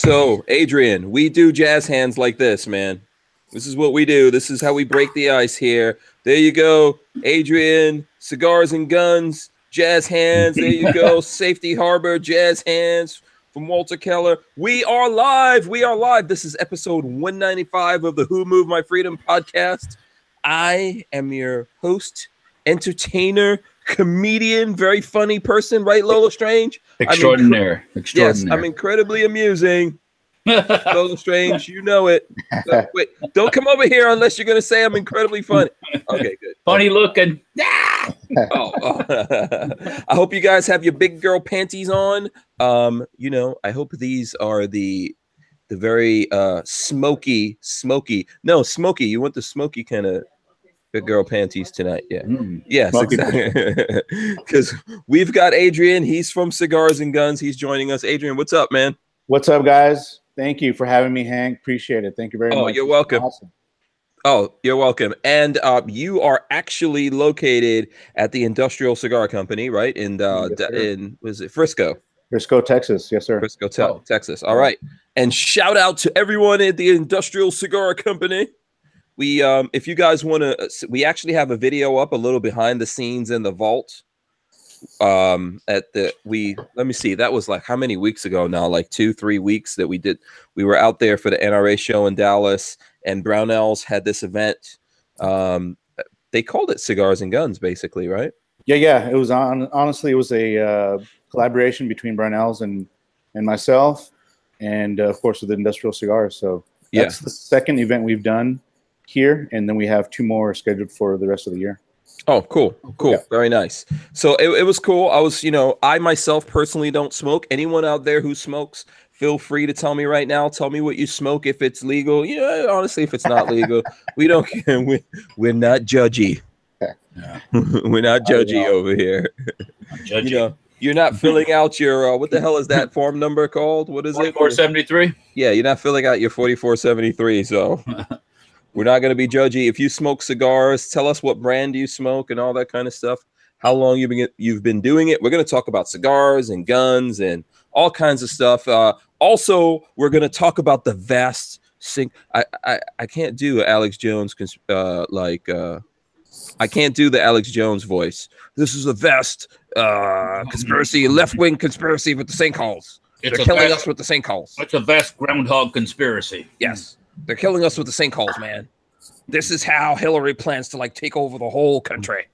So, Adrian, we do jazz hands like this, man. This is what we do. This is how we break the ice here. There you go, Adrian. Cigars and guns, jazz hands. There you go. Safety Harbor, jazz hands from Walter Keller. We are live. We are live. This is episode 195 of the Who Moved My Freedom podcast. I am your host, entertainer, comedian, very funny person, right, Lola Strange? Extraordinaire. Yes, I'm incredibly amusing. Lola Strange, you know it. So, wait, don't come over here unless you're going to say I'm incredibly funny. Okay, good. Funny looking. I hope you guys have your big girl panties on. I hope these are the very smoky. No, smoky. You want the smoky kind of big girl panties tonight. Yeah. Yes, exactly. Because we've got Adrian. He's from Cigars and Guns. He's joining us. Adrian, what's up, man? What's up, guys? Thank you for having me, Hank. Appreciate it. Thank you very much. Oh, you're welcome. Awesome. Oh, you're welcome. And you are actually located at the Industrial Cigar Company, right? Was it Frisco? Frisco, Texas. Yes, sir. Frisco, Texas. All right. And shout out to everyone at the Industrial Cigar Company. We, if you guys want to, we actually have a video up a little behind the scenes in the vault. Let me see, that was like how many weeks ago now? Like 2-3 weeks that we were out there for the NRA show in Dallas, and Barnauls had this event. They called it Cigars and Guns, basically, right? Yeah. It was honestly, it was a collaboration between Barnauls and myself, and of course with the Industrial Cigars. So that's the second event we've done here, and then we have 2 more scheduled for the rest of the year. Oh, cool. Yeah. Very nice. So it was cool. I myself personally don't smoke. Anyone out there who smokes, feel free to tell me right now. Tell me what you smoke, if it's legal. Honestly, if it's not legal, we don't care. We're not judgy. We're not judgy over here. You're not filling out your what the hell is that form number called? What is it? 4473. Yeah, you're not filling out your 4473. So we're not going to be judgy. If you smoke cigars, tell us what brand you smoke and all that kind of stuff. How long you've been doing it. We're going to talk about cigars and guns and all kinds of stuff. Also, we're going to talk about the vast I can't do Alex Jones I can't do the Alex Jones voice. This is a vast conspiracy, left-wing conspiracy with the sinkholes. They're killing us with the sinkholes. It's a vast groundhog conspiracy. Yes. They're killing us with the sinkholes, man. This is how Hillary plans to take over the whole country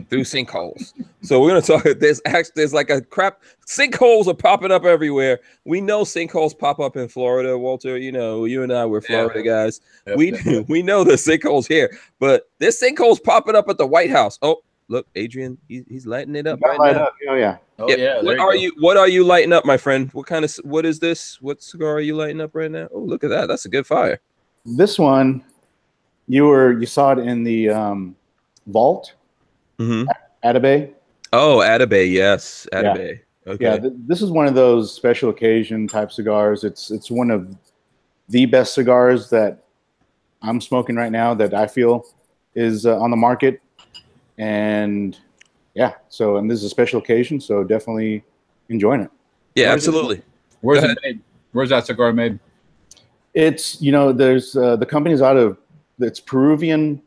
through sinkholes. So we're gonna talk. There's like a crap. Sinkholes are popping up everywhere. We know sinkholes pop up in Florida, Walter. You and I were Florida guys. Yep. We know the sinkholes here, but there's sinkholes popping up at the White House. Oh, look, Adrian, he's lighting it up right now. Oh yeah. What are you lighting up, my friend? What is this? What cigar are you lighting up right now? Oh, look at that. That's a good fire. This one, you saw it in the vault. Atabey. Oh, Atabey, yes, Atabey. Yeah. Okay. Yeah, this is one of those special occasion type cigars. It's one of the best cigars that I'm smoking right now that I feel is on the market, and this is a special occasion, so definitely enjoying it. Yeah, absolutely. Where's it made? Where's that cigar made? It's there's the company's it's Peruvian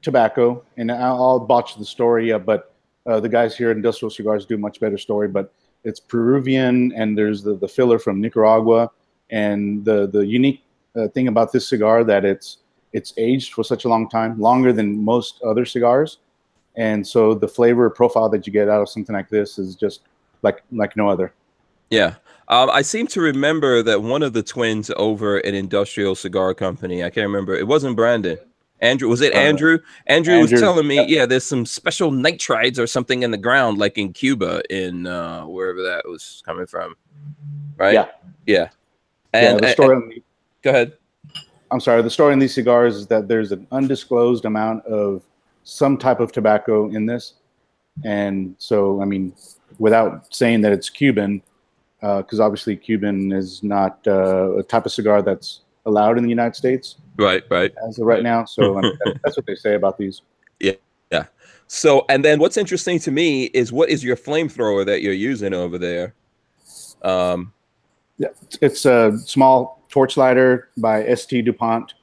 tobacco, and I'll botch the story up, but the guys here at Industrial Cigars do a much better story. But it's Peruvian, and there's the filler from Nicaragua, and the unique thing about this cigar that it's aged for such a long time, longer than most other cigars, and so the flavor profile that you get out of something like this is just like no other. Yeah. I seem to remember that one of the twins over at Industrial Cigar Company, I can't remember, it wasn't Brandon. Andrew, was it Andrew? Andrew was telling me, there's some special nitrides or something in the ground, like in Cuba, in wherever that was coming from, right? Yeah. And the story. Go ahead. I'm sorry. The story in these cigars is that there's an undisclosed amount of some type of tobacco in this, and so without saying that it's Cuban, because obviously Cuban is not a type of cigar that's allowed in the United States. Right. As of right now. So that's what they say about these. Yeah. So, and then what's interesting to me is what is your flamethrower that you're using over there? Yeah, it's a small torch lighter by ST DuPont.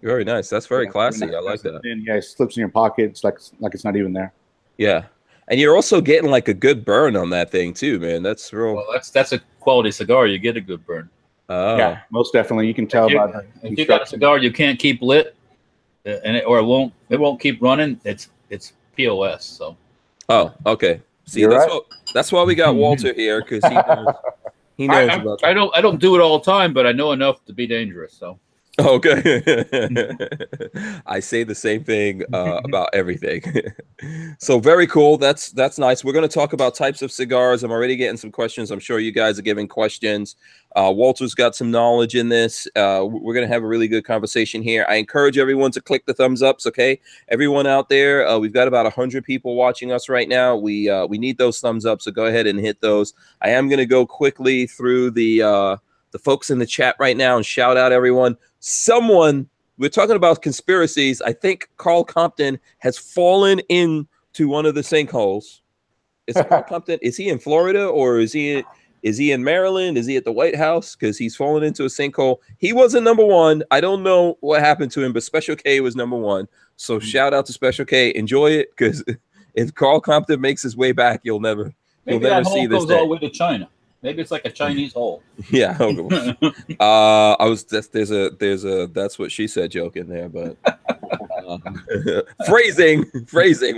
Very nice. That's very Yeah, classy. nice. I like that. And yeah, it slips in your pocket. It's like it's not even there. Yeah, and you're also getting like a good burn on that thing too, man. That's real. Well, that's a quality cigar. You get a good burn. Oh, Yeah, most definitely. You can tell by the If you got a cigar you can't keep lit, and it won't keep running. It's POS. So. Oh, okay. See, You're that's right. that's why we got Walter here, because he knows about that. I don't do it all the time, but I know enough to be dangerous. So. Okay. I say the same thing about everything. So very cool. That's nice. We're going to talk about types of cigars. I'm already getting some questions. I'm sure you guys are giving questions. Walter's got some knowledge in this. We're going to have a really good conversation here. I encourage everyone to click the thumbs ups. Okay, everyone out there, we've got about 100 people watching us right now. We need those thumbs up, so go ahead and hit those. I am going to go quickly through the folks in the chat right now and shout out everyone. We're talking about conspiracies. I think Carl Compton has fallen into one of the sinkholes. Is Carl Compton? Is he in Florida, or is he in Maryland? Is he at the White House? Because he's fallen into a sinkhole. He wasn't number one. I don't know what happened to him, but Special K was number one. So shout out to Special K. Enjoy it, because if Carl Compton makes his way back, you'll never see this goes day. all the way to China. Maybe it's like a Chinese hole. Yeah. There's a that's what she said joke in there, but phrasing,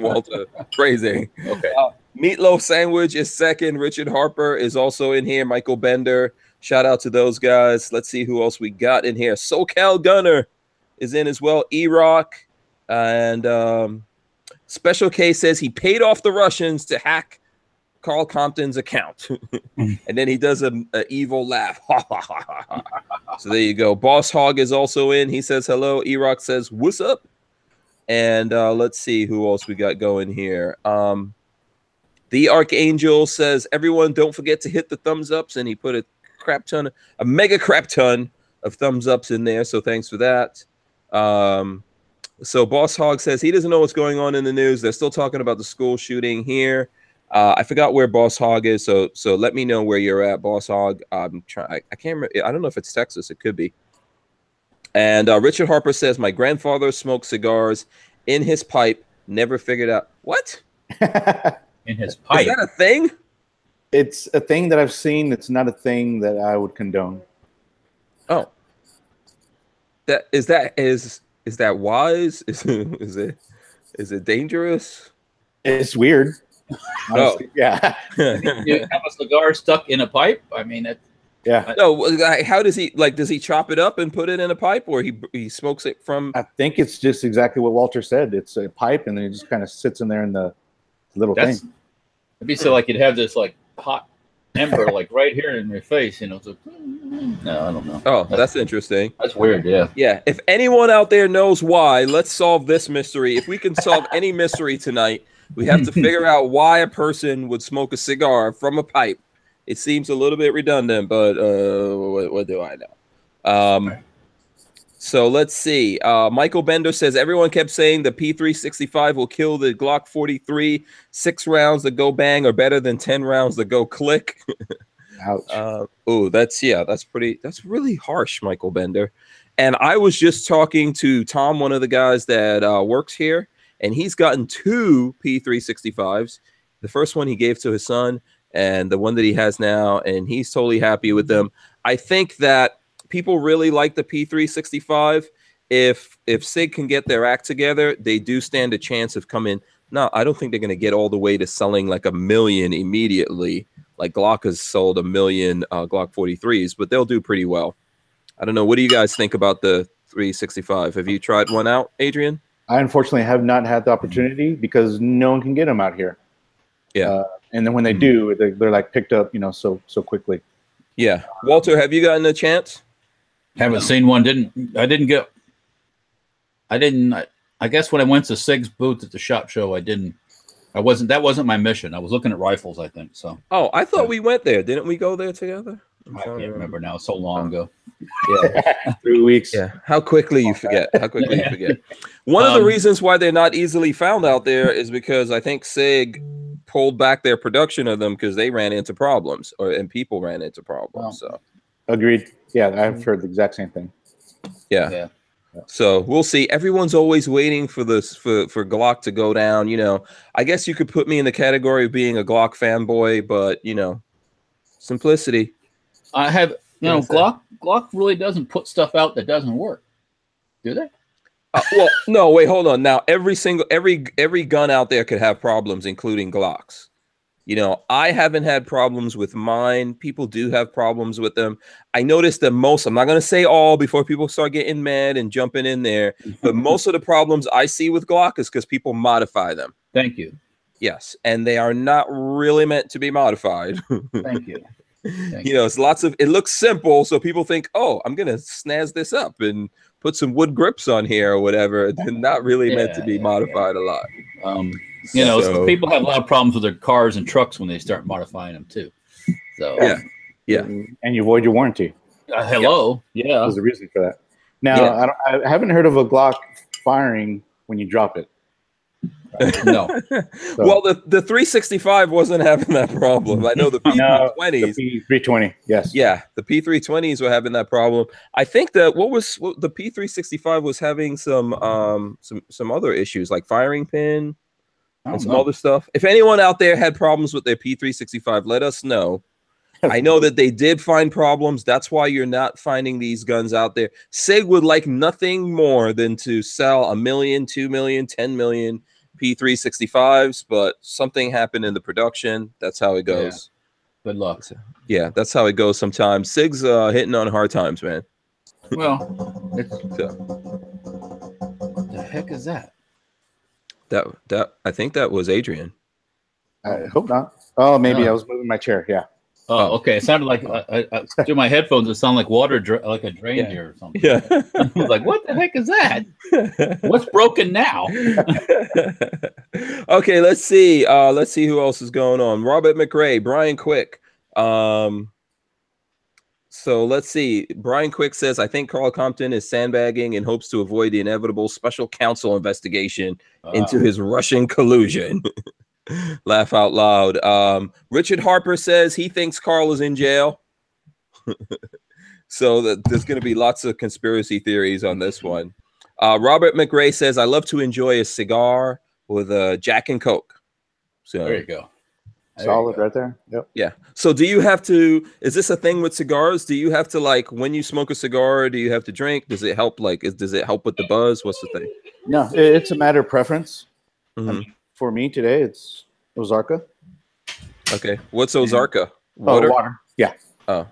Walter, phrasing. Okay. Meatloaf Sandwich is second. Richard Harper is also in here. Michael Bender. Shout out to those guys. Let's see who else we got in here. SoCal Gunner is in as well. E-Rock. And Special K says he paid off the Russians to hack Carl Compton's account. And then he does an evil laugh. So there you go. Boss Hog is also in. He says hello. E-Rock says, what's up? And let's see who else we got going here. The Archangel says, everyone, don't forget to hit the thumbs ups. And he put a mega crap ton of thumbs ups in there. So thanks for that. So Boss Hog says he doesn't know what's going on in the news. They're still talking about the school shooting here. I forgot where Boss Hog is, so let me know where you're at, Boss Hog. I'm trying. I can't remember. I don't know if it's Texas. It could be. And Richard Harper says my grandfather smoked cigars in his pipe. Never figured out what in his pipe. Is that a thing? It's a thing that I've seen. It's not a thing that I would condone. Oh, is that wise? Is it dangerous? It's weird. Honestly, oh yeah. You have a cigar stuck in a pipe. I mean, yeah. No, how does he does he chop it up and put it in a pipe, or he smokes it from? I think it's just exactly what Walter said. It's a pipe, and then it just kind of sits in there in the little thing. It'd be so like you'd have this like hot ember like right here in your face, So, no, I don't know. Oh, that's interesting. That's weird. Yeah. Yeah. If anyone out there knows why, let's solve this mystery. If we can solve any mystery tonight, we have to figure out why a person would smoke a cigar from a pipe. It seems a little bit redundant, but what do I know? So let's see. Michael Bender says everyone kept saying the P365 will kill the Glock 43. 6 rounds that go bang are better than 10 rounds that go click. Ouch. That's really harsh, Michael Bender. And I was just talking to Tom, one of the guys that works here, and he's gotten 2 P365s. The first one he gave to his son, and the one that he has now, and he's totally happy with them. I think that people really like the P365. If SIG can get their act together, they do stand a chance of coming. No, I don't think they're going to get all the way to selling like 1 million immediately. Like Glock has sold 1 million Glock 43s, but they'll do pretty well. I don't know. What do you guys think about the 365? Have you tried one out, Adrian? I unfortunately have not had the opportunity because no one can get them out here. Yeah. And then when they do, they're like picked up, so quickly. Yeah. Walter, have you gotten a chance? Haven't seen one. I guess when I went to Sig's booth at the SHOT Show, that wasn't my mission. I was looking at rifles, I think. So. Oh, I thought we went there. Didn't we go there together? I can't remember now. It's so long ago. Yeah. 3 weeks. Yeah. How quickly you forget. One of the reasons why they're not easily found out there is because I think SIG pulled back their production of them because they ran into problems, and people ran into problems. Well, so agreed. Yeah, I've heard the exact same thing. Yeah. So we'll see. Everyone's always waiting for this for Glock to go down. You know, I guess you could put me in the category of being a Glock fanboy, but you know, simplicity. I have, you know, Glock really doesn't put stuff out that doesn't work, do they? Well, no, wait, hold on. Now, every gun out there could have problems, including Glocks. You know, I haven't had problems with mine. People do have problems with them. I noticed that most, I'm not going to say all before people start getting mad and jumping in there, but most of the problems I see with Glock is because people modify them. Thank you. Yes, and they are not really meant to be modified. Thank you. You know, it's lots of, it looks simple, so people think, oh, I'm going to snazz this up and put some wood grips on here or whatever. They're not really meant to be modified a lot. You know, so people have a lot of problems with their cars and trucks when they start modifying them too. So yeah, and you void your warranty. Hello, yeah, there's a reason for that. Now, I haven't heard of a Glock firing when you drop it. No. So, well, the 365 wasn't having that problem. I know the P320s. The P320, yes. Yeah, the P320s were having that problem. I think that the P365 was having some other issues like firing pin and some other stuff. If anyone out there had problems with their P365, let us know. I know that they did find problems. That's why you're not finding these guns out there. SIG would like nothing more than to sell 1 million, 2 million, 10 million P365s, but something happened in the production. That's how it goes. Yeah. Good luck. Yeah, that's how it goes sometimes. SIG's hitting on hard times, man. Well, what the heck is that? That I think that was Adrian. I hope not. Oh, maybe I was moving my chair. Yeah. Oh, okay. It sounded like through my headphones. It sounded like water, like a drain here or something. Yeah. I was like, "What the heck is that? What's broken now?" Okay, let's see. Let's see who else is going on. Robert McRae, Brian Quick. So let's see. Brian Quick says, "I think Carl Compton is sandbagging and hopes to avoid the inevitable special counsel investigation into his Russian collusion." Laugh out loud. Richard Harper says he thinks Carl is in jail. So there's going to be lots of conspiracy theories on this one. Robert McRae says, I love to enjoy a cigar with a Jack and Coke. So there you go. Solid right there. Yep. Yeah. So do you have to, is this a thing with cigars? Do you have to, like, when you smoke a cigar, do you have to drink? Does it help? Like, does it help with the buzz? What's the thing? No, it's a matter of preference. Mm-hmm. For me today, it's Ozarka. Okay. What's Ozarka? Water? Water. Yeah. Oh,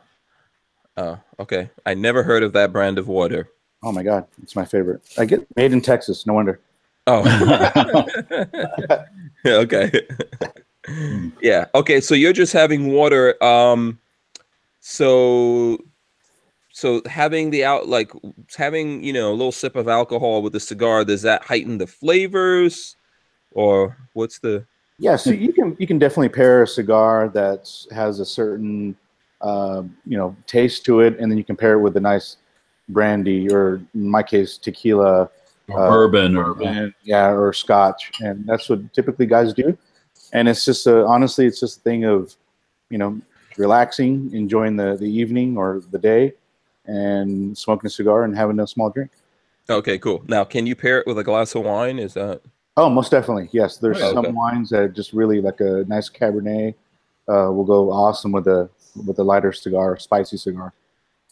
okay. I never heard of that brand of water. Oh my God. It's my favorite. I get made in Texas. No wonder. Oh, okay. Yeah. Okay. So you're just having water. So having having, you know, a little sip of alcohol with the cigar, does that heighten the flavors? Or what's the? Yeah, so you can definitely pair a cigar that has a certain taste to it, and then you can pair it with a nice brandy, or in my case, tequila, or bourbon, or scotch, and that's what typically guys do. And it's just honestly, it's just a thing of, you know, relaxing, enjoying the evening or the day, and smoking a cigar and having a small drink. Okay, cool. Now, can you pair it with a glass of wine? Is that? Oh, most definitely. Yes. There's some wines that just really, like a nice Cabernet will go awesome with a lighter cigar, spicy cigar.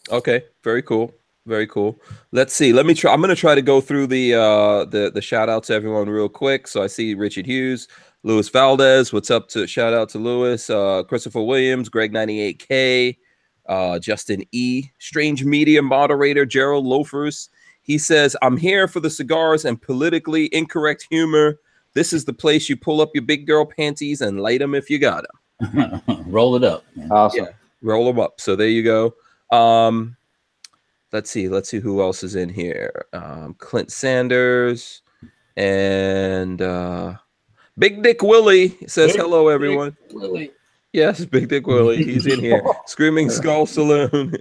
Okay. Very cool. Very cool. Let's see. Let me try. I'm going to try to go through the shout out to everyone real quick. So I see Richard Hughes, Louis Valdez. What's up? Shout out to Louis, Christopher Williams, Greg 98K, Justin E, Strange Media moderator, Gerald Loafers. He says, I'm here for the cigars and politically incorrect humor. This is the place you pull up your big girl panties and light them if you got them. Roll it up. Awesome. Yeah, roll them up. So there you go. Let's see who else is in here. Clint Sanders and Big Dick Willie says, hello, everyone. Willie. Yes, Big Dick Willie. He's in here. Screaming Skull Saloon.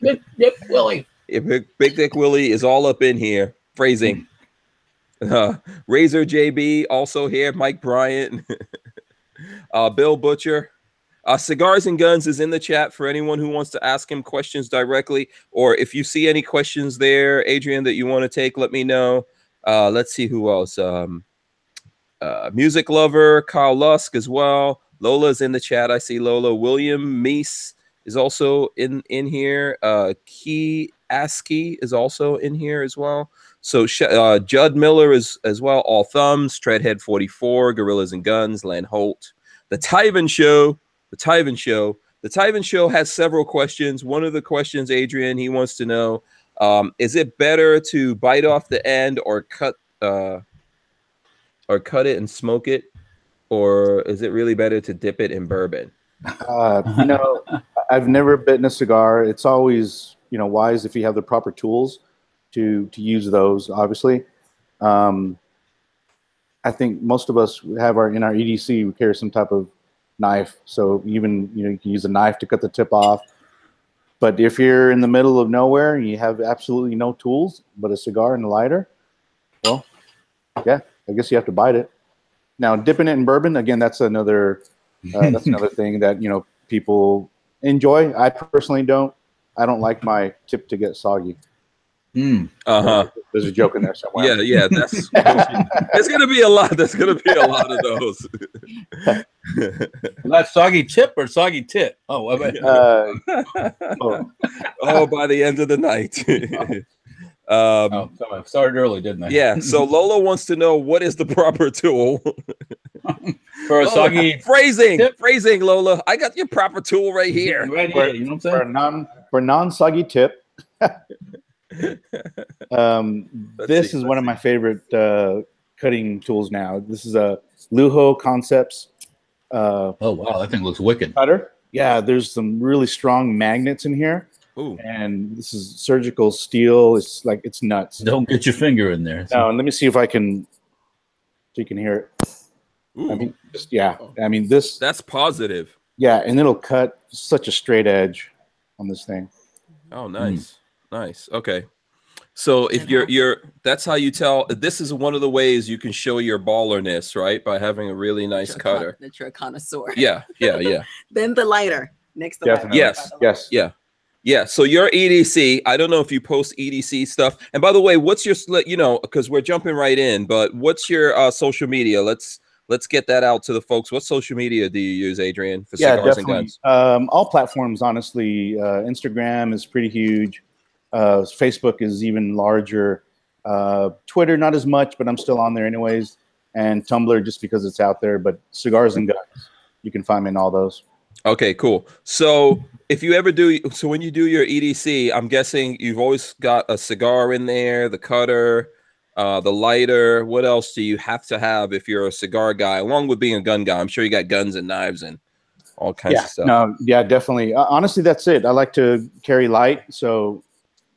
Big Dick Willie. Yeah, Big Dick Willie is all up in here. Phrasing. Razor JB also here. Mike Bryant. Bill Butcher. Cigars and Guns is in the chat for anyone who wants to ask him questions directly, or if you see any questions there, Adrian, that you want to take, let me know. Let's see who else. Music Lover, Kyle Lusk as well. Lola's in the chat. I see Lola. William Meese is also in here. Key Askey is also in here as well. So Judd Miller is as well. All Thumbs, Treadhead 44, Gorillas and Guns, Len Holt. The Tyven Show. The Tyven Show. The Tyven Show has several questions. One of the questions, Adrian, he wants to know, is it better to bite off the end or cut it and smoke it? Or is it really better to dip it in bourbon? I've never bitten a cigar. It's always, wise if you have the proper tools to use those, obviously. I think most of us have in our EDC, we carry some type of knife. So even, you can use a knife to cut the tip off. But if you're in the middle of nowhere and you have absolutely no tools but a cigar and a lighter, well, yeah, I guess you have to bite it. Now, dipping it in bourbon, again, that's another thing that, people enjoy. I personally don't. I don't like my tip to get soggy. There's a joke in there somewhere. Yeah, that's there's gonna be a lot. There's gonna be a lot of those. Not soggy tip or soggy tit. Oh, by the end of the night. I started early, didn't I? Yeah. So Lola wants to know, what is the proper tool for a soggy phrasing? Lola, I got your proper tool right here. Right here. You know what I'm saying? For non-soggy tip. This is one of my favorite cutting tools now. This is a Lujo Concepts. Oh wow, that thing looks wicked. Cutter. Yeah, there's some really strong magnets in here. Ooh. And this is surgical steel. It's nuts. Don't get your finger in there. No, and let me see if I can, so you can hear it. Ooh. This. That's positive. Yeah, and it'll cut such a straight edge on this thing. Oh, nice. Nice. Okay. So if that's how you tell. This is one of the ways you can show your ballerness, right? By having a really nice cutter. That you're a connoisseur. Yeah. Then the lighter next to Definitely. Lighter. Yes. Yeah. So your EDC, I don't know if you post EDC stuff. And by the way, what's your, because we're jumping right in, but what's your social media? Let's get that out to the folks. What social media do you use, Adrian, for Cigars and Guns? All platforms, honestly. Instagram is pretty huge. Facebook is even larger. Twitter, not as much, but I'm still on there anyways. And Tumblr, just because it's out there. But Cigars and Guns, you can find me in all those. Okay, cool. So if you ever when you do your EDC, I'm guessing you've always got a cigar in there, the cutter, the lighter. What else do you have to have if you're a cigar guy, along with being a gun guy? I'm sure you got guns and knives and all kinds of stuff. No, yeah, definitely. Honestly, that's it. I like to carry light. So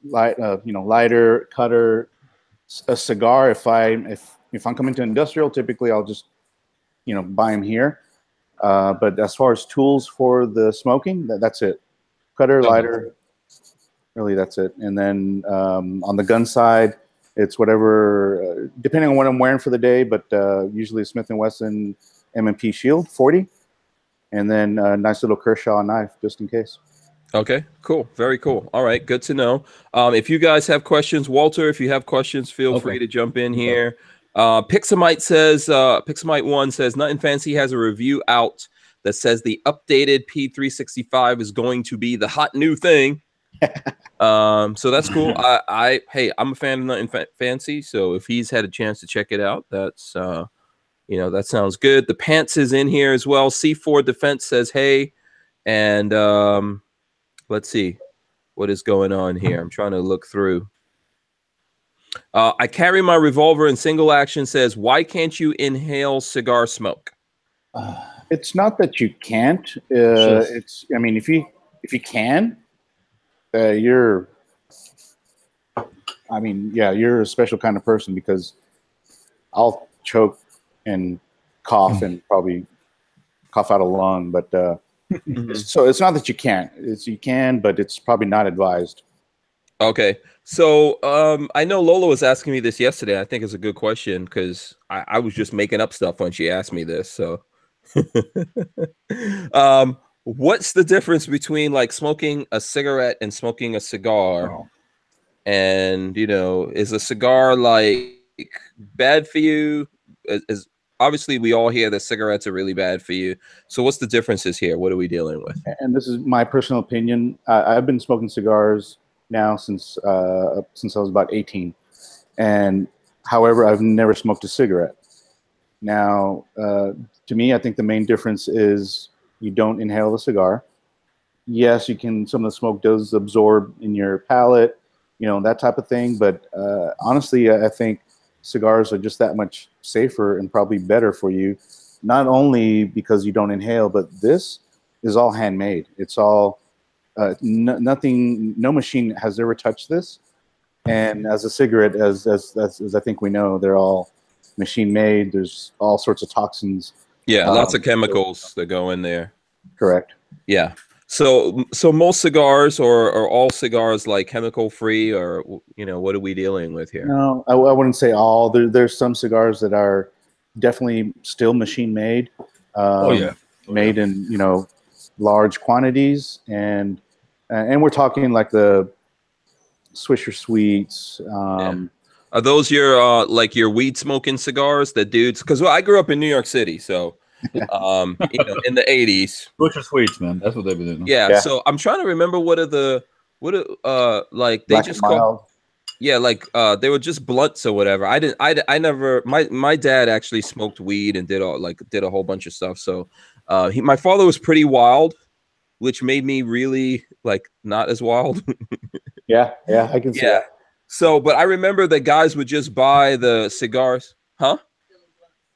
lighter, cutter, a cigar. If I'm coming to industrial, typically I'll just, buy them here. But as far as tools for the smoking, that's it. Cutter, lighter, really that's it. And then on the gun side, it's whatever, depending on what I'm wearing for the day, but usually a Smith & Wesson M&P Shield 40. And then a nice little Kershaw knife, just in case. Okay, cool. Very cool. All right, good to know. If you guys have questions, Walter, if you have questions, feel free to jump in here. Pixamite1 says, Nothing Fancy has a review out that says the updated P365 is going to be the hot new thing. So that's cool. I'm a fan of Nothing Fancy, so if he's had a chance to check it out, that's that sounds good. The Pants is in here as well. C4 Defense says, hey, and let's see what is going on here. I'm trying to look through. I carry my revolver in single action says, why can't you inhale cigar smoke? It's not that you can't. If you can, you're a special kind of person, because I'll choke and cough and probably cough out a lung. But so it's not that you can't. You can, but it's probably not advised. Okay. So I know Lola was asking me this yesterday. I think it's a good question because I was just making up stuff when she asked me this. So What's the difference between like smoking a cigarette and smoking a cigar? Oh. And is a cigar like bad for you? Is obviously we all hear that cigarettes are really bad for you. So what's the differences here? What are we dealing with? And this is my personal opinion. I've been smoking cigars now since I was about 18, and however, I've never smoked a cigarette. Now, to me, I think the main difference is you don't inhale the cigar. Yes, you can. Some of the smoke does absorb in your palate, that type of thing. But honestly, I think cigars are just that much safer and probably better for you. Not only because you don't inhale, but this is all handmade. It's all nothing. No machine has ever touched this. And as a cigarette, as I think we know, they're all machine made. There's all sorts of toxins. Yeah, lots of chemicals that go in there. Correct. Yeah. So most cigars or all cigars like chemical free, or what are we dealing with here? No, I wouldn't say all. There's some cigars that are definitely still machine made. Made in large quantities, and we're talking like the Swisher Sweets. Are those your like your weed smoking cigars that dudes? Because I grew up in New York City, so in the 80s. Swisher Sweets, man, that's what they've been doing. Yeah, so I'm trying to remember like they Black just call. Yeah, like they were just blunts or whatever. I never. My dad actually smoked weed and did a whole bunch of stuff. So my father was pretty wild, which made me really like not as wild. yeah, I can see that. So, but I remember that guys would just buy the cigars, huh?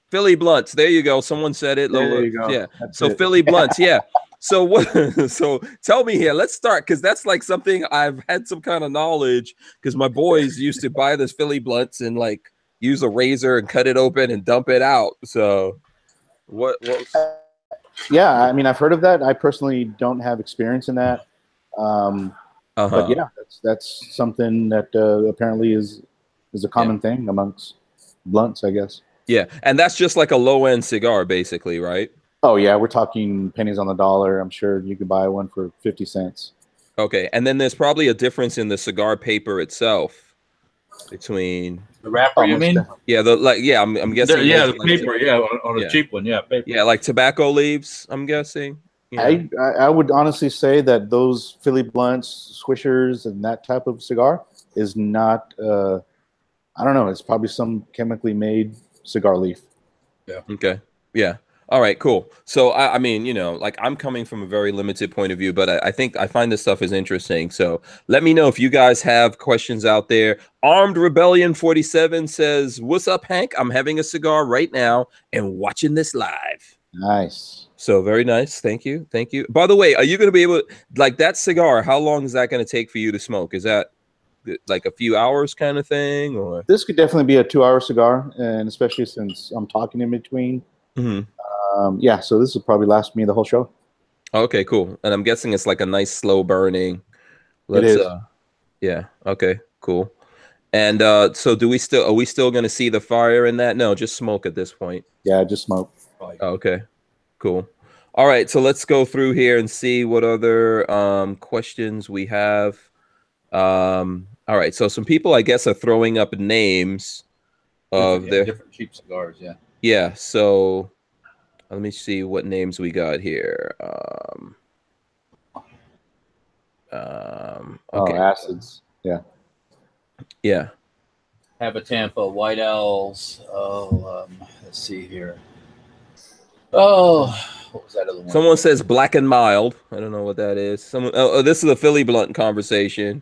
Philly blunts. There you go. Someone said it. Lola. There you go. Yeah. That's so it. Philly blunts. Yeah. So what? So tell me here. Let's start because that's like something I've had some kind of knowledge because my boys used to buy this Philly blunts and like use a razor and cut it open and dump it out. So what? Yeah, I mean, I've heard of that. I personally don't have experience in that. But yeah, that's something that apparently is a common thing amongst blunts, I guess. Yeah, and that's just like a low end cigar, basically, right? Oh yeah, we're talking pennies on the dollar. I'm sure you could buy one for 50 cents. Okay, and then there's probably a difference in the cigar paper itself between the wrapper. You mean? Yeah, I'm guessing. The paper. On a cheap one. Yeah, paper. Yeah, like tobacco leaves. I'm guessing. I would honestly say that those Philly blunts, Swishers, and that type of cigar is not. I don't know. It's probably some chemically made cigar leaf. Yeah. Okay. Yeah. All right, cool. So I mean, like I'm coming from a very limited point of view, but I think I find this stuff is interesting. So let me know if you guys have questions out there. Armed Rebellion 47 says, "What's up, Hank? I'm having a cigar right now and watching this live." Nice. So very nice. Thank you. Thank you. By the way, are you going to be able like that cigar? How long is that going to take for you to smoke? Is that like a few hours kind of thing, or this could definitely be a 2-hour cigar, and especially since I'm talking in between. Yeah, so this will probably last me the whole show. Okay, cool. And I'm guessing it's like a nice slow burning. It is. Yeah. Okay, cool. And so are we still going to see the fire in that? No, just smoke at this point. Yeah, just smoke. Okay, cool. All right, so let's go through here and see what other questions we have. All right, so some people, I guess, are throwing up names of their different cheap cigars. Yeah. Yeah. So let me see what names we got here. Okay. Acids. Yeah. Yeah. Have a Tampa, White Owls. Let's see here. Oh, what was that other one? Someone says Black and Mild. I don't know what that is. This is a Philly blunt conversation.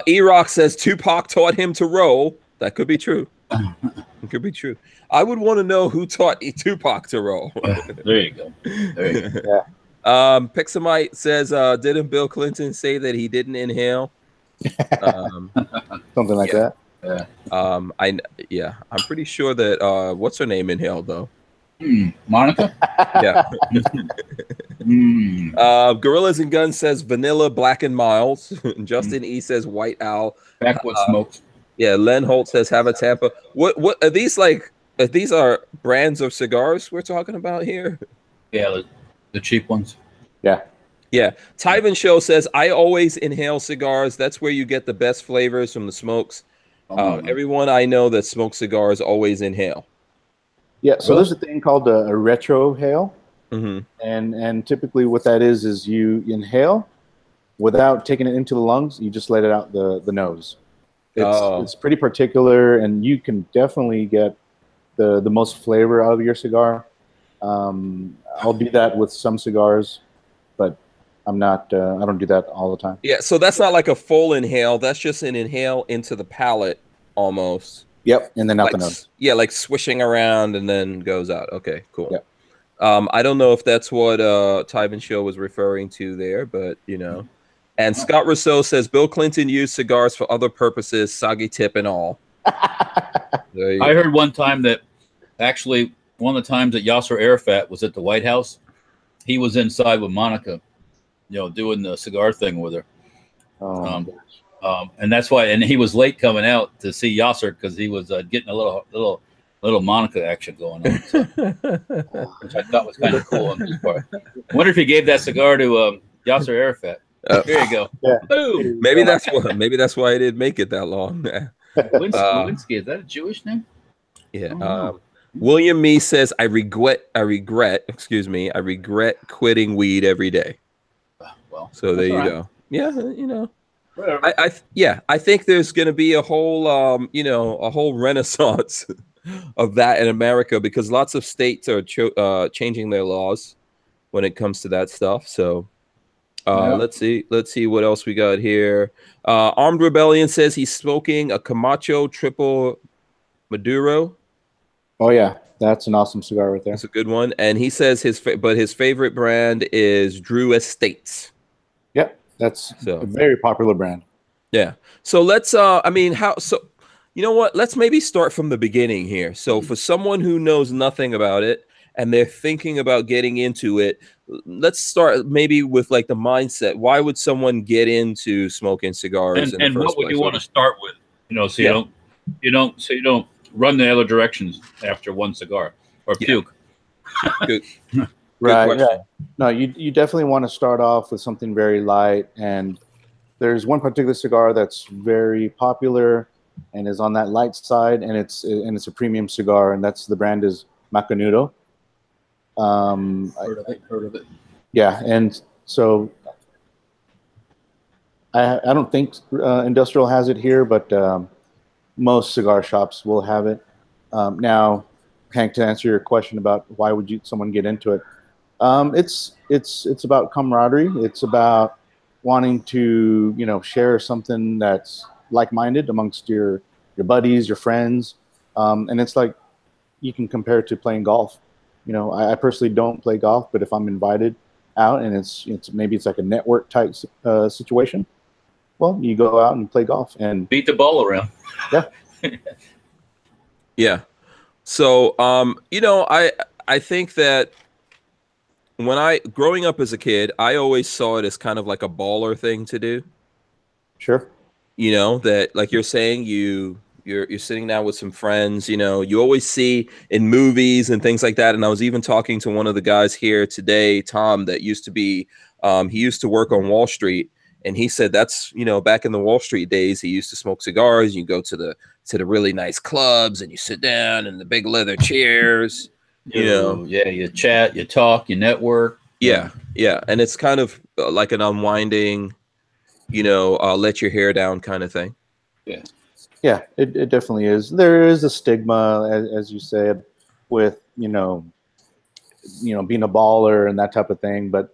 E-Rock says Tupac taught him to roll. That could be true. It could be true. I would want to know who taught Tupac to roll. There you go. Yeah. Pixamite says, didn't Bill Clinton say that he didn't inhale? Something like that. Yeah. I'm pretty sure that what's her name inhaled though. Monica? Yeah. Gorillas and Guns says vanilla, Black and Miles. Justin E says White Owl. Backwood smokes. Yeah, Len Holt says have a Tampa. What are these like? these are brands of cigars we're talking about here. Yeah, the cheap ones. Yeah. Yeah. Tyven Show says, I always inhale cigars. That's where you get the best flavors from the smokes. Everyone I know that smokes cigars always inhale. Yeah. So there's a thing called a retrohale. Mm-hmm. And typically what that is you inhale without taking it into the lungs. You just let it out the nose. It's pretty particular, and you can definitely get the most flavor out of your cigar. I'll do that with some cigars, but I'm not. I don't do that all the time. Yeah, so that's not like a full inhale. That's just an inhale into the palate almost. Yep, and then out like, the nose. Yeah, like swishing around and then goes out. Okay, cool. Yep. I don't know if that's what Tyven Show was referring to there, but you know. And Scott Rousseau says Bill Clinton used cigars for other purposes, soggy tip and all. I heard one time that actually one of the times that Yasser Arafat was at the White House, he was inside with Monica, you know, doing the cigar thing with her. And that's why, and he was late coming out to see Yasser because he was getting a little Monica action going on, so, which I thought was kind of cool on his part. I wonder if he gave that cigar to Yasser Arafat. There you go. Yeah. Boom. Maybe that's why he didn't make it that long. Lewinsky, is that a Jewish name? Yeah. William Me says I regret quitting weed every day. Well, so there you go. Yeah, you know. I think there's going to be a whole a whole renaissance of that in America because lots of states are changing their laws when it comes to that stuff. So let's see what else we got here. Armed Rebellion says he's smoking a Camacho Triple Maduro. Oh yeah, that's an awesome cigar right there. That's a good one. And he says his favorite brand is Drew Estates. Yep, that's a very popular brand. Yeah. So let's you know what? Let's maybe start from the beginning here. So for someone who knows nothing about it and they're thinking about getting into it, let's start maybe with like the mindset. Why would someone get into smoking cigars? And what would you want to start with? You know, so you don't run the other directions after one cigar or puke. Good. Right. No, you definitely want to start off with something very light. And there's one particular cigar that's very popular and is on that light side, and it's a premium cigar, and that's the brand is Macanudo. Heard of it. Yeah, and so I don't think Industrial has it here, but most cigar shops will have it. Now, Hank, to answer your question about why would someone get into it, it's about camaraderie. It's about wanting to share something that's like-minded amongst your buddies, your friends, and it's like you can compare it to playing golf. I personally don't play golf, but if I'm invited out and it's maybe it's like a network type situation, well, you go out and play golf and beat the ball around. Yeah. Yeah. So I think that when growing up as a kid, I always saw it as kind of like a baller thing to do. Sure. That like you're saying you're sitting down with some friends, you always see in movies and things like that. And I was even talking to one of the guys here today, Tom, that used to be, he used to work on Wall Street. And he said that's, back in the Wall Street days, he used to smoke cigars. You go to the really nice clubs and you sit down in the big leather chairs, Yeah, you chat, you talk, you network. Yeah. Yeah. And it's kind of like an unwinding, let your hair down kind of thing. Yeah. Yeah, it definitely is. There is a stigma, as you said, with being a baller and that type of thing. But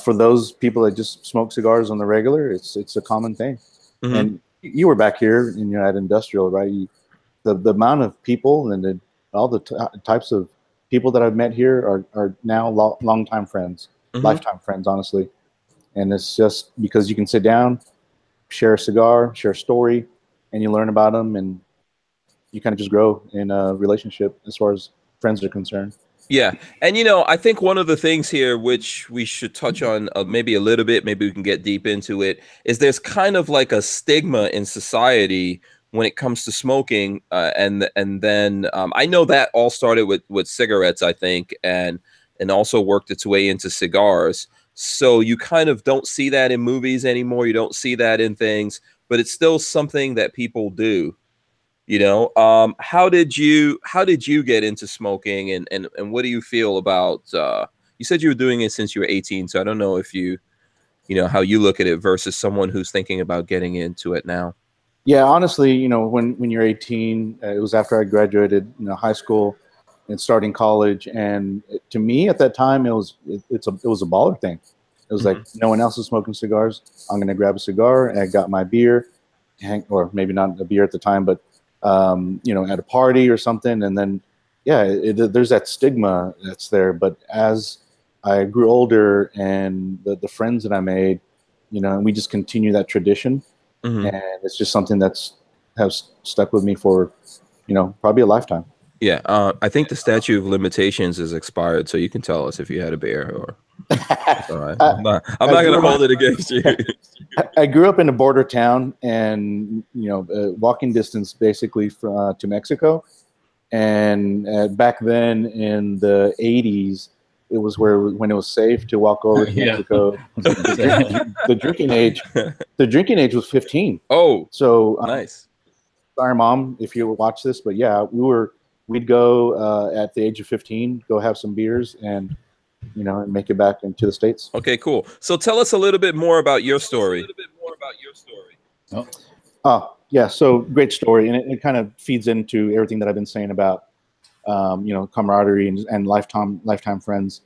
for those people that just smoke cigars on the regular, it's a common thing. Mm-hmm. And you were back here at Industrial, right? The amount of people and all the types of people that I've met here are now longtime friends, mm-hmm. lifetime friends, honestly. And it's just because you can sit down, share a cigar, share a story, and you learn about them, and you kind of just grow in a relationship as far as friends are concerned. Yeah. And, I think one of the things here, which we should touch on maybe a little bit, maybe we can get deep into it, is there's kind of like a stigma in society when it comes to smoking, and then I know that all started with cigarettes, I think, and also worked its way into cigars. So you kind of don't see that in movies anymore. You don't see that in things, but it's still something that people do. You know, how did you get into smoking, and what do you feel about? You said you were doing it since you were 18, so I don't know if you know how you look at it versus someone who's thinking about getting into it now. Yeah, honestly, you know, when you're 18, it was after I graduated, you know, high school and starting college, and to me at that time, it was a baller thing. It was like no one else is smoking cigars. I'm gonna grab a cigar, and I got my beer, or maybe not a beer at the time, but you know, at a party or something, and then yeah, there's that stigma that's there. But as I grew older, and the friends that I made, you know, and we just continue that tradition. And it's just something has stuck with me for, you know, probably a lifetime. Yeah, I think the statute of limitations is expired, so you can tell us if you had a beer or. All right, I'm not going to hold it against you. I grew up in a border town, and you know, walking distance basically to Mexico. And back then in the 80s, it was when it was safe to walk over to Mexico. The drinking age was 15. Oh, so nice. Sorry, Mom, if you watch this, but yeah, we'd go at the age of 15, go have some beers, and you know, and make it back into the States. Okay, cool. So tell us a little bit more about your story. Oh, yeah. So great story, and it kind of feeds into everything that I've been saying about you know, camaraderie and lifetime friends.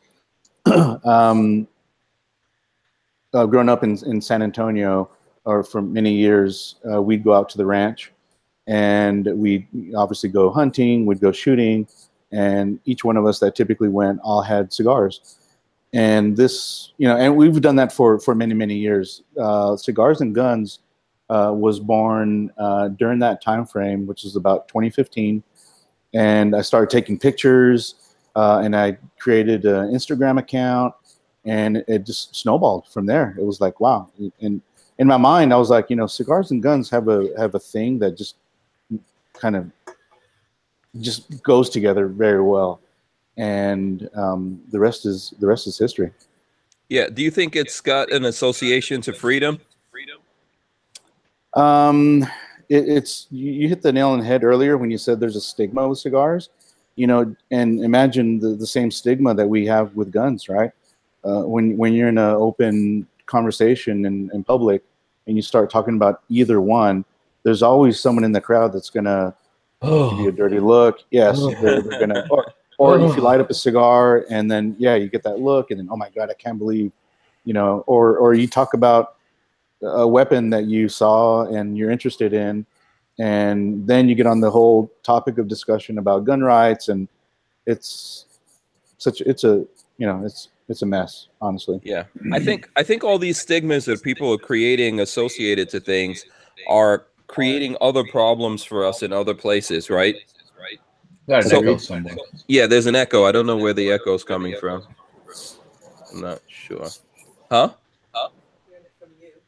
Growing up in San Antonio, or for many years, we'd go out to the ranch, and we'd obviously go hunting, we'd go shooting, and each one of us that typically went all had cigars. And this, you know, and we've done that for many years. Cigars and Guns was born during that time frame, which is about 2015. And I started taking pictures, and I created an Instagram account, and it just snowballed from there. It was like, wow. And in my mind, I was like, you know, Cigars and Guns have a thing that just kind of just goes together very well. And the rest is history. Yeah. Do you think it's got an association to freedom? It's you hit the nail on the head earlier when you said there's a stigma with cigars, you know, and imagine the same stigma that we have with guns, right? When you're in an open conversation in public and you start talking about either one, there's always someone in the crowd that's gonna give you a dirty look. Yes, they're gonna, or if you light up a cigar and then yeah, you get that look, and then oh my God, I can't believe, you know, or you talk about a weapon that you saw and you're interested in, and then you get on the whole topic of discussion about gun rights, and it's a mess, honestly. Yeah, I think all these stigmas that people are creating associated to things are creating other problems for us in other places, right? Yeah, there's an echo. I don't know where the echo is coming from. I'm not sure. Huh?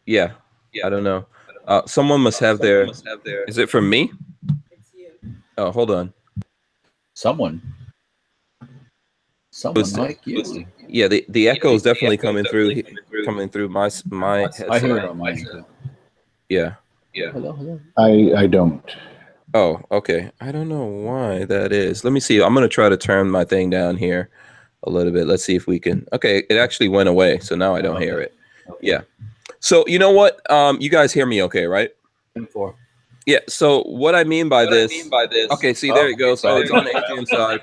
Yeah, I don't know. Someone must have their. Is it from me? It's you. Oh, hold on. Someone like you. Yeah, the echo is definitely coming through my headset. I hear it on mine. Yeah. Hello. I don't. Oh, okay. I don't know why that is. Let me see. I'm gonna try to turn my thing down here a little bit. Let's see if we can. Okay, it actually went away, so now I don't hear it. Yeah. So you know what? You guys hear me okay, right? Yeah. So what I mean by this. Okay. See, there it goes. So it's on Adrian's side.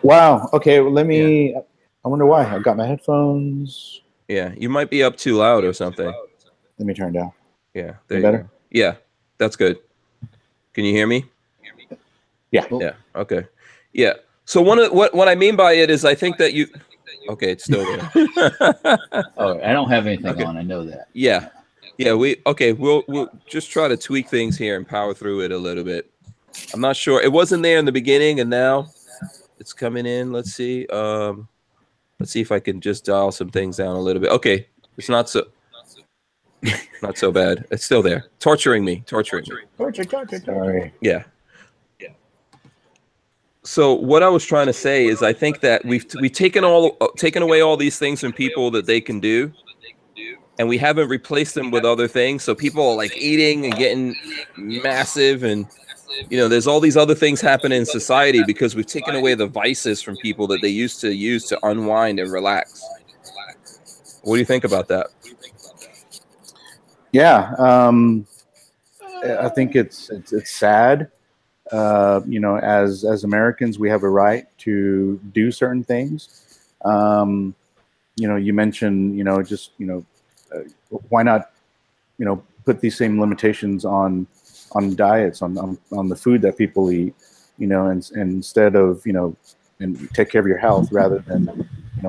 Wow. Okay. Well, let me. Yeah. I wonder why. I've got my headphones. Yeah, you might be up too loud or something. Let me turn down. Yeah. There you go. Yeah, that's good. Can you hear me? Yeah. Yeah. Okay. Yeah. So what I mean by it is I think that you. Okay, it's still there. Oh, I don't have anything on. I know that. Yeah. Yeah. We'll just try to tweak things here and power through it a little bit. I'm not sure. It wasn't there in the beginning, and now it's coming in. Let's see. Let's see if I can just dial some things down a little bit. Okay. It's not so. Not so bad. It's still there. Torturing me. Torture. Sorry. Yeah. So what I was trying to say is I think that we've taken away all these things from people that they can do, and we haven't replaced them with other things. So people are like eating and getting massive, and there's all these other things happening in society because we've taken away the vices from people that they used to use to unwind and relax. What do you think about that? Yeah, I think it's sad. As Americans, we have a right to do certain things. You mentioned, why not, put these same limitations on diets, on the food that people eat, and instead of, and take care of your health rather than,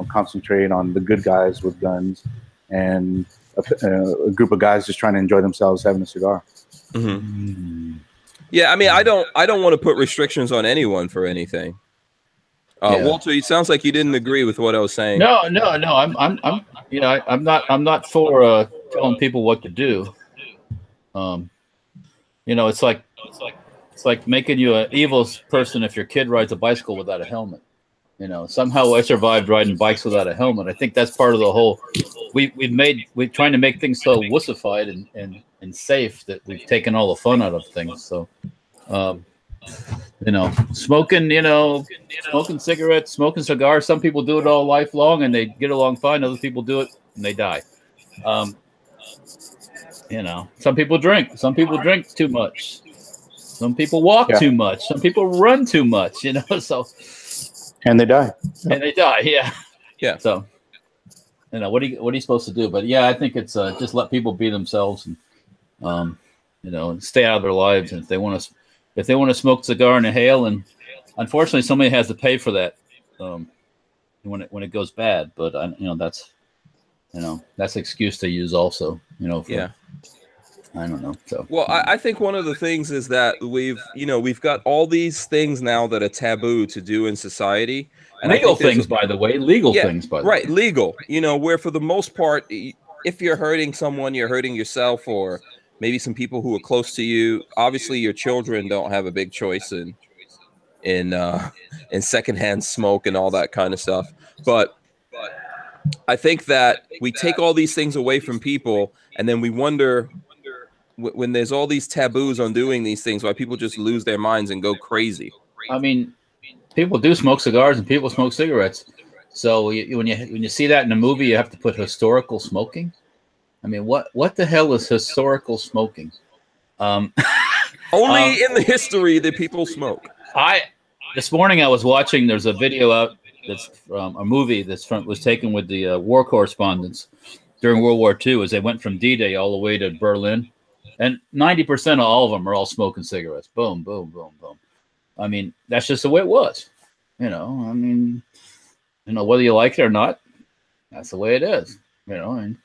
concentrate on the good guys with guns and a group of guys just trying to enjoy themselves having a cigar. Mm-hmm. Yeah, I mean, I don't want to put restrictions on anyone for anything. Walter, it sounds like you didn't agree with what I was saying. No. I'm not for telling people what to do. It's like making you an evil person if your kid rides a bicycle without a helmet. Somehow I survived riding bikes without a helmet. I think that's part of the whole. We're trying to make things so wussified and safe that we've taken all the fun out of things. So, smoking cigarettes, smoking cigars. Some people do it all life long and they get along fine. Other people do it and they die. Some people drink. Some people drink too much. Some people walk too much. Some people run too much. So. And they die. And they die. Yeah. Yeah. So, what are you supposed to do? But yeah, I think it's just let people be themselves and stay out of their lives. And if they want to smoke a cigar and inhale, and unfortunately somebody has to pay for that when it goes bad. But that's an excuse to use also. I don't know. So well, I think one of the things is that we've got all these things now that are taboo to do in society. And legal things, by the way, things, by the way. Right, legal. Where for the most part, if you're hurting someone, you're hurting yourself, or maybe some people who are close to you. Obviously, your children don't have a big choice in secondhand smoke and all that kind of stuff. But I think that we take all these things away from people, and then we wonder, when there's all these taboos on doing these things, why people just lose their minds and go crazy. I mean, people do smoke cigars and people smoke cigarettes. So when you see that in a movie, you have to put historical smoking. I mean, what the hell is historical smoking? Only in the history that people smoke. This morning I was watching. There's a video out that's from a movie was taken with the war correspondents during World War II as they went from D-Day all the way to Berlin. And 90% of all of them are all smoking cigarettes. Boom, boom, boom, boom. I mean, that's just the way it was. Whether you like it or not, that's the way it is. And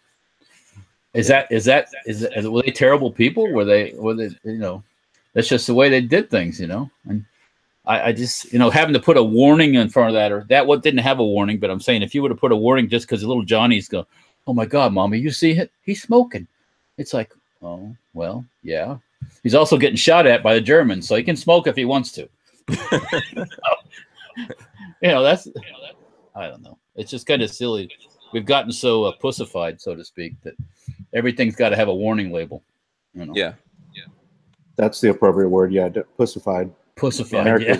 were they terrible people? Were they? That's just the way they did things. And I just, having to put a warning in front of that, or that what didn't have a warning. But I'm saying, if you would have put a warning just because little Johnny's go, oh my God, Mommy, you see it? He's smoking. It's like, oh, well, yeah. He's also getting shot at by the Germans, so he can smoke if he wants to. That's, I don't know. It's just kind of silly. We've gotten so pussified, so to speak, that everything's got to have a warning label. Yeah. That's the appropriate word. Yeah, pussified. Pussified. Yeah.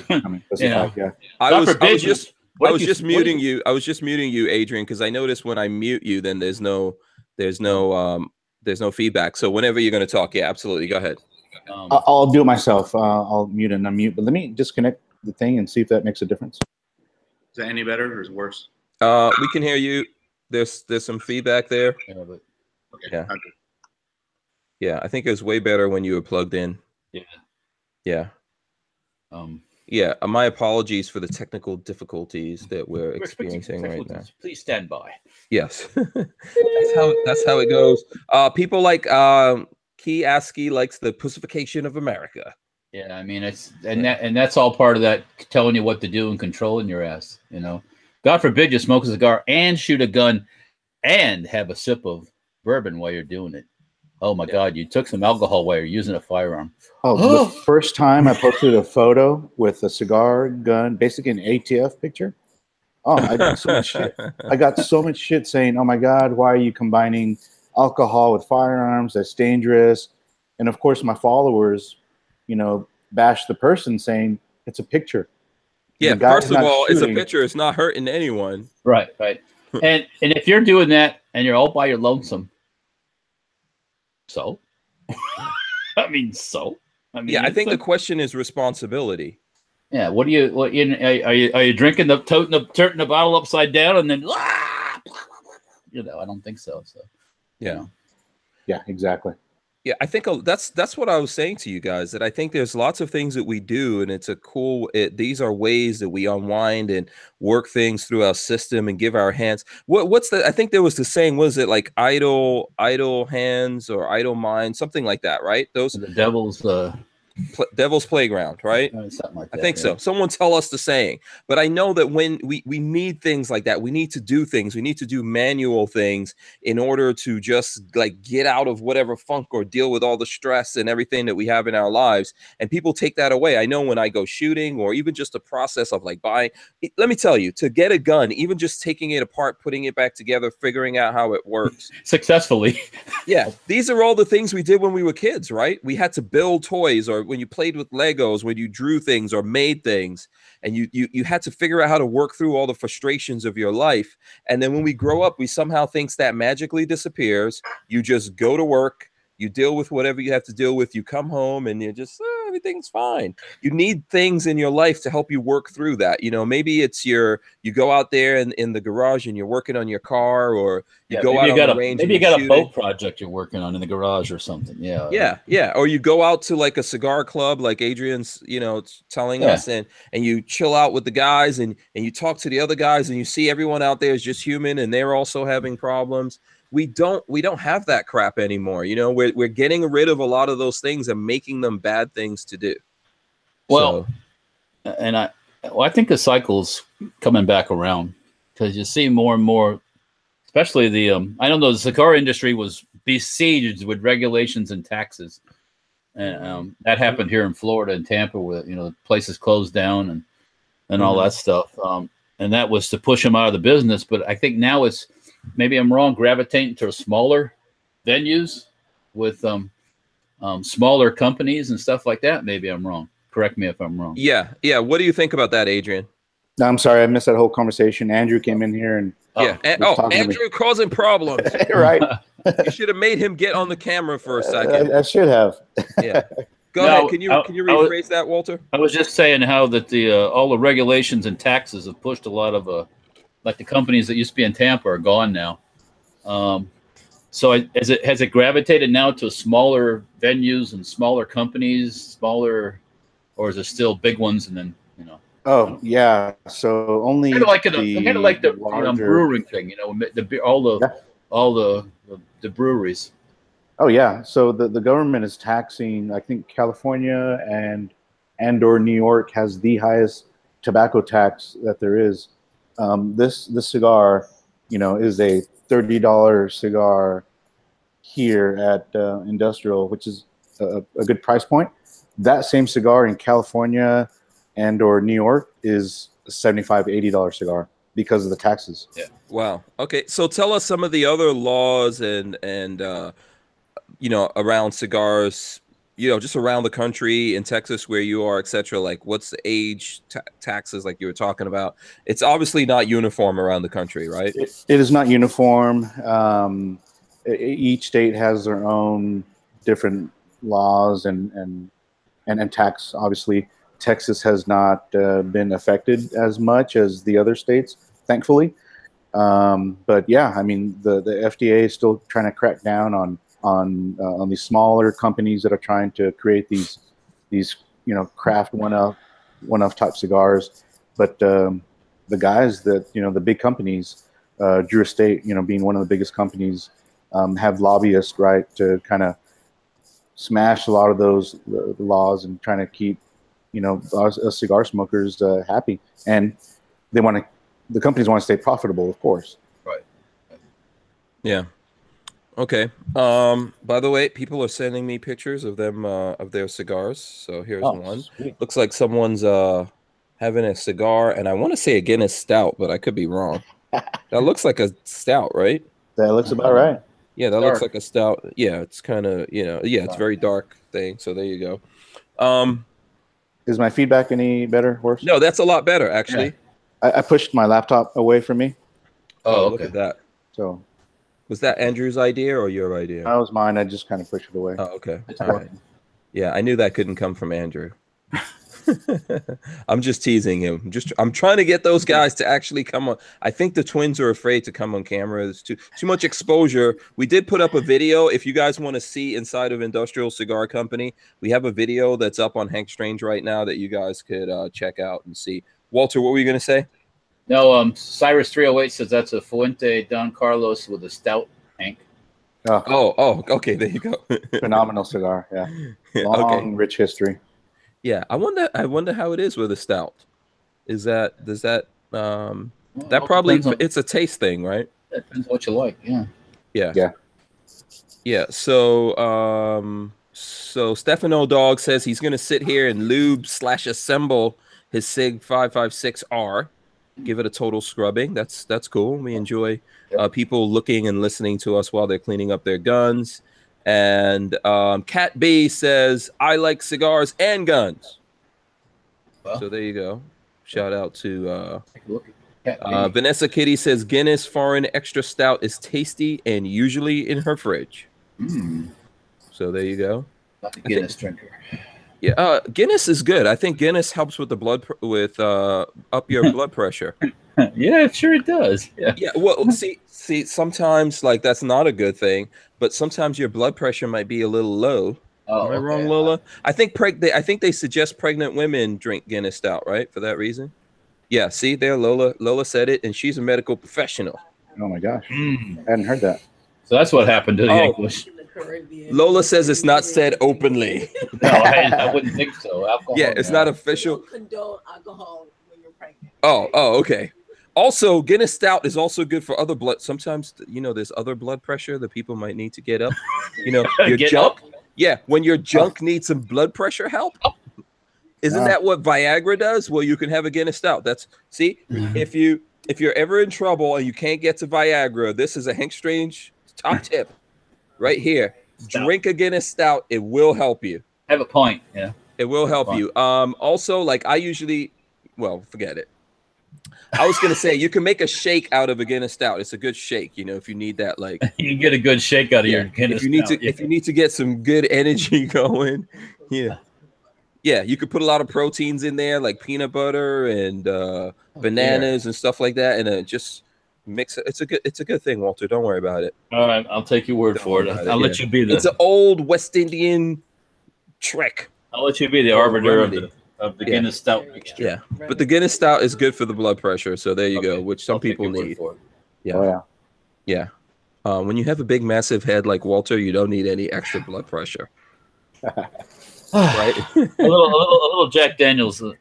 Pussified, yeah. I was just muting you. I was just muting you, Adrian, because I noticed when I mute you, then there's no feedback. So whenever you're going to talk, yeah, absolutely, go ahead. I'll do it myself. I'll mute and unmute, but let me disconnect the thing and see if that makes a difference. Is that any better or is it worse? We can hear you. There's some feedback there. Yeah, but okay. Yeah. Yeah, I think it was way better when you were plugged in. Yeah. Yeah. Yeah, my apologies for the technical difficulties that we're experiencing right now. Please stand by. Yes. that's how it goes. People like Key Askey likes the pussification of America. Yeah, I mean that's all part of that, telling you what to do and controlling your ass, God forbid you smoke a cigar and shoot a gun and have a sip of bourbon while you're doing it. Oh my God, you took some alcohol while you're using a firearm. Oh, the first time I posted a photo with a cigar gun, basically an ATF picture. Oh, I got so much shit. I got so much shit saying, "Oh my God, why are you combining alcohol with firearms? That's dangerous." And of course, my followers, bash the person saying it's a picture. Yeah, first of all, it's a picture. It's not hurting anyone. Right. And if you're doing that and you're all by your lonesome, so I mean, yeah, I think the question is responsibility. Yeah. Are you drinking toting the bottle upside down and then I don't think so. So yeah. Yeah, exactly. Yeah, I think that's what I was saying to you guys, that I think there's lots of things that we do, and it's these are ways that we unwind and work things through our system and give our hands. I think there was the saying, was it like idle hands or idle mind, something like that, right? Those the devil's playground, right? Something like that, I think so. Someone tell us the saying. But I know that when we need things like that, we need to do things. We need to do manual things in order to just like get out of whatever funk or deal with all the stress and everything that we have in our lives. And people take that away. I know when I go shooting, or even just the process of like buying, let me tell you, to get a gun, even just taking it apart, putting it back together, figuring out how it works successfully. Yeah, these are all the things we did when we were kids, right? We had to build toys, or when you played with Legos, when you drew things or made things, and you had to figure out how to work through all the frustrations of your life. And then when we grow up, we somehow think that magically disappears. You just go to work, you deal with whatever you have to deal with, you come home, and you just everything's fine. You need things in your life to help you work through that. Maybe it's you go out there in the garage and you're working on your car, or you go out on the range. Maybe you got a boat project you're working on in the garage or something. Yeah. Or you go out to like a cigar club, like Adrian's, telling us, and you chill out with the guys, and you talk to the other guys, and you see everyone out there is just human, and they're also having problems. We don't have that crap anymore. We're getting rid of a lot of those things and making them bad things to do. Well, and I think the cycle's coming back around, because you see more and more, especially I don't know, the cigar industry was besieged with regulations and taxes. And that happened here in Florida and Tampa, where, places closed down and all that stuff. And that was to push them out of the business. But I think now it's, maybe I'm wrong, gravitating to smaller venues with smaller companies and stuff like that. Maybe I'm wrong. Correct me if I'm wrong. Yeah. What do you think about that, Adrian? No, I'm sorry, I missed that whole conversation. Andrew came in here and Andrew causing problems. Right. You should have made him get on the camera for a second. I should have. Yeah. Go ahead. Can you rephrase that, Walter? I was just saying how that all the regulations and taxes have pushed a lot of like the companies that used to be in Tampa are gone now. So has it gravitated now to smaller venues and smaller companies, or is it still big ones and then Oh yeah, so only kind of like the brewing thing, all the breweries. Oh yeah, so the government is taxing. I think California and/or New York has the highest tobacco tax that there is. This cigar, is a $30 cigar here at Industrial, which is a good price point. That same cigar in California and/or New York is a $75, $80 cigar because of the taxes. Yeah. Wow. Okay. So tell us some of the other laws and around cigars, just around the country, in Texas where you are, etc. Like, what's the age taxes, like you were talking about? It's obviously not uniform around the country, right? It is not uniform. Each state has their own different laws and tax. Obviously, Texas has not been affected as much as the other states, thankfully. But yeah, I mean, the FDA is still trying to crack down on these smaller companies that are trying to create these craft one-off type cigars. But the guys that the big companies, Drew Estate, being one of the biggest companies, have lobbyists, right, to kind of smash a lot of those laws and trying to keep us cigar smokers happy. And the companies want to stay profitable, of course. Right. Yeah. Okay. By the way, people are sending me pictures of them of their cigars. So here's one. Sweet. Looks like someone's having a cigar, and I want to say a Guinness Stout, but I could be wrong. That looks like a stout, right? That looks about right. Yeah, that Dark. looks like a stout. Yeah, it's kind of, it's very dark thing. So there you go. Is my feedback any better, worse? No, that's a lot better, actually. I pushed my laptop away from me. Oh, Look okay. at that. So Was that Andrew's idea or your idea? that was mine. I just kind of pushed it away. Oh, okay. It's All right. Yeah, I knew that couldn't come from Andrew. I'm just teasing him. I'm trying to get those guys to actually come on. I think the twins are afraid to come on camera. There's too much exposure. We did put up a video. If you guys want to see inside of Industrial Cigar Company, we have a video that's up on Hank Strange right now that you guys could check out and see. Walter, what were you going to say? No, Cyrus 308 says that's a Fuente Don Carlos with a stout, Hank. Oh, okay. There you go. Phenomenal cigar. Yeah. Long, rich history. Yeah, I wonder how it is with a stout. Does that that probably it's a taste thing, right? It depends what you like. Yeah. So Stefano Dog says he's gonna sit here and lube/assemble his Sig 556R. Give it a total scrubbing. That's cool. We enjoy people looking and listening to us while they're cleaning up their guns. And Cat B says, I like cigars and guns. Well, so there you go. Shout out to Vanessa Kitty says, Guinness Foreign Extra Stout is tasty and usually in her fridge. So there you go. Not a Guinness drinker. Yeah, Guinness is good. I think Guinness helps with the up your blood pressure. Yeah, sure it does. Yeah. Well, see, sometimes like that's not a good thing, but sometimes your blood pressure might be a little low. Am I wrong, Lola? I think they suggest pregnant women drink Guinness Stout, right? For that reason. Yeah. See there, Lola said it, and she's a medical professional. Oh my gosh, I hadn't heard that. So that's what happened to the English. Lola says it's not said openly. No, I wouldn't think so. Alcohol, it's not official. Condone alcohol when you're pregnant. Oh, okay. Also, Guinness Stout is also good for other blood. Sometimes, there's other blood pressure that people might need to get up. Your junk. Yeah, when your junk needs some blood pressure help. Isn't that what Viagra does? Well, you can have a Guinness Stout. If you're ever in trouble and you can't get to Viagra, this is a Hank Strange top tip right here. Stout. Drink a Guinness Stout. It will help you. Have a point. Yeah, it will help you. Also, like I usually, forget it. I was gonna say you can make a shake out of a Guinness Stout. It's a good shake, if you need that. Like you can get a good shake out of your Guinness Stout. If you need to get some good energy going, you could put a lot of proteins in there, like peanut butter and bananas and stuff like that, and just mix it. It's a good thing, Walter. Don't worry about it. All right, I'll take your word for it. I'll let you be It's an old West Indian trick. I'll let you be the arbiter of the Guinness Stout mixture. Yeah, but the Guinness Stout is good for the blood pressure, so there you go, which some people need. Yeah. When you have a big, massive head like Walter, you don't need any extra blood pressure. Right? a little Jack Daniels, Is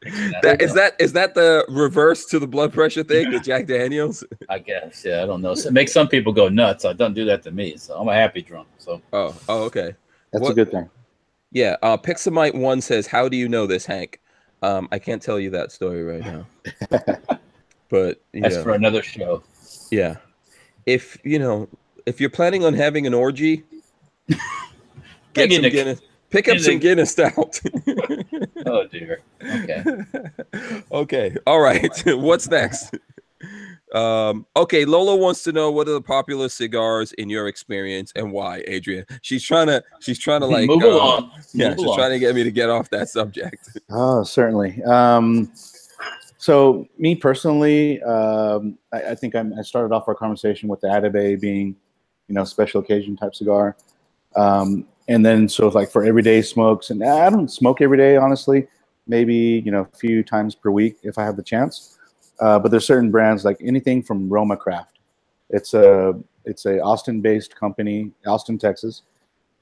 that the reverse to the blood pressure thing, the Jack Daniels? I guess. Yeah, I don't know. So it makes some people go nuts. I don't do that to me, so I'm a happy drunk. So. Oh, okay. That's a good thing. Yeah, Pixamite1 says, how do you know this, Hank? I can't tell you that story right now. But that's for another show. Yeah. If you're planning on having an orgy, pick up some Guinness Stout. Oh dear. Okay. Okay. All right. What's next? Okay, Lola wants to know what are the popular cigars in your experience and why, Adrian. She's trying to like move along. She's trying to get me to get off that subject. Oh, certainly. So me personally, I think I started off our conversation with the Atabey being, special occasion type cigar. And then so like for everyday smokes, and I don't smoke every day, honestly, maybe, a few times per week if I have the chance. But there's certain brands like anything from Roma Craft. It's a Austin-based company, Austin, Texas.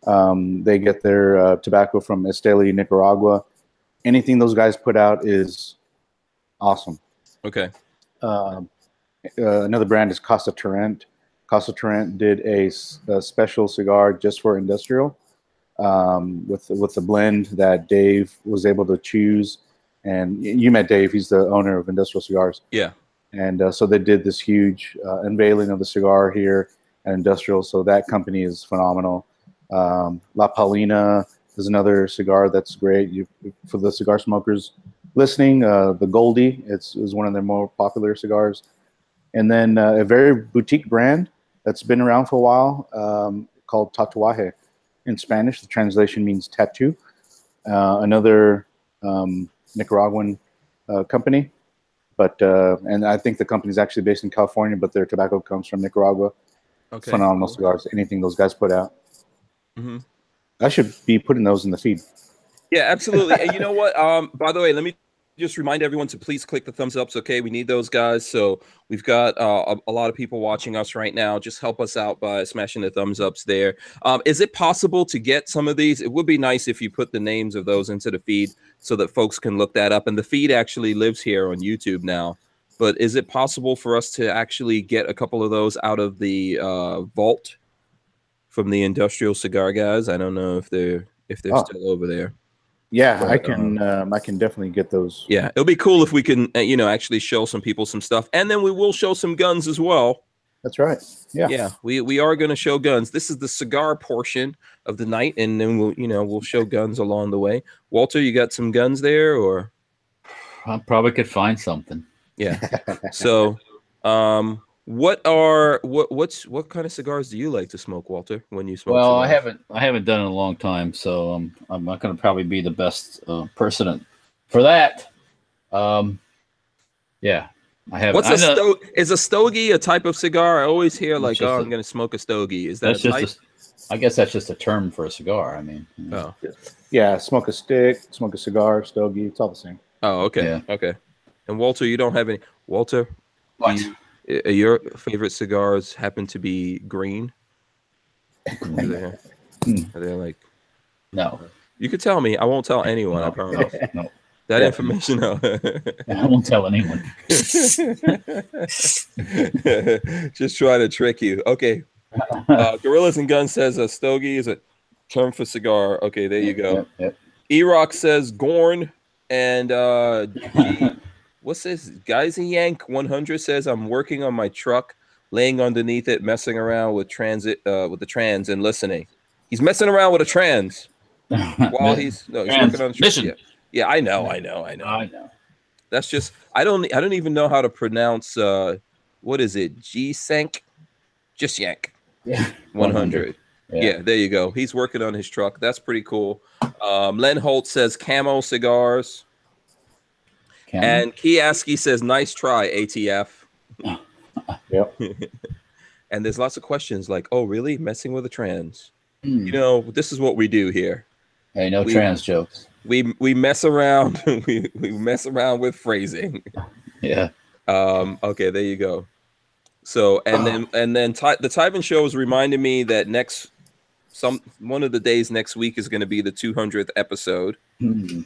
They get their tobacco from Esteli, Nicaragua. Anything those guys put out is awesome. Okay. Another brand is Casa Torrent. Casa Trent did a special cigar just for industrial, with the blend that Dave was able to choose. And you met Dave; he's the owner of Industrial Cigars. Yeah. And so they did this huge unveiling of the cigar here at Industrial. So that company is phenomenal. La Paulina is another cigar that's great. For the cigar smokers listening, the Goldie is one of their more popular cigars. And then a very boutique brand that's been around for a while, called Tatuaje. In Spanish, the translation means tattoo. Another Nicaraguan company. But and I think the company's actually based in California, but their tobacco comes from Nicaragua. Okay. Phenomenal cigars. Anything those guys put out. Mm-hmm. I should be putting those in the feed. Yeah, absolutely. And you know what? By the way, let me just remind everyone to please click the thumbs ups. Okay, we need those, guys. So we've got a lot of people watching us right now. Just help us out by smashing the thumbs ups there. Is it possible to get some of these? It would be nice if you put the names of those into the feed so that folks can look that up. And the feed actually lives here on YouTube now. But is it possible for us to actually get a couple of those out of the vault from the Industrial Cigar guys? I don't know if they're still over there. Yeah, But, I can definitely get those. Yeah, it'll be cool if we can, actually show some people some stuff, and then we will show some guns as well. That's right. Yeah. Yeah, we are going to show guns. This is the cigar portion of the night, and then we'll show guns along the way. Walter, you got some guns there, or? I probably could find something. Yeah. So, what kind of cigars do you like to smoke, Walter? When you smoke? Well, cigars? I haven't done it in a long time, so I'm not going to probably be the best person for that. Yeah, I haven't. Is a stogie a type of cigar? I always hear like, I'm going to smoke a stogie. Is that I guess that's just a term for a cigar. I mean, Yeah, smoke a stick, smoke a cigar, stogie. It's all the same. Oh, okay, Yeah. Okay. And Walter, you don't have any. Walter, What? Your favorite cigars happen to be green? Are they like? No, You could tell me. I won't tell anyone. I promise. no, That Yeah. information. No. I won't tell anyone. Just trying to trick you. Okay. Gorillas and Guns says a stogie is a term for cigar. Okay, there you go. Yep. E-Rock says Gorn, and what's this? Geyser Yank 100 says I'm working on my truck, laying underneath it, messing around with the trans and listening. He's messing around with a trans while he's working on the truck. Yeah, I know. I know. That's just I don't even know how to pronounce what is it? G-Sank? Just Yank. Yeah. 100. Yeah, there you go. He's working on his truck. That's pretty cool. Len Holt says Camo cigars. And Kiaski says, nice try, ATF. Yep. And there's lots of questions like, oh, really? Messing with a trans? This is what we do here. Hey, trans jokes. We mess around. we mess around with phrasing. Yeah. Okay, there you go. So and then the Tyven show is reminding me that one of the days next week is going to be the 200th episode. Mm-hmm.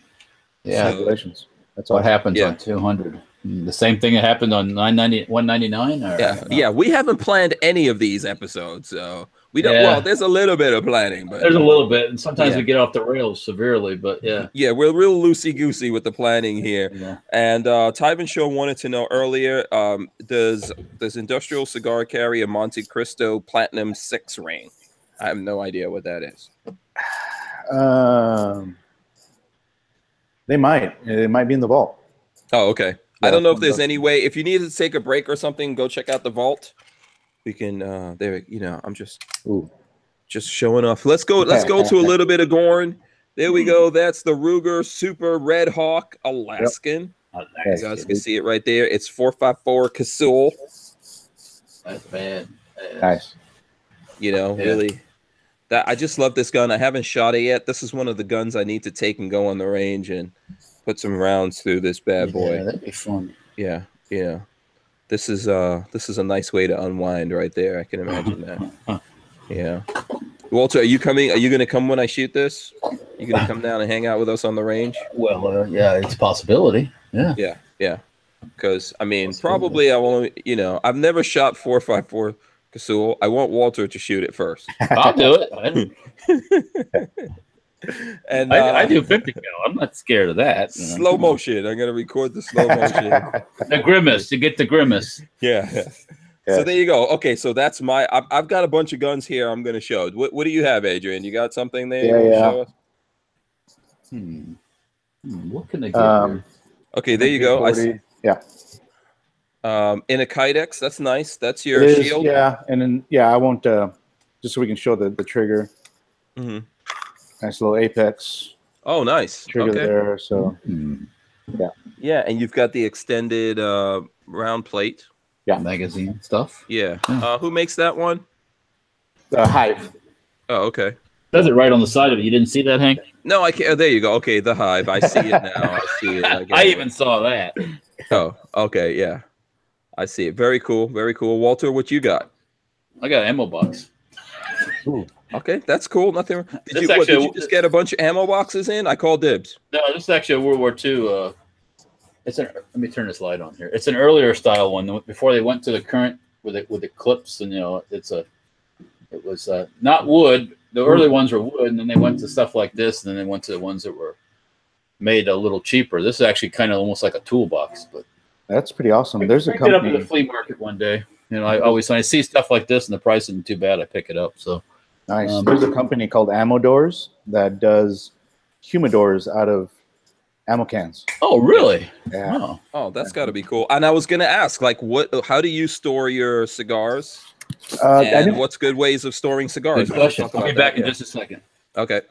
Yeah, congratulations. That's what happens on 200. The same thing that happened on 199. Yeah. We haven't planned any of these episodes, so we don't. Well, there's a little bit of planning, but there's a little bit, and sometimes we get off the rails severely. But yeah, we're real loosey goosey with the planning here. Yeah. And Tyven Show wanted to know earlier: does Industrial Cigar carry a Monte Cristo Platinum 6 ring? I have no idea what that is. They might. It might be in the vault. Oh, okay. Yeah, I don't know if there's any way. If you need to take a break or something, go check out the vault. We can. I'm just showing off. Let's go to a little bit of Gorn. There we go. That's the Ruger Super Red Hawk Alaskan. Yep. You guys can see it right there. It's 454 Casull. That's bad. Nice. Really. I just love this gun. I haven't shot it yet. This is one of the guns I need to take and go on the range and put some rounds through this bad boy. Yeah, that'd be fun. Yeah. This is a nice way to unwind right there. I can imagine that. Yeah. Walter, are you coming? Are you going to come when I shoot this? You going to come down and hang out with us on the range? Well, yeah, it's a possibility. Yeah. Because probably I won't. I've never shot 454 Kasul. I want Walter to shoot it first. I'll do it. And I do 50 cal. I'm not scared of that. Slow motion. I'm gonna record the slow motion. The grimace. You get the grimace. Yeah. So there you go. Okay, so that's my. I've got a bunch of guns here. I'm gonna show. What do you have, Adrian? You got something there? Yeah, yeah. Show us? What can I get here? Okay, there you go. Yeah. In a Kydex, that's nice. That's It your is, shield. yeah, and then I won't just so we can show the trigger. Mm-hmm. Nice little apex. Oh, nice. Trigger Okay. there. So Yeah, and you've got the extended round plate. Magazine stuff. Yeah. Who makes that one? Hive. Oh, okay. Does it right on the side of it? You didn't see that, Hank? No, I can't. Oh, there you go. Okay, the Hive. I see it now. I see it. I even saw that. Oh, okay. Yeah, I see it. Very cool. Very cool. Walter, what you got? I got an ammo box. Ooh. Okay, that's cool. Nothing. Did That's you just get a bunch of ammo boxes in? I call dibs. No, this is actually a World War II. Let me turn this light on here. It's an earlier style one before they went to the current with the clips, and it was not wood. The early ones were wood, and then they went to stuff like this, and then they went to the ones that were made a little cheaper. This is actually kind of almost like a toolbox, but That's pretty awesome. There's a I picked it up at company. the flea market one day. When I see stuff like this and the price isn't too bad, I pick it up. So Nice. There's a company called Ammo Doors that does humidors out of ammo cans. Oh, really? Yeah. Oh. Oh, that's got to be cool. And I was gonna ask, like, how do you store your cigars? And what's good ways of storing cigars? Good question. Talk I'll be about back that. in just a second. Okay.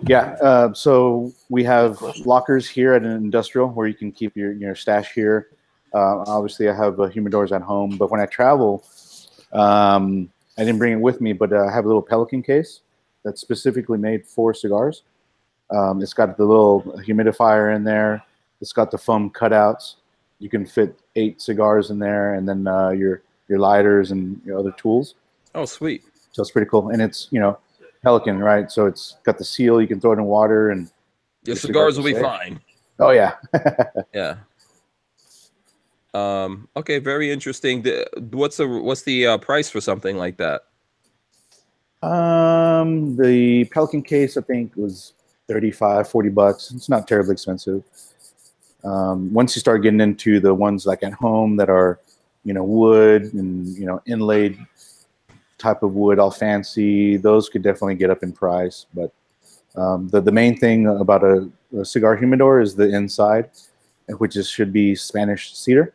Yeah. So we have lockers here at an industrial where you can keep your stash here. Obviously, I have humidors at home, but when I travel, I didn't bring it with me, but I have a little Pelican case that's specifically made for cigars. It's got the little humidifier in there. It's got the foam cutouts. You can fit 8 cigars in there, and then your lighters and your other tools. Oh, sweet. So it's pretty cool, and it's Pelican, right? So it's got the seal. You can throw it in water, and Your cigars will be fine. Oh yeah. Yeah. Okay, very interesting. What's the price for something like that? The Pelican case, I think, was $35-40. It's not terribly expensive. Once you start getting into the ones like at home that are, wood and inlaid type of wood, all fancy, those could definitely get up in price. But the main thing about a cigar humidor is the inside, which should be Spanish cedar.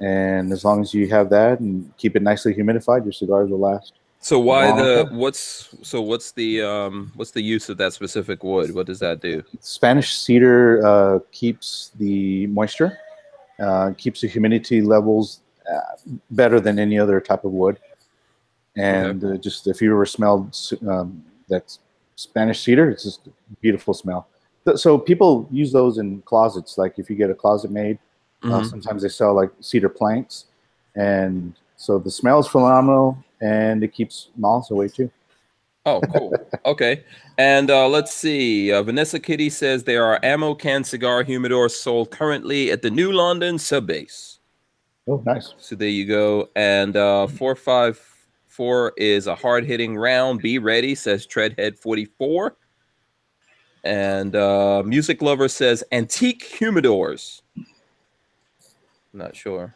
And as long as you have that and keep it nicely humidified, your cigars will last. So what's the use of that specific wood? What does that do? Spanish cedar keeps the moisture, keeps the humidity levels better than any other type of wood. And just if you ever smelled that Spanish cedar, it's just a beautiful smell. So people use those in closets. Like if you get a closet made, sometimes they sell like cedar planks, and so the smell is phenomenal, and it keeps moths away too. Oh, cool. Okay. And let's see. Vanessa Kitty says there are ammo can cigar humidors sold currently at the New London Subbase. Oh, nice. So there you go. And 454 is a hard-hitting round. Be ready, says Treadhead 44. And Music Lover says antique humidors. Not sure.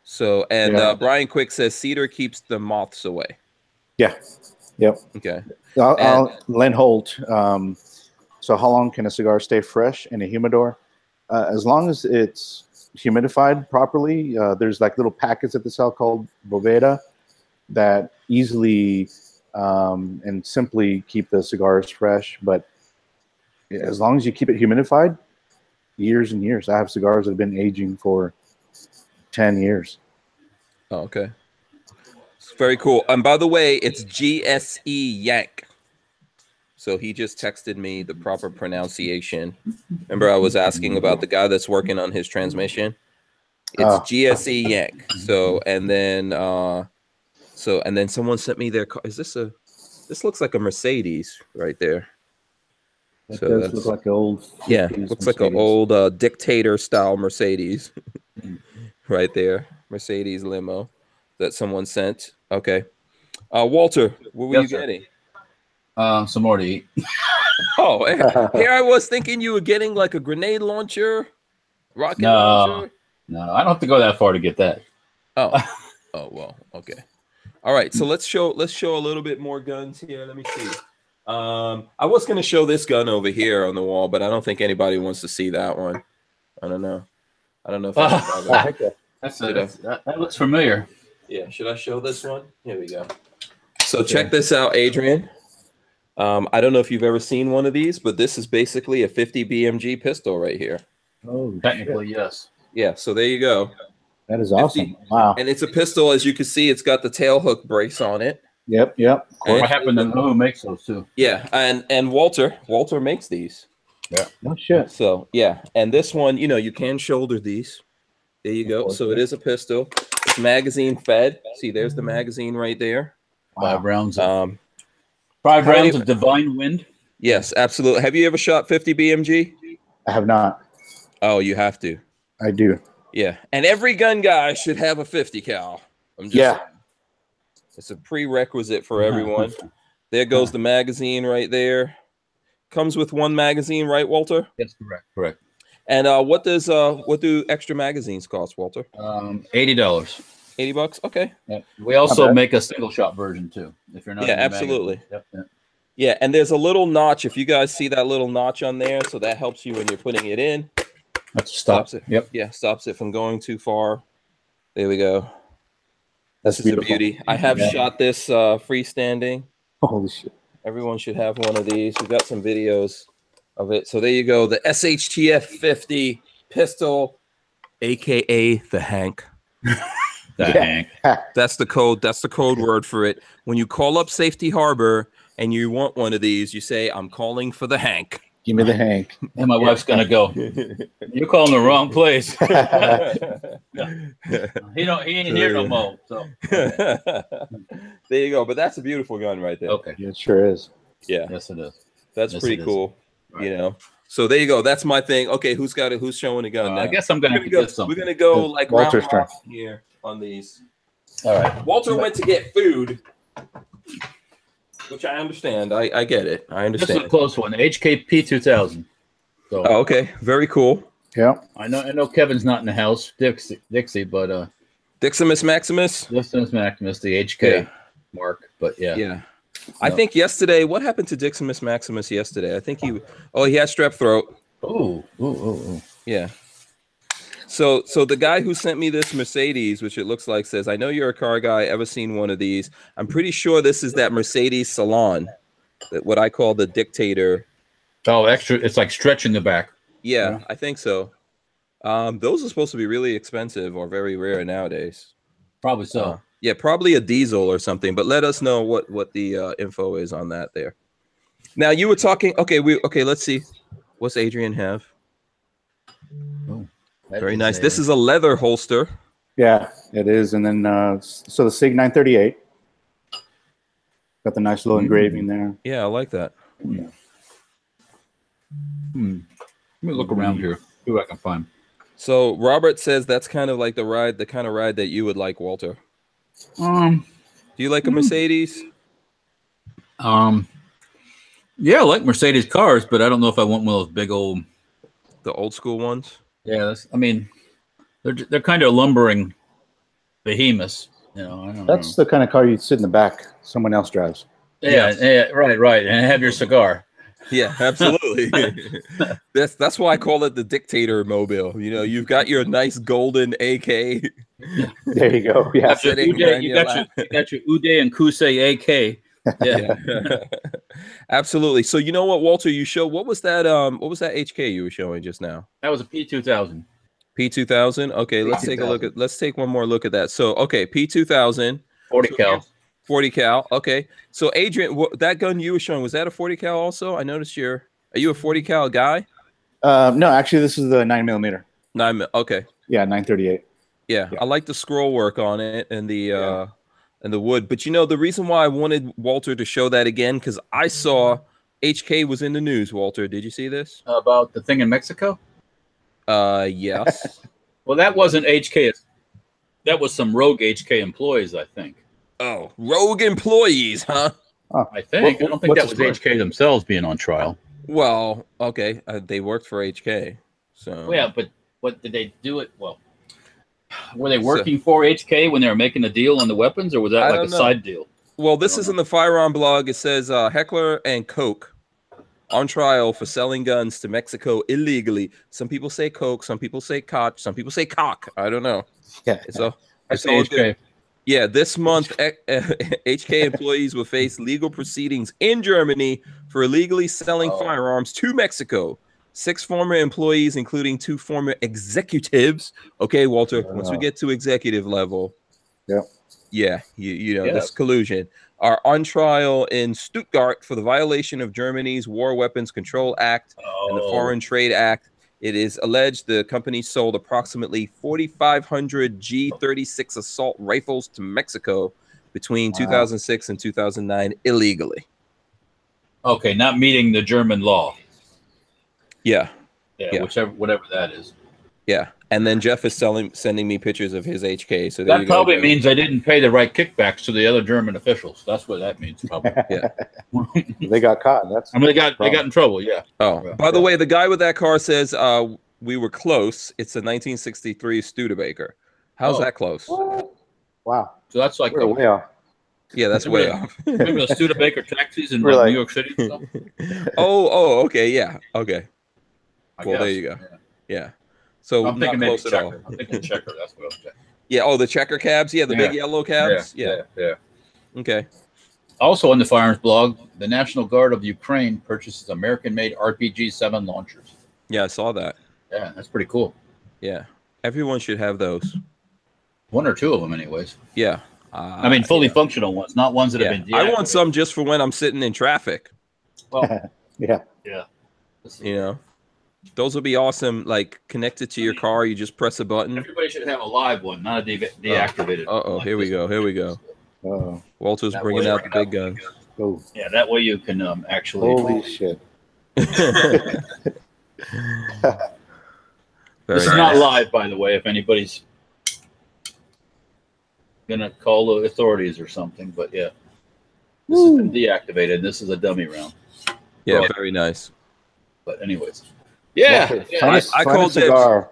So, and Brian Quick says cedar keeps the moths away. Yeah. Yep. Okay. Len Holt. So how long can a cigar stay fresh in a humidor? As long as it's humidified properly. There's like little packets at the sell called Boveda that easily and simply keep the cigars fresh. But as long as you keep it humidified, years and years. I have cigars that have been aging for 10 years. Oh, okay. It's very cool. And by the way, it's GSE Yank. So he just texted me the proper pronunciation. Remember, I was asking about the guy that's working on his transmission. It's GSE Yank. So and then someone sent me their car. This looks like a Mercedes right there. That does look like an old. Yeah, looks like an old dictator style Mercedes right there. Mercedes limo. that someone sent. Okay. Walter, what were you getting? Some more to eat. Oh, here I was thinking you were getting like a grenade launcher, rocket launcher. No, I don't have to go that far to get that. Oh, oh well, okay. All right, so let's show a little bit more guns here. Let me see. I was going to show this gun over here on the wall, but I don't think anybody wants to see that one. I don't know if that looks familiar. Yeah, should I show this one? Here we go. So check this out, Adrian. I don't know if you've ever seen one of these, but this is basically a 50 BMG pistol right here. Oh, technically, yes. Yeah, so there you go. That is awesome. Wow. And it's a pistol, as you can see, it's got the tail hook brace on it. Yep. I happen to know who makes those too. Yeah, and Walter makes these. Yeah. No shit. So yeah, and this one, you can shoulder these. There you go. So it is a pistol. It's magazine fed. See, there's the magazine right there. 5 rounds. 5 rounds of Divine Wind. Yes, absolutely. Have you ever shot 50 BMG? I have not. Oh, you have to. I do. Yeah, and every gun guy should have a 50 cal. Saying. It's a prerequisite for everyone. There goes the magazine right there. Comes with 1 magazine, right, Walter? Yes, correct. And what do extra magazines cost, Walter? $80. $80. Okay. Yeah. We also make a single shot version too. If you're not. Yeah, absolutely. Yep. Yeah, and there's a little notch. If you guys see that little notch on there, so that helps you when you're putting it in. That stops it. Yep. Yeah, stops it from going too far. There we go. That's This is a beauty. I have shot this freestanding. Holy shit. Everyone should have one of these. We've got some videos of it. So there you go. The SHTF 50 pistol, aka the Hank. Hank. That's the code. That's the code word for it. When you call up Safety Harbor and you want one of these, you say, "I'm calling for the Hank." Give me the Hank. And my wife's gonna go. You're calling the wrong place. He ain't here no more. So there you go. But that's a beautiful gun right there. Okay. Yeah, it sure is. Yeah. Yes, it is. That's pretty cool. Right. So there you go. That's my thing. Okay, who's showing the gun now? I guess I'm gonna get something. We're gonna go like Walter's turn here on these. All right. Walter went to get food. Which I understand. I get it. I understand. This is a close one. HKP 2000. So, okay. Very cool. Yeah. I know Kevin's not in the house, Dixie, but Diximus Maximus. Diximus Maximus, the HK mark. But yeah. Yeah. I think yesterday, what happened to Diximus Maximus yesterday? I think he had strep throat. Oh. Yeah. So the guy who sent me this Mercedes, which it looks like, says, "I know you're a car guy. Ever seen one of these? I'm pretty sure this is that Mercedes Salon, what I call the Dictator." Oh, extra! It's like stretching the back. Yeah, I think so. Those are supposed to be really expensive or very rare nowadays. Probably so. Yeah, probably a diesel or something. But let us know what the info is on that there. Now you were talking. Okay, let's see. What's Adrian have? Oh. Very nice. This is a leather holster. Yeah, it is. And then, so the SIG 938. Got the nice little engraving there. Yeah, I like that. Let me look around here. See what I can find. So Robert says that's kind of like the kind of ride that you would like, Walter. Do you like a Mercedes? Yeah, I like Mercedes cars, but I don't know if I want one of those big old, the old school ones. Yeah, they're kind of lumbering behemoths. I don't know. That's the kind of car you'd sit in the back. Someone else drives. Yeah, right, and have your cigar. Yeah, absolutely. That's why I call it the Dictator mobile. You've got your nice golden AK. There you go. Yeah, you got your Uday and Kusei AK. Yeah. Absolutely. So you know what, Walter, you show what was that HK you were showing just now? That was a P2000. P2000. Okay, let's take one more look at that. So okay, P2000 40 cal. 40 cal. Okay. So Adrian, that gun you were showing, was that a 40 cal also? I noticed are you a 40 cal guy? No, actually this is the 9mm. Okay. Yeah, 938. Yeah. I like the scroll work on it and the and the wood. But the reason why I wanted Walter to show that again, because I saw HK was in the news, Walter. Did you see this? About the thing in Mexico? Yes. Well, that wasn't HK. That was some rogue HK employees, I think. Oh, rogue employees, huh? I think. I don't think that was HK themselves being on trial. Well, okay, they worked for HK, so Well, yeah, but what did they do it? Well, were they working for HK when they were making a deal on the weapons, or was that like a side deal? Well, this is in the Firearm blog. It says Heckler and Koch on trial for selling guns to Mexico illegally. Some people say Coke, some people say Koch, some people say cock. I don't know. Yeah, it's all HK. good. Yeah, this month, HK employees will face legal proceedings in Germany for illegally selling firearms to Mexico. 6 former employees, including 2 former executives. Okay, Walter, once we get to executive level, you know, this collusion, are on trial in Stuttgart for the violation of Germany's War Weapons Control Act and the Foreign Trade Act. It is alleged the company sold approximately 4,500 G36 assault rifles to Mexico between 2006 and 2009 illegally. Okay, not meeting the German law. Yeah. Whatever that is. Yeah, and then Jeff is sending me pictures of his HK. So that probably means I didn't pay the right kickbacks to the other German officials. That's what that means, probably. Yeah, they got caught. That's they got in trouble. Yeah. Oh, by the way, the guy with that car says we were close. It's a 1963 Studebaker. How's that close? What? Wow. So that's like way off. Yeah, that's way off. Remember the Studebaker taxis in New York City and stuff? Okay, yeah, okay. Well, there you go. Yeah. So I'm thinking maybe close at all. I'm thinking checker. That's what I'm saying. Yeah. The checker cabs. Yeah, the big yellow cabs. Yeah. Okay. Also on the Firearms blog, the National Guard of Ukraine purchases American-made RPG-7 launchers. Yeah, I saw that. Yeah, that's pretty cool. Yeah, everyone should have those. 1 or 2 of them, anyways. Yeah. I mean, fully functional ones, not ones that have been. I want some just for when I'm sitting in traffic. Well, yeah. You know, those would be awesome. Like connected to your car, you just press a button. Everybody should have a live one, not a deactivated. Like here we go. Here we go. Walter's bringing out the big guns. Oh. Yeah, that way you can actually. Holy shit. This is not live, by the way, if anybody's gonna call the authorities or something, but yeah. This has been deactivated. This is a dummy round. Yeah, very nice. But anyways. Yeah. I called a cigar.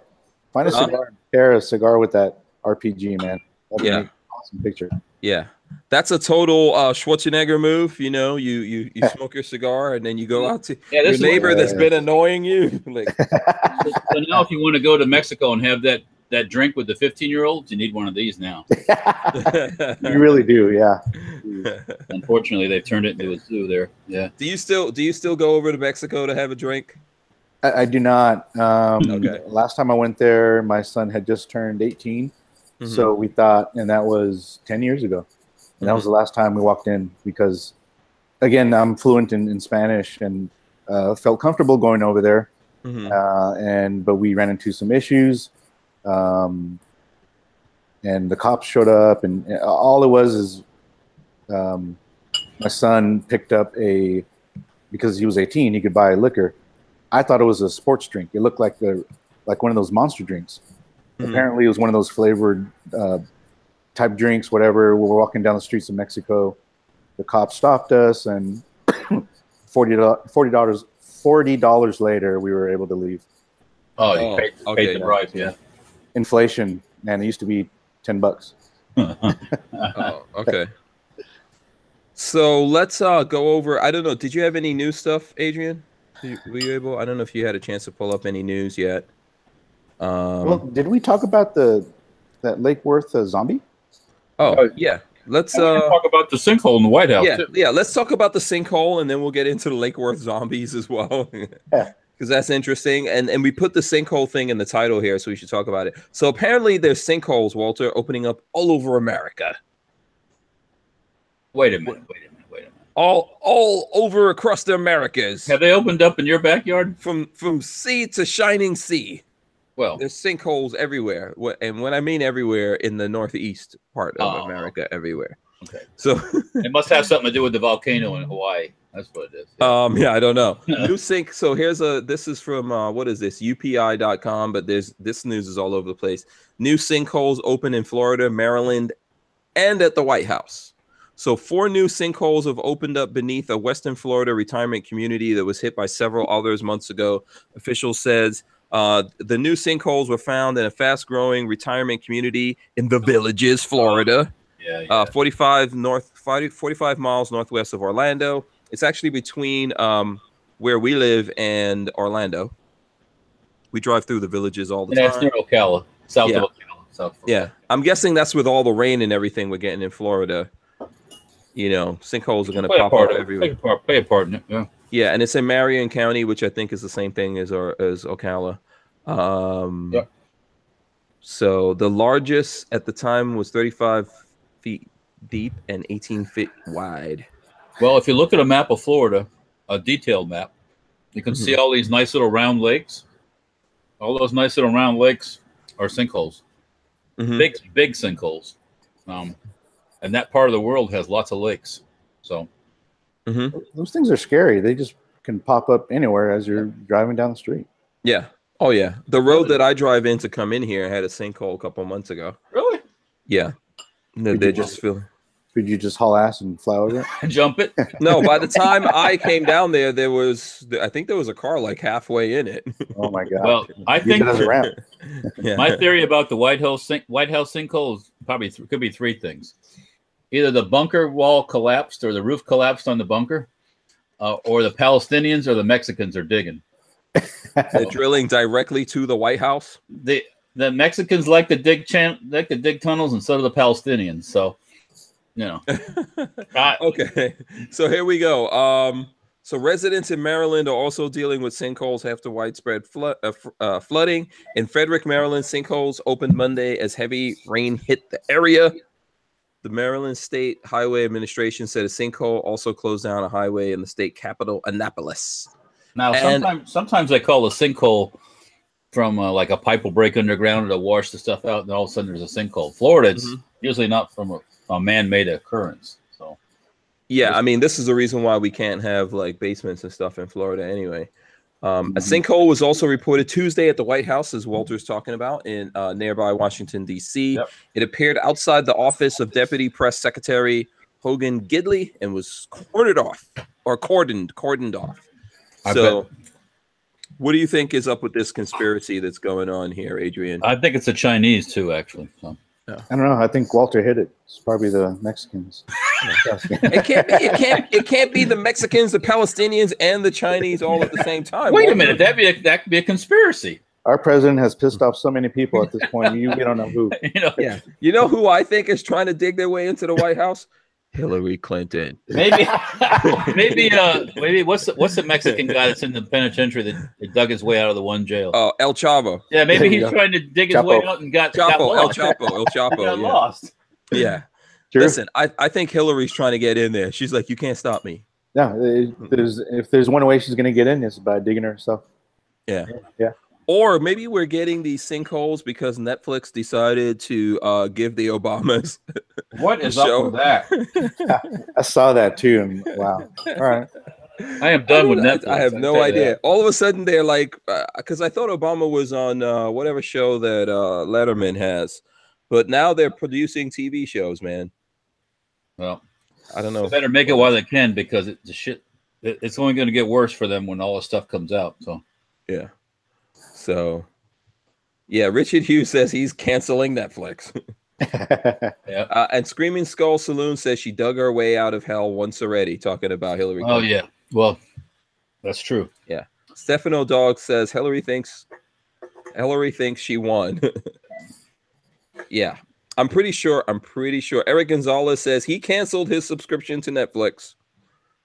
Find a cigar and pair a cigar with that RPG, man. That'd be an awesome picture. Yeah. That's a total Schwarzenegger move. You know, you smoke your cigar and then you go out to your neighbor that's been annoying you. Like, so now if you want to go to Mexico and have that drink with the 15-year-olds, you need one of these now. You really do, yeah. Unfortunately, they've turned it into a zoo there. Yeah. Do you still go over to Mexico to have a drink? I do not. Okay. Last time I went there, my son had just turned 18. So we thought, and that was 10 years ago. And that was the last time we walked in because, again, I'm fluent in Spanish and felt comfortable going over there. But we ran into some issues. And the cops showed up, and all it was is my son picked up because he was 18, he could buy liquor. I thought it was a sports drink. It looked like one of those monster drinks. Apparently, it was one of those flavored type drinks, whatever. We were walking down the streets of Mexico. The cops stopped us, and $40 later, we were able to leave. Oh, you paid the price, yeah. Inflation, man, it used to be $10. Oh, okay. So let's go over. I don't know. Did you have any new stuff, Adrian? Were you able? I don't know if you had a chance to pull up any news yet. Well, did we talk about that Lake Worth zombie? Oh, yeah. Let's talk about the sinkhole in the White House. Yeah, let's talk about the sinkhole, and then we'll get into the Lake Worth zombies as well. Yeah. Because that's interesting. And we put the sinkhole thing in the title here, so we should talk about it. So apparently there's sinkholes, Walter, opening up all over America. Wait a minute. All over across the Americas. Have they opened up in your backyard? From sea to shining sea. Well, there's sinkholes everywhere. And when I mean everywhere, in the northeast part of America, everywhere. Okay. So it must have something to do with the volcano in Hawaii. That's what it is. Yeah. yeah, I don't know. New sink. So this is from what is this? UPI.com, but this news is all over the place. New sinkholes open in Florida, Maryland, and at the White House. So 4 new sinkholes have opened up beneath a Western Florida retirement community that was hit by several others months ago. Officials says the new sinkholes were found in a fast-growing retirement community in the Villages, Florida. 45 miles northwest of Orlando. It's actually between where we live and Orlando. We drive through the Villages all the time. It's near Ocala, south of Ocala. I'm guessing that's with all the rain and everything we're getting in Florida. You know, sinkholes are going to pop up everywhere. Play a part in it, yeah. Yeah, and it's in Marion County, which I think is the same thing as Ocala. So the largest at the time was 35 feet deep and 18 feet wide. Well, if you look at a map of Florida, a detailed map, you can see all these nice little round lakes. All those nice little round lakes are sinkholes. Big sinkholes. And that part of the world has lots of lakes. So those things are scary. They just can pop up anywhere as you're driving down the street. Yeah. Oh, yeah. The road that I drive in to come in here had a sinkhole a couple months ago. Really? Yeah. They just feel. Could you just haul ass and fly over it? Jump it? No, by the time I came down there, I think there was a car like halfway in it. Oh my God. Well, I think Yeah. my theory about the White House sinkhole probably could be 3 things. Either the bunker wall collapsed or the roof collapsed on the bunker, or the Palestinians or the Mexicans are digging. They're drilling directly to the White House. The Mexicans like to dig tunnels, and so do the Palestinians. So, you know. Okay, so here we go. So residents in Maryland are also dealing with sinkholes after widespread flooding. In Frederick, Maryland, sinkholes opened Monday as heavy rain hit the area. The Maryland State Highway Administration said a sinkhole also closed down a highway in the state capital, Annapolis. Now, sometimes they call a sinkhole from like a pipe will break underground to wash the stuff out, and all of a sudden there's a sinkhole. Florida, it's usually not from a man-made occurrence. So, yeah, I mean, this is the reason why we can't have like basements and stuff in Florida anyway. A sinkhole was also reported Tuesday at the White House, as Walter's talking about, in nearby Washington, D.C. Yep. It appeared outside the office of Deputy Press Secretary Hogan Gidley and was cordoned off. What do you think is up with this conspiracy that's going on here, Adrian? I think it's the Chinese too, actually. So. I don't know. I think Walter hit it. It's probably the Mexicans. It can't be the Mexicans, the Palestinians, and the Chinese all at the same time. Wait a minute, that could be a conspiracy. Our president has pissed off so many people at this point. We don't know who. You know who I think is trying to dig their way into the White House? Hillary Clinton. Maybe what's the Mexican guy that's in the penitentiary that dug his way out of the one jail? Oh, El Chavo. Yeah, maybe he's trying to dig his way out and got lost. El Chapo. Got lost. Yeah. Sure. Listen, I think Hillary's trying to get in there. She's like, you can't stop me. No, if there's one way she's going to get in, it's by digging herself. Yeah. Yeah. Or maybe we're getting these sinkholes because Netflix decided to give the Obamas. What is up with that? I saw that too, and wow. All right. I am done with Netflix. I have no idea. All of a sudden, they're like, because I thought Obama was on whatever show that Letterman has, but now they're producing TV shows, man. Well, I don't know. They better make it while they can, because it's only going to get worse for them when all this stuff comes out. So yeah. So, yeah, Richard Hughes says he's canceling Netflix. Yeah. And Screaming Skull Saloon says she dug her way out of hell once already, talking about Hillary Clinton. Oh, yeah. Well, that's true. Yeah. Stefano Dog says Hillary thinks she won. Yeah. I'm pretty sure. Eric Gonzalez says he canceled his subscription to Netflix.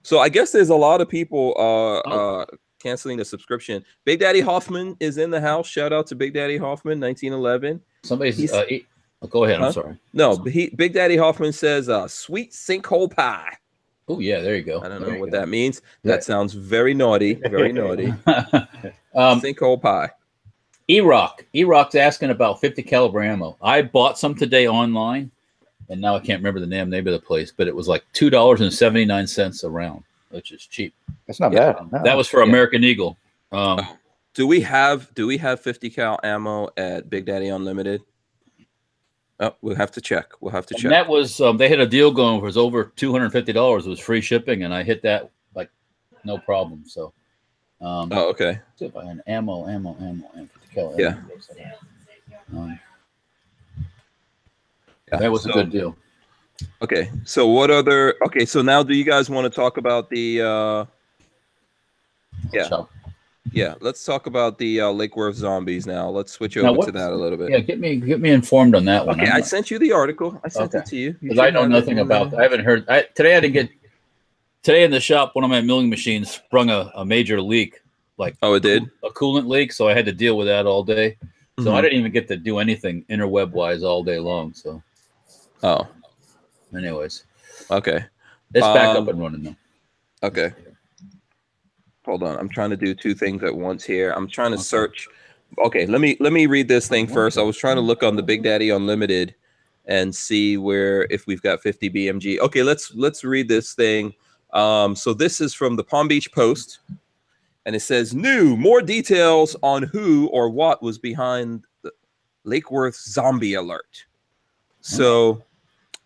So I guess there's a lot of people canceling the subscription. Big Daddy Hoffman is in the house. Shout out to Big Daddy Hoffman, 1911. Somebody's go ahead. I'm sorry. No, Big Daddy Hoffman says sweet sinkhole pie. Oh yeah, there you go. I don't know what that means. That sounds very naughty. Very naughty. Sinkhole pie. Eroc's asking about 50 caliber ammo. I bought some today online. and now I can't remember the name of the place, but it was like $2.79 a round, which is cheap. That's not bad. No. That was for American Eagle. Do we have 50 cal ammo at Big Daddy Unlimited? Oh, we'll have to check. We'll have to check. That was they had a deal going. It was over $250. It was free shipping, and I hit that like no problem. So, oh, okay. See if I had ammo, 50 cal. Yeah. That was a good deal. Okay, so what other? Okay, so now do you guys want to talk about the? Yeah, let's talk about the Lake Worth zombies now. Let's switch over to that a little bit. Yeah, get me informed on that one. Okay, I sent you the article. I sent it to you. Because I know nothing about that. I haven't heard. Today I didn't get. Today in the shop, one of my milling machines sprung a major leak. Like, oh, it did? A coolant leak, so I had to deal with that all day. So I didn't even get to do anything interweb wise all day long. So, anyways, okay, it's back up and running now. Okay. Hold on, I'm trying to do two things at once here. I'm trying to search. Okay, let me read this thing first. I was trying to look on the Big Daddy Unlimited and see if we've got 50 BMG. Okay, let's read this thing. So this is from the Palm Beach Post, and it says more details on who or what was behind the Lake Worth zombie alert. So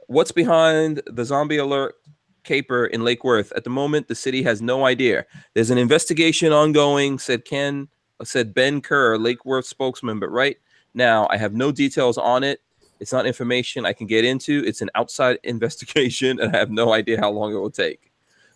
what's behind the zombie alert caper in Lake Worth? At the moment, the city has no idea. There's an investigation ongoing, said Ben Kerr, Lake Worth spokesman, but right now I have no details on it. It's not information I can get into. It's an outside investigation, and I have no idea how long it will take.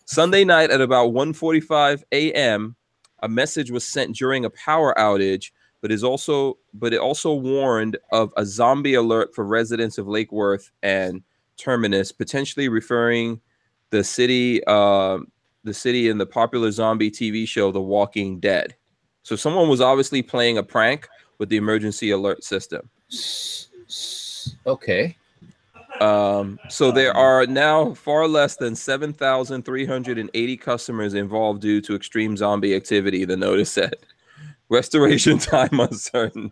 Sunday night at about 1:45 a.m., a message was sent during a power outage, but it also warned of a zombie alert for residents of Lake Worth and Terminus, potentially referring the city in the popular zombie TV show The Walking Dead. So someone was obviously playing a prank with the emergency alert system. Okay. So there are now far less than 7,380 customers involved due to extreme zombie activity, the notice said. Restoration time uncertain.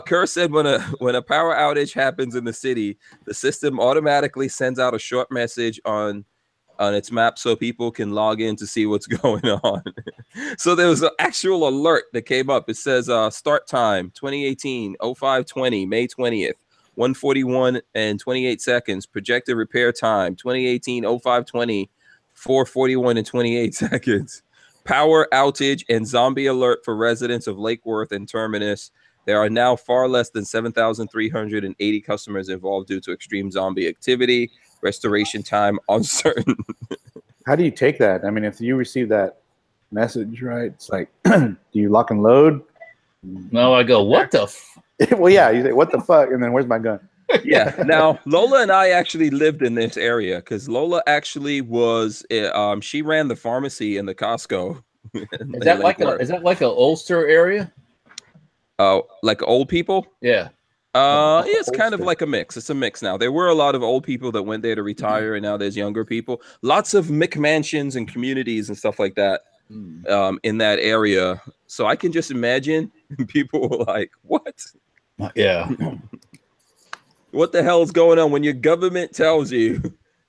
Kerr said when a power outage happens in the city, the system automatically sends out a short message on its map so people can log in to see what's going on. So there was an actual alert that came up. It says start time 2018 0520 May 20th 1:41 and 28 seconds. Projected repair time 2018 0520 4:41 and 28 seconds. Power outage and zombie alert for residents of Lake Worth and Terminus. There are now far less than 7,380 customers involved due to extreme zombie activity. Restoration time uncertain. How do you take that? I mean, if you receive that message, right, it's like, do you lock and load? No, I go, what the well, yeah, you say, what the fuck? And then where's my gun? Yeah. Now, Lola and I actually lived in this area because Lola actually was, she ran the pharmacy in the Costco. Is that like an Ulster area? Like old people? Yeah. It's kind of like a mix. It's a mix now. There were a lot of old people that went there to retire, and now there's younger people. Lots of McMansions and communities and stuff like that in that area. So I can just imagine people were like, what? Yeah. What the hell is going on when your government tells you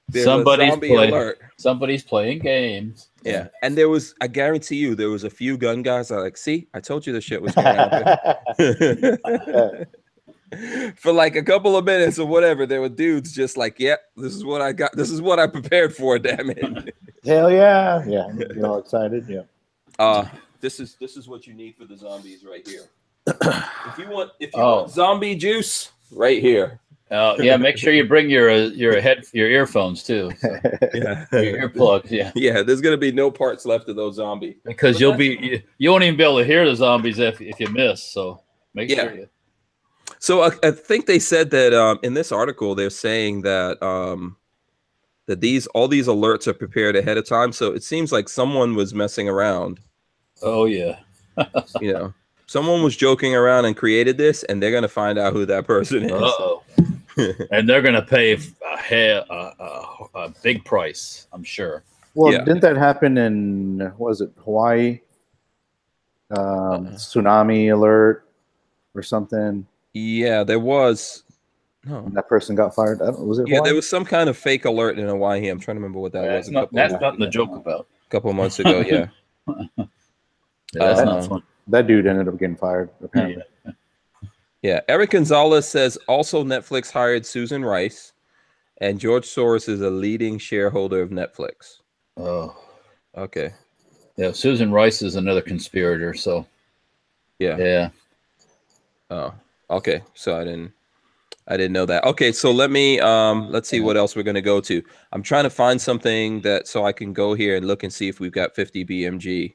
there's a zombie alert? Somebody's playing games. Yeah. And there was, I guarantee you, there was a few gun guys that are like, see, I told you this shit was going to happen. For like a couple of minutes or whatever, there were dudes just like, yep, this is what I got. This is what I prepared for, damn it. Hell yeah. Yeah. You're all excited. Yeah. This is what you need for the zombies right here. If you want zombie juice, right here. Yeah, make sure you bring your earphones too. So. Yeah. Your earplugs, yeah. Yeah, there's gonna be no parts left of those zombies. Because you won't even be able to hear the zombies if you miss. So make sure you. So I think they said that in this article they're saying that that all these alerts are prepared ahead of time. So it seems like someone was messing around. Oh yeah. You know, someone was joking around and created this, and they're gonna find out who that person is. Uh-oh. And they're gonna pay a big price, I'm sure. Well, didn't that happen in, what was it, Hawaii? Tsunami alert or something? Yeah, there was. No. And that person got fired. Was it? Yeah, Hawaii? there was some kind of fake alert in Hawaii. I'm trying to remember what that was. That's nothing to joke about. Couple of months ago. Yeah. Yeah, that's not fun. That dude ended up getting fired, apparently. Yeah. Eric Gonzalez says also Netflix hired Susan Rice, and George Soros is a leading shareholder of Netflix. Oh, okay. Yeah, Susan Rice is another conspirator. So, yeah. Oh, okay. So I didn't know that. Okay, so let's see what else we're gonna go to. I'm trying to find something so I can go here and look and see if we've got 50 BMG.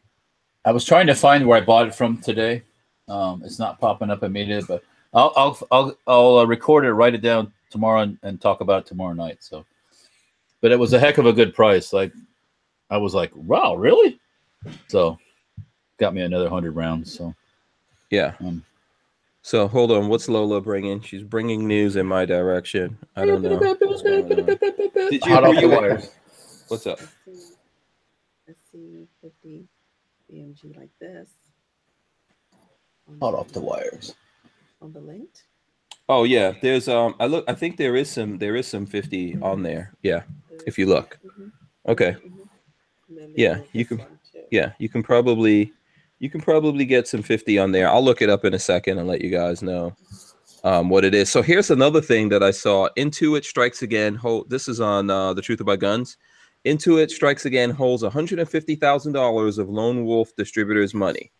I was trying to find where I bought it from today. It's not popping up immediately, but I'll record it, write it down tomorrow, and talk about it tomorrow night. So, but it was a heck of a good price. Like, I was like, wow, really? So, got me another 100 rounds. So, yeah. So hold on, what's Lola bringing? She's bringing news in my direction. I don't know. Did you? Hot off the wires. What's up? Let's see, 50 BMG like this. Hot off the wires. On the link. Oh yeah, there's I think there is some 50 on there. Yeah, if you look. Okay. Yeah, you can. Yeah, you can probably get some 50 on there. I'll look it up in a second and let you guys know what it is. So here's another thing that I saw. Intuit strikes again. This is on The Truth About Guns. Intuit strikes again, holds $150,000 of Lone Wolf distributors' money.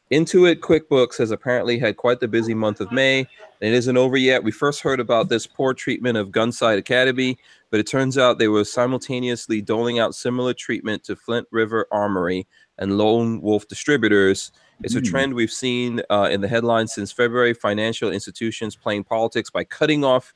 Intuit QuickBooks has apparently had quite the busy month of May, and it isn't over yet. We first heard about this poor treatment of Gunside Academy, but it turns out they were simultaneously doling out similar treatment to Flint River Armory and Lone Wolf distributors. It's a trend we've seen in the headlines since February. Financial institutions playing politics by cutting off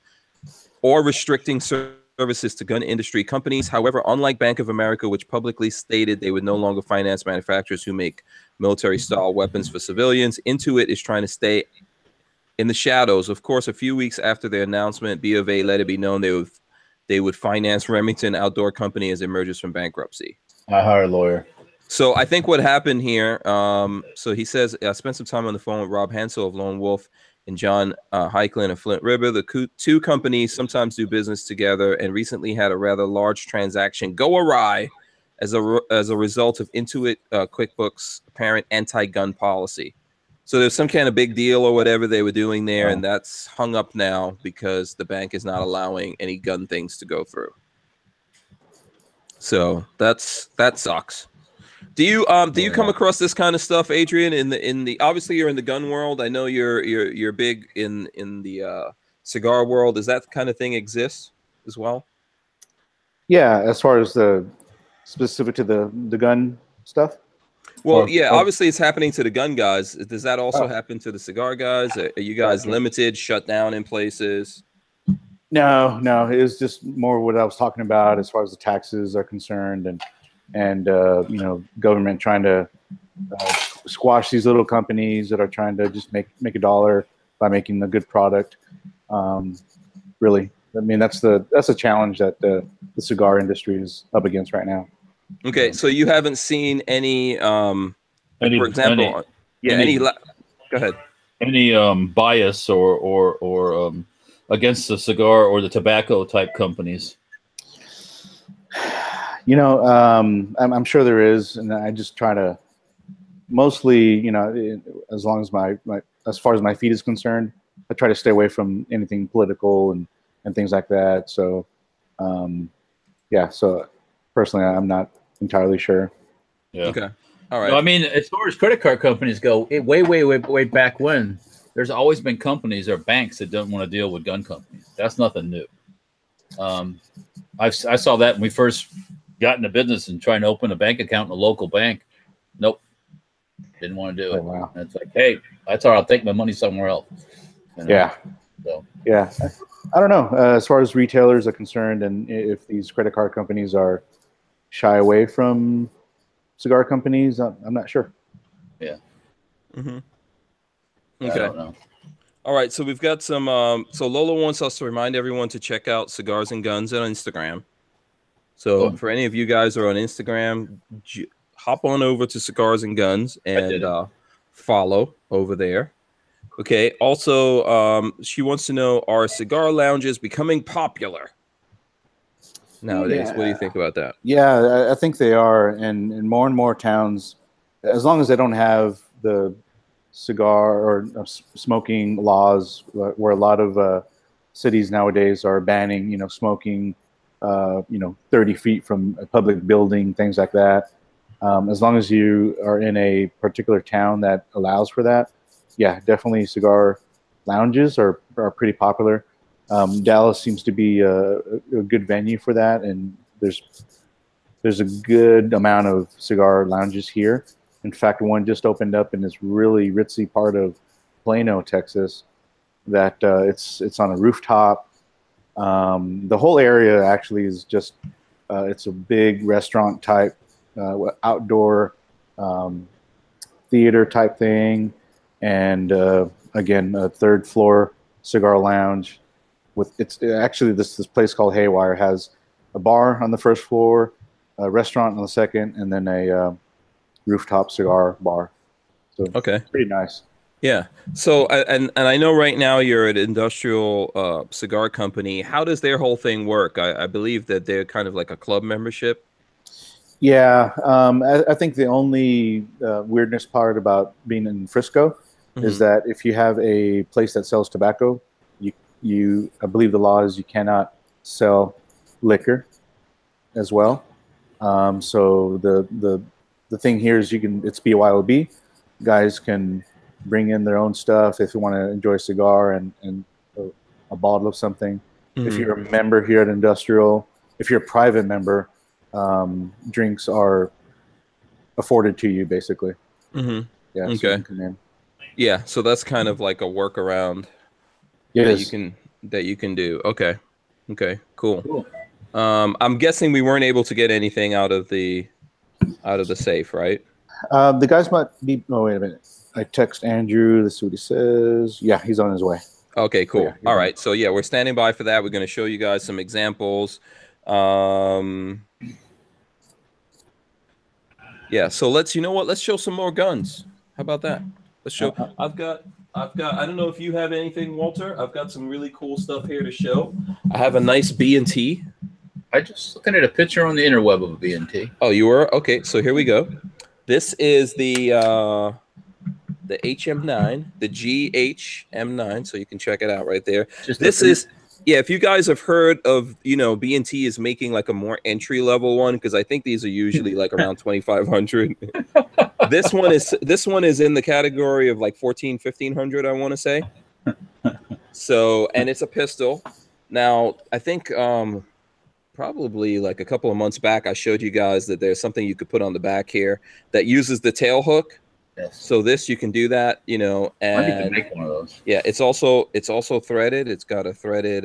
or restricting services to gun industry companies. However, unlike Bank of America, which publicly stated they would no longer finance manufacturers who make military-style weapons for civilians, Intuit is trying to stay in the shadows. Of course, a few weeks after their announcement, B of A let it be known they would finance Remington Outdoor Company as it emerges from bankruptcy. I hired a lawyer. So I think what happened here, so he says, I spent some time on the phone with Rob Hansel of Lone Wolf and John Heiklin of Flint River. The two companies sometimes do business together and recently had a rather large transaction go awry as a result of Intuit QuickBooks' apparent anti-gun policy. So there's some kind of big deal or whatever they were doing there, and that's hung up now because the bank is not allowing any gun things to go through. So that sucks. Do you come across this kind of stuff, Adrian? In the obviously you're in the gun world. I know you're big in the cigar world. Does that kind of thing exist as well? Yeah, as far as the specific to the gun stuff. Well, obviously it's happening to the gun guys. Does that also happen to the cigar guys? Are you guys limited, shut down in places? No, it was just more what I was talking about as far as the taxes are concerned, and government trying to squash these little companies that are trying to just make a dollar by making a good product. Really, I mean that's a challenge that the cigar industry is up against right now. Okay, so you haven't seen any, for example, go ahead. Any bias or against the cigar or the tobacco type companies? I'm sure there is, and I just try to mostly, as long as as far as my feed is concerned, I try to stay away from anything political and things like that. So, so personally, I'm not entirely sure. Yeah. Okay. All right. No, I mean, as far as credit card companies go, way back when, there's always been companies or banks that don't want to deal with gun companies. That's nothing new. I saw that when we first got into business and trying to open a bank account in a local bank. Nope. Didn't want to do it. Oh, wow. And it's like, hey, that's all right. I'll take my money somewhere else. Yeah. So. Yeah. I don't know. As far as retailers are concerned, and if these credit card companies are shy away from cigar companies, I'm not sure. Yeah. Mm-hmm. Okay. I don't know. All right. So we've got some. So Lola wants us to remind everyone to check out Cigars and Guns on Instagram. So for any of you guys who are on Instagram, hop on over to Cigars and Guns and follow over there. Okay. Also, she wants to know, are cigar lounges becoming popular nowadays? What do you think about that? Yeah, I think they are, and in more and more towns, as long as they don't have the cigar or smoking laws, where a lot of cities nowadays are banning, smoking, 30 feet from a public building, things like that. As long as you are in a particular town that allows for that, yeah, definitely cigar lounges are pretty popular. Dallas seems to be a good venue for that, and there's a good amount of cigar lounges here. In fact, one just opened up in this really ritzy part of Plano, Texas. That it's on a rooftop. The whole area actually is just it's a big restaurant type, outdoor theater type thing, and again, a third floor cigar lounge. With it's actually this place called Haywire has a bar on the first floor, a restaurant on the second, and then a rooftop cigar bar. So Okay. it's pretty nice. Yeah. So, and I know right now you're at Industrial Cigar Company. How does their whole thing work? I believe that they're kind of like a club membership. Yeah, I think the only weirdness part about being in Frisco is that if you have a place that sells tobacco, I believe the law is you cannot sell liquor as well. So the thing here is it's BYOB. Guys can bring in their own stuff if you want to enjoy a cigar and a bottle of something. If you're a member here at Industrial, if you're a private member, drinks are afforded to you basically. Yeah. Okay. So you can come in. Yeah. So that's kind of like a workaround that you can do. Okay. Okay. Cool. I'm guessing we weren't able to get anything out of the safe, right? The guys might be. Oh, wait a minute. I text Andrew. Let's see what he says. Yeah, he's on his way. Okay, cool. Yeah, all right. So yeah, we're standing by for that. We're going to show you guys some examples. Yeah. So let's show some more guns. How about that? Let's show. I've got. I don't know if you have anything, Walter. I've got some really cool stuff here to show. I have a nice B&T. I just looking at a picture on the interweb of a B&T. Oh, you were? Okay. So here we go. This is the HM9, the GHM9. So you can check it out right there. Yeah, if you guys have heard of, B&T is making like a more entry level one, because I think these are usually like around 2,500. This one is in the category of like 1,500, I want to say. So, and it's a pistol. Now, I think probably like a couple of months back, I showed you guys that there's something you could put on the back here that uses the tail hook. Yes. So you can do that, and I need to make one of those. Yeah, it's also threaded. It's got a threaded.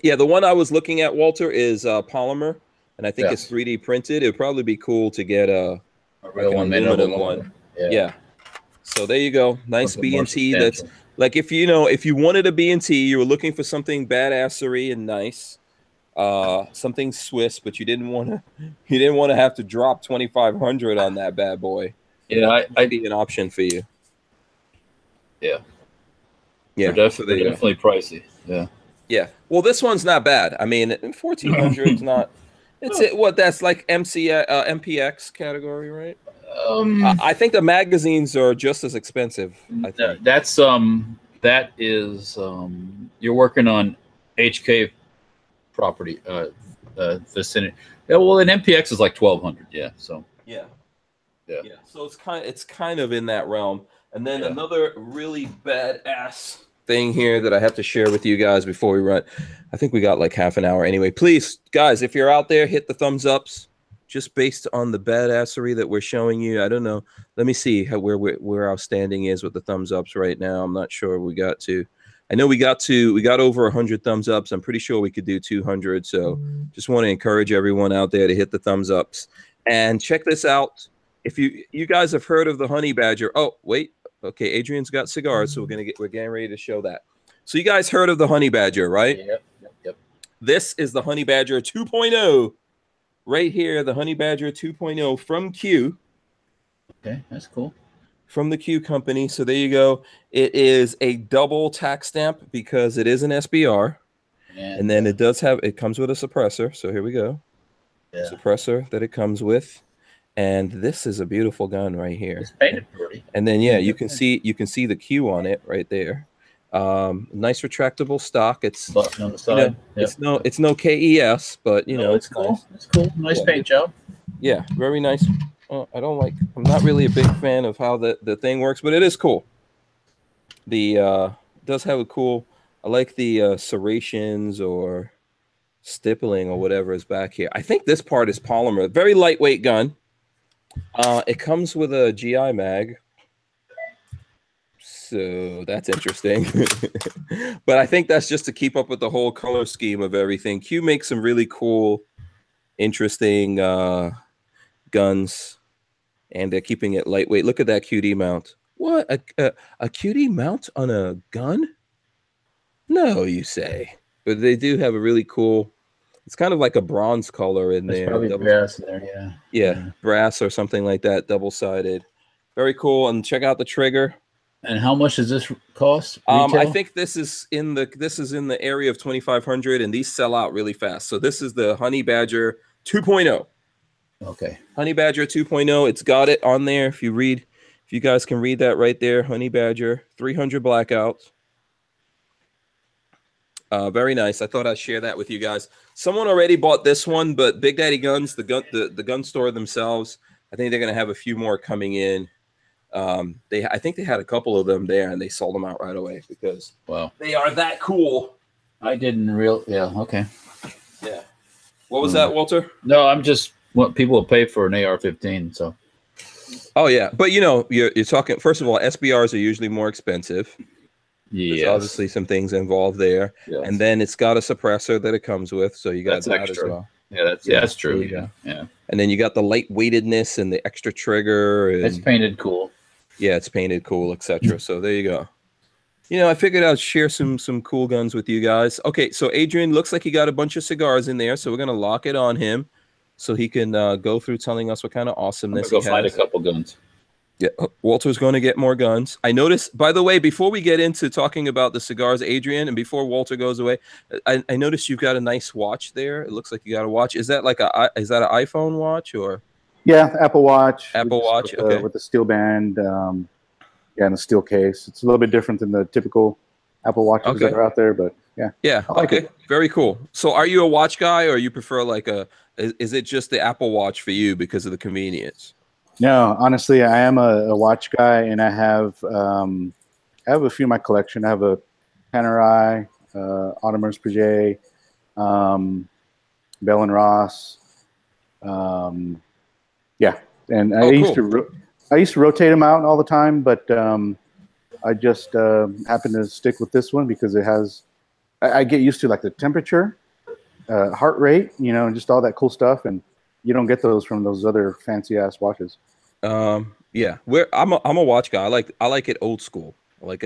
Yeah, the one I was looking at, Walter, is polymer, and I think it's 3D printed. It'd probably be cool to get a real like an aluminum one. Yeah. So there you go, nice B&T. That's like if you wanted a B&T, you were looking for something badassery and nice. Something Swiss, but you didn't want to have to drop 2,500 on that bad boy. Yeah, I'd be an option for you. Yeah. Yeah. They're definitely pricey. Yeah. Yeah. Well, this one's not bad. I mean, 1,400 is not. That's like MPX category, right? I think the magazines are just as expensive. I think that is you're working on HK property vicinity. Yeah, well, an MPX is like 1,200. Yeah. So. Yeah. So it's kind of in that realm. And then another really badass thing here that I have to share with you guys before we run. I think we got like half an hour anyway. Please, guys, if you're out there, hit the thumbs ups just based on the badassery that we're showing you. I don't know. Let me see where our standing is with the thumbs ups right now. I'm not sure we got to. I know we got over 100 thumbs ups. I'm pretty sure we could do 200. So just want to encourage everyone out there to hit the thumbs ups and check this out. If you guys have heard of the honey badger. Oh, wait. Okay, Adrian's got cigars, so we're getting ready to show that. So you guys heard of the honey badger, right? Yep. This is the honey badger 2.0 right here, the honey badger 2.0 from Q. Okay, that's cool. from the Q company. So there you go. It is a double tax stamp because it is an SBR. And then it comes with a suppressor. So here we go. Yeah. Suppressor that it comes with. And this is a beautiful gun right here. It's painted pretty. And then you can see the Q on it right there. Nice retractable stock. It's button on the side. It's no KES, but it's cool. Nice. It's cool. Nice paint job. Yeah, very nice. I'm not really a big fan of how the thing works, but it is cool. The does have a cool. I like the serrations or stippling or whatever is back here. I think this part is polymer. Very lightweight gun. It comes with a GI mag. So that's interesting. But I think that's just to keep up with the whole color scheme of everything. Q makes some really cool, interesting guns, and they're keeping it lightweight. Look at that QD mount. What? A QD mount on a gun? No, you say. But they do have a really cool, it's kind of like a bronze color in there. Probably brass in there, yeah, brass or something like that, double-sided. Very cool. And check out the trigger. And how much does this cost? Retail? I think this is in the area of 2,500, and these sell out really fast. So this is the Honey Badger 2.0. Okay. Honey Badger 2.0. It's got it on there. If you guys can read that right there, Honey Badger 300 blackout. Very nice. I thought I'd share that with you guys. Someone already bought this one, but Big Daddy Guns, the gun store themselves, I think they're going to have a few more coming in. I think they had a couple of them there, and they sold them out right away because they are that cool. I didn't okay. Yeah. What was that, Walter? No, I'm just what people will pay for an AR-15. So. Oh yeah, but you're talking. First of all, SBRs are usually more expensive. Yeah. There's obviously some things involved there, and then it's got a suppressor that it comes with, so you got that extra as well. Yeah, that's true. Yeah. And then you got the lightweightedness and the extra trigger. And, it's painted cool. Yeah, it's painted cool, etc. So there you go. I figured I'd share some cool guns with you guys. Okay, so Adrian looks like he got a bunch of cigars in there, so we're gonna lock it on him, so he can go through telling us what kind of awesomeness he has. Find a couple guns. Yeah, Walter's going to get more guns. I noticed, by the way, before we get into talking about the cigars, Adrian, and before Walter goes away, I noticed you've got a nice watch there. It looks like you got a watch. Is that an iPhone watch or? Yeah, Apple Watch. Apple Watch, okay. With the steel band, and a steel case. It's a little bit different than the typical Apple Watches that are out there, but yeah. Yeah, okay, very cool. So are you a watch guy, or you prefer is it just the Apple Watch for you because of the convenience? No, honestly, I am a watch guy, and I have a few in my collection. I have a Panerai, Audemars Piguet, Bell and Ross. And I used to rotate them out all the time, but I just happen to stick with this one because it has. I get used to like the temperature, heart rate, and just all that cool stuff, and you don't get those from those other fancy ass watches. Yeah, I'm a watch guy. I like it old school. But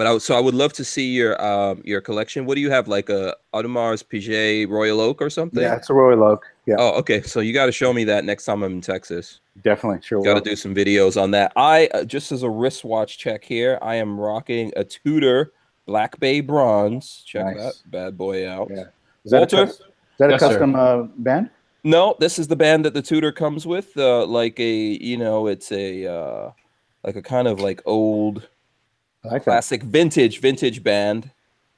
I would love to see your collection. What do you have, like a Audemars Piguet Royal Oak or something? Yeah, it's a Royal Oak. Yeah. Oh, okay. So you got to show me that next time I'm in Texas. Definitely, sure. Got to do some videos on that. I just as a wristwatch check here, I am rocking a Tudor Black Bay Bronze. Check that bad boy out. Yeah. Walter, is that a custom band? No, this is the band that the Tudor comes with. It's a like a kind of like old. Classic vintage band.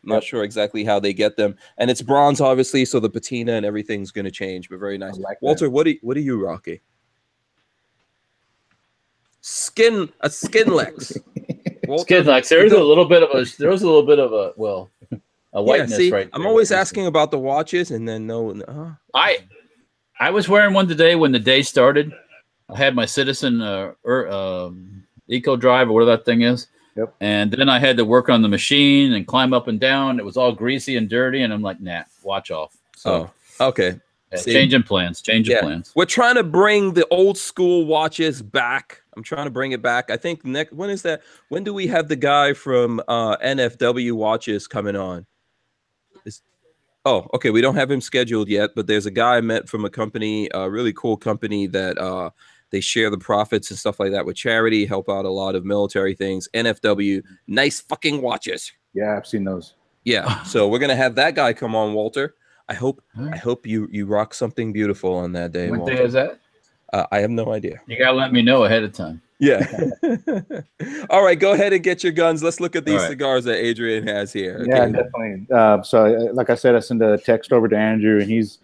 I'm not sure exactly how they get them, and it's bronze, obviously, so the patina and everything's going to change. But very nice. Walter, what are you rocking? Skinlex. Skinlex. There was a little bit of a whiteness right there. I'm always asking about the watches, and then I was wearing one today when the day started. I had my Citizen Eco Drive or whatever that thing is. Yep. And then I had to work on the machine and climb up and down. It was all greasy and dirty, and I'm like, nah, watch off. So, okay. Changing plans. We're trying to bring the old school watches back. I'm trying to bring it back. I think when is that? When do we have the guy from NFW Watches coming on? Okay. We don't have him scheduled yet, but there's a guy I met from a company, a really cool company that They share the profits and stuff like that with charity, help out a lot of military things. NFW, nice fucking watches. Yeah, I've seen those. Yeah, so we're gonna have that guy come on, Walter. I hope you rock something beautiful on that day. What Walter. day is that? I have no idea. You gotta let me know ahead of time. Yeah. All right, go ahead and get your guns. Let's look at these All right. cigars that Adrian has here. Yeah, Okay. definitely. So, like I said, I sent a text over to Andrew, and he's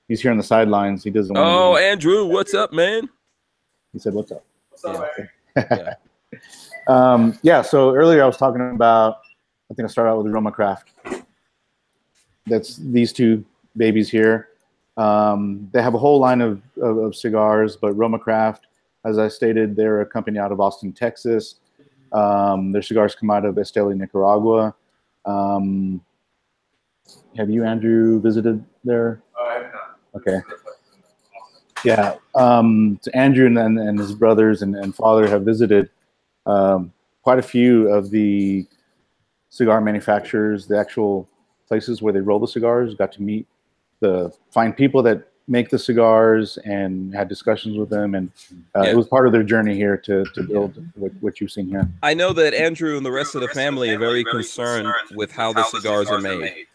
here on the sidelines. He doesn't want. Oh, Andrew, what's up, man? He said, "What's up?" What's up, Yeah. Yeah. So earlier I was talking about. I think I started out with Roma Craft. That's these two babies here. They have a whole line of cigars, but Roma Craft, as I stated, they're a company out of Austin, Texas. Their cigars come out of Esteli, Nicaragua. Have you, Andrew, visited there? I have not. Okay. Yeah. So Andrew and his brothers and father have visited quite a few of the cigar manufacturers, the actual places where they roll the cigars, got to meet the fine people that make the cigars and had discussions with them. And it was part of their journey here to build what you've seen here. I know that Andrew and the rest of the family are very concerned with how the cigars are made.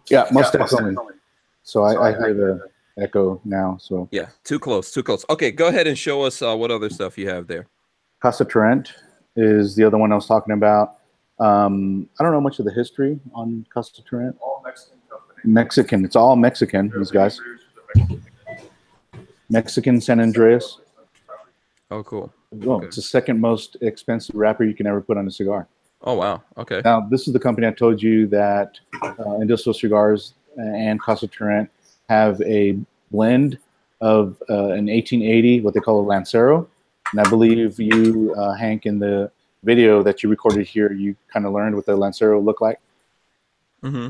Yeah, most definitely. So I hear the echo now. So Yeah, too close. Okay, go ahead and show us what other stuff you have there. Casa Torrent is the other one I was talking about. I don't know much of the history on Casa Torrent. All Mexican company. Mexican. It's all Mexican, these guys. Mexican San Andreas. Oh, cool. Oh, Okay. it's the second most expensive wrapper you can ever put on a cigar. Oh, wow. Okay. Now, this is the company I told you that Industrial Cigars and Casa Torrent have a blend of an 1880, what they call a Lancero. And I believe you, Hank, in the video that you recorded here, you kind of learned what the Lancero looked like. Mm-hmm.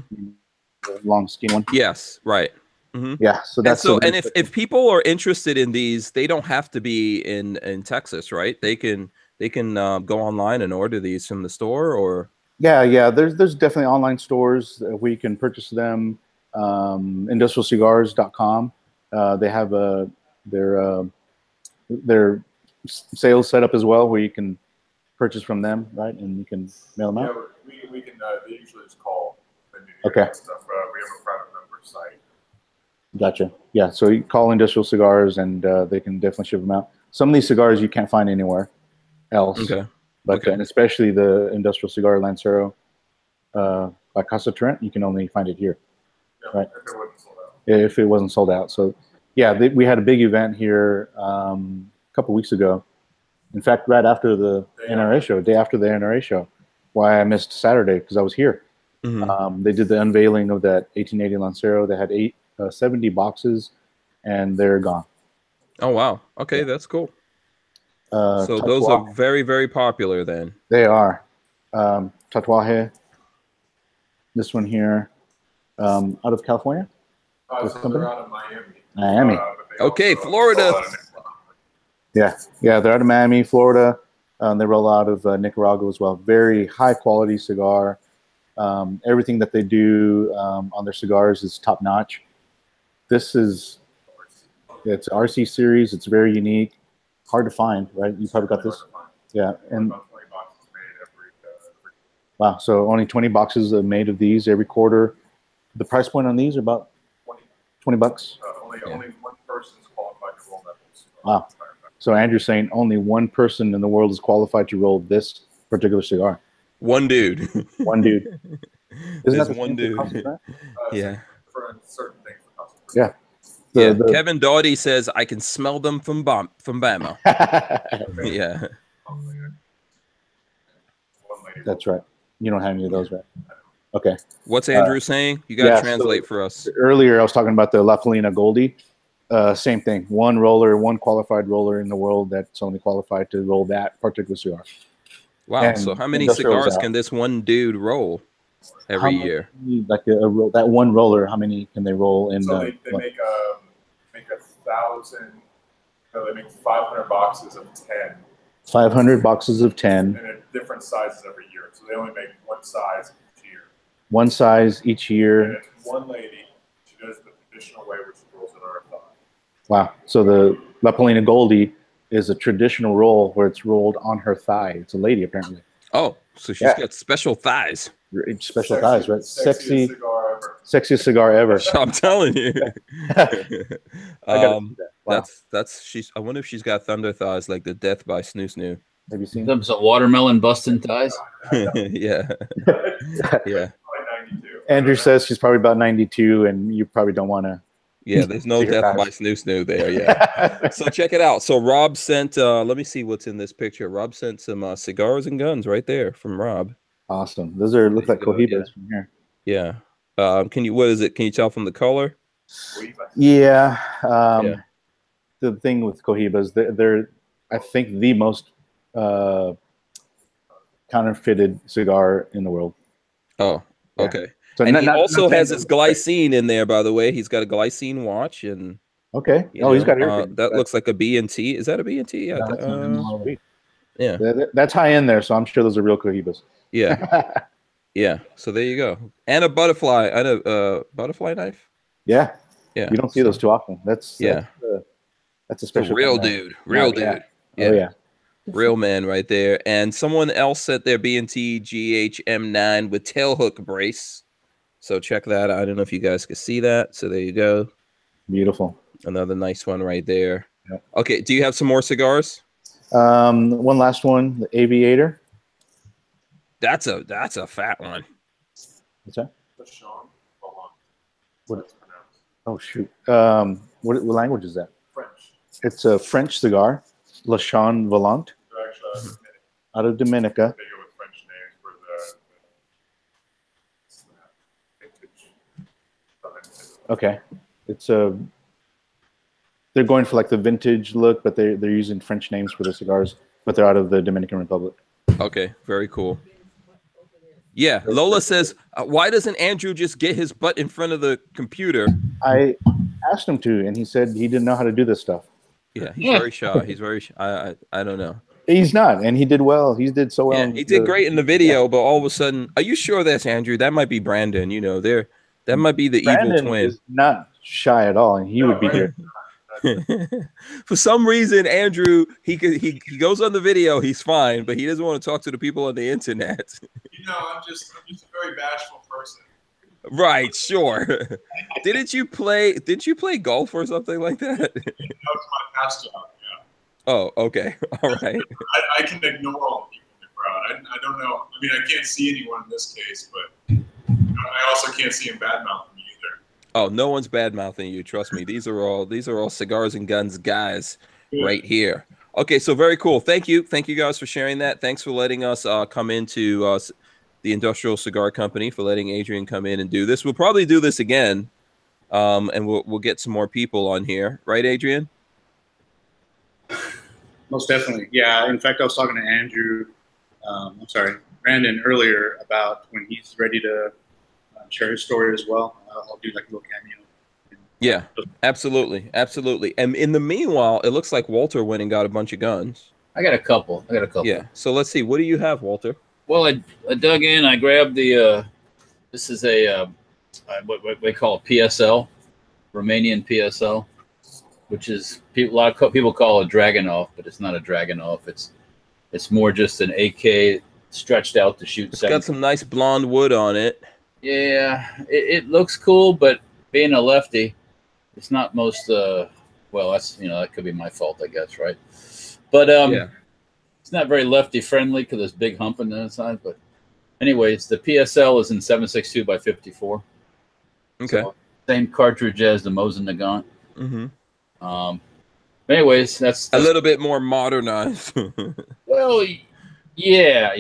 The long skinny one. Yes, right. Mm-hmm. Yeah, so that's and if people are interested in these, they don't have to be in Texas, right? They can go online and order these from the store, or yeah. There's definitely online stores where you can purchase them. Industrialcigars.com. They have their sales set up as well, where you can purchase from them, right? And you can mail them out. Yeah, we can. They usually just call. Okay. Stuff. We have a private member site. Gotcha. Yeah, so you call Industrial Cigars, and they can definitely ship them out. Some of these cigars you can't find anywhere else. okay. But and especially the Industrial Cigar Lancero by Casa Torrent, you can only find it here. Yeah, Right. If it wasn't sold out. If it wasn't sold out. So yeah, we had a big event here a couple weeks ago. In fact, right after the NRA show, day after the NRA show. Why I missed Saturday, because I was here. Mm-hmm. They did the unveiling of that 1880 Lancero. They had 70 boxes, and they're gone. Oh, wow. Okay, that's cool. So Tatuaje. those are very, very popular then. They are. Tatuaje. This one here, out of California. This So company? they're out of Miami. Miami. But they Okay, also Florida. roll out of Nicaragua. Yeah, they're out of Miami, Florida. They roll out of Nicaragua as well. Very high quality cigar. Everything that they do on their cigars is top notch. It's RC series. It's very unique. Hard to find, right? You probably got this. Yeah, and About 20 boxes made every wow. So only 20 boxes are made of these every quarter. The price point on these are about 20 bucks. only one person is qualified to roll that whole cigar. Wow. So Andrew's saying only one person in the world is qualified to roll this particular cigar. One dude. One dude. There's the one same dude. for Casa Torrent? Yeah. For certain things. For customers. Yeah. Yeah. The- Kevin Doughty says I can smell them from Bama. Yeah. One lady. That's right. You don't have any of those, right? Okay. What's Andrew saying? You got to yeah, translate so- for us. Earlier, I was talking about the La Colina Goldie. Same thing. One roller, one qualified roller in the world that's only qualified to roll that particular cigar. Wow. and So how many Industrial's cigars out. can this one dude roll every How many- year? Like that one roller, how many can they roll in? So they make 1,000. So they make 500 boxes of 10, 500 boxes of 10, and at different sizes every year. So they only make one size each year. one size each And year. it's one lady. She does the traditional way, where she rolls it RFI. Wow. So the La Polina Goldie is a traditional roll where it's rolled on her thigh. It's a lady, apparently. Oh, so she's got special thighs. Special thighs, right? Sexiest cigar ever. Sexiest cigar ever. I'm telling you. I gotta see that. Wow. That's she's. I wonder if she's got thunder thighs like the Death by Snoo Snoo. Have you seen Some watermelon busting thighs. Yeah, yeah. Andrew says she's probably about 92, and you probably don't want to. Yeah, there's no Your Death by thighs. Snoo Snoo there. Yeah. So check it out. So Rob sent. Let me see what's in this picture. Rob sent some cigars and guns right there from Rob. Awesome. Those are look like There you go, Cohibas from here. Yeah. Can you? What is it? Can you tell from the color? Yeah. Yeah. The thing with Cohibas, they're I think the most counterfeited cigar in the world. Oh, Yeah. okay. So And not- he not- also not has saying his that- glycine in there, by the way. He's got a glycine watch, and Okay. you Oh, he's know, got everything. that looks like a B&T. Is that a B&T? Yeah. No, that's not Sweet. Yeah. That's high end there, so I'm sure those are real Cohibas. Yeah. Yeah. So there you go. And a butterfly, and a butterfly knife. Yeah. Yeah. You don't see those too often. That's Yeah. that's a A special real kind of- dude. Real Yeah. dude. Oh yeah. Real man right there. And someone else set their B&T GHM9 with tailhook brace. So check that out. I don't know if you guys can see that. So there you go. Beautiful. Another nice one right there. Yep. Okay. Do you have some more cigars? One last one, the Aviator. That's a fat one. What's that? Sean Belong. What- That's pronounced. Oh shoot. What language is that? French. It's a French cigar, Le Chant Volant, They're actually out of Dominica. they go with French names for the vintage. Okay, it's a. They're going for like the vintage look, but they're using French names for the cigars, but they're out of the Dominican Republic. Okay. Very cool. Yeah. Lola says, why doesn't Andrew just get his butt in front of the computer? I asked him to, and he said he didn't know how to do this stuff. Yeah. He's very shy. He's very shy. I don't know. He's not, and he did well. He did so well. Yeah, he did great in the video, but all of a sudden, are you sure that's Andrew? That might be Brandon. You know, that might be the Brandon evil twin. is not shy at all, and he would be here. For some reason, Andrew, he goes on the video, he's fine, but he doesn't want to talk to the people on the internet. You know, I'm just a very bashful person. Right, sure. Didn't you play golf or something like that? That was my past job. Yeah. Oh, okay. All right. I can ignore all the people in the crowd. I don't know. I mean, I can't see anyone in this case, but I also can't see him badmouthing me either. Oh, no one's bad mouthing you. Trust me. These are all cigars and guns guys right here. Okay, so very cool. Thank you guys for sharing that. Thanks for letting us come into the Industrial Cigar Company, for letting Adrian come in and do this. We'll probably do this again, and we'll get some more people on here, right, Adrian? Most definitely. Yeah. In fact, I was talking to Andrew, Brandon earlier about when he's ready to share his story as well. I'll do like a little cameo. Yeah, absolutely. Absolutely. And in the meanwhile, it looks like Walter went and got a bunch of guns. I got a couple. Yeah. So let's see. What do you have, Walter? Well, I dug in. I grabbed the. This is a what we call a PSL, Romanian PSL, which is a lot of people call it Dragunov, but it's not a Dragunov. It's more just an AK stretched out to shoot. It's got some nice blonde wood on it. Yeah, it looks cool, but being a lefty, it's not most. Well, that's that could be my fault, I guess, right? But Yeah. it's not very lefty friendly because there's big hump on the inside. But anyways, the PSL is in 7.62 by 54. Okay. So, same cartridge as the Mosin Nagant. Mm-hmm. Anyways, that's A little bit more modernized. well, yeah.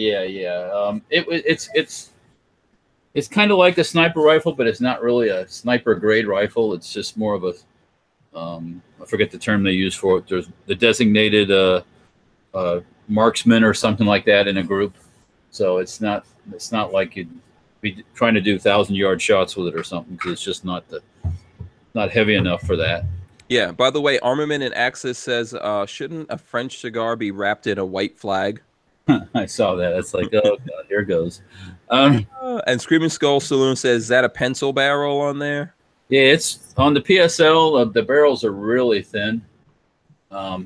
It's kind of like a sniper rifle, but it's not really a sniper grade rifle. It's just more of a I forget the term they use for it. There's the designated marksman or something like that in a group. So it's not like you'd be trying to do 1,000-yard shots with it or something, because it's just not heavy enough for that. Yeah. By the way, Armament and Axis says, shouldn't a French cigar be wrapped in a white flag? I saw that. It's like, oh god, here goes. And Screaming Skull Saloon says, is that a pencil barrel on there? Yeah, it's on the PSL. The barrels are really thin, or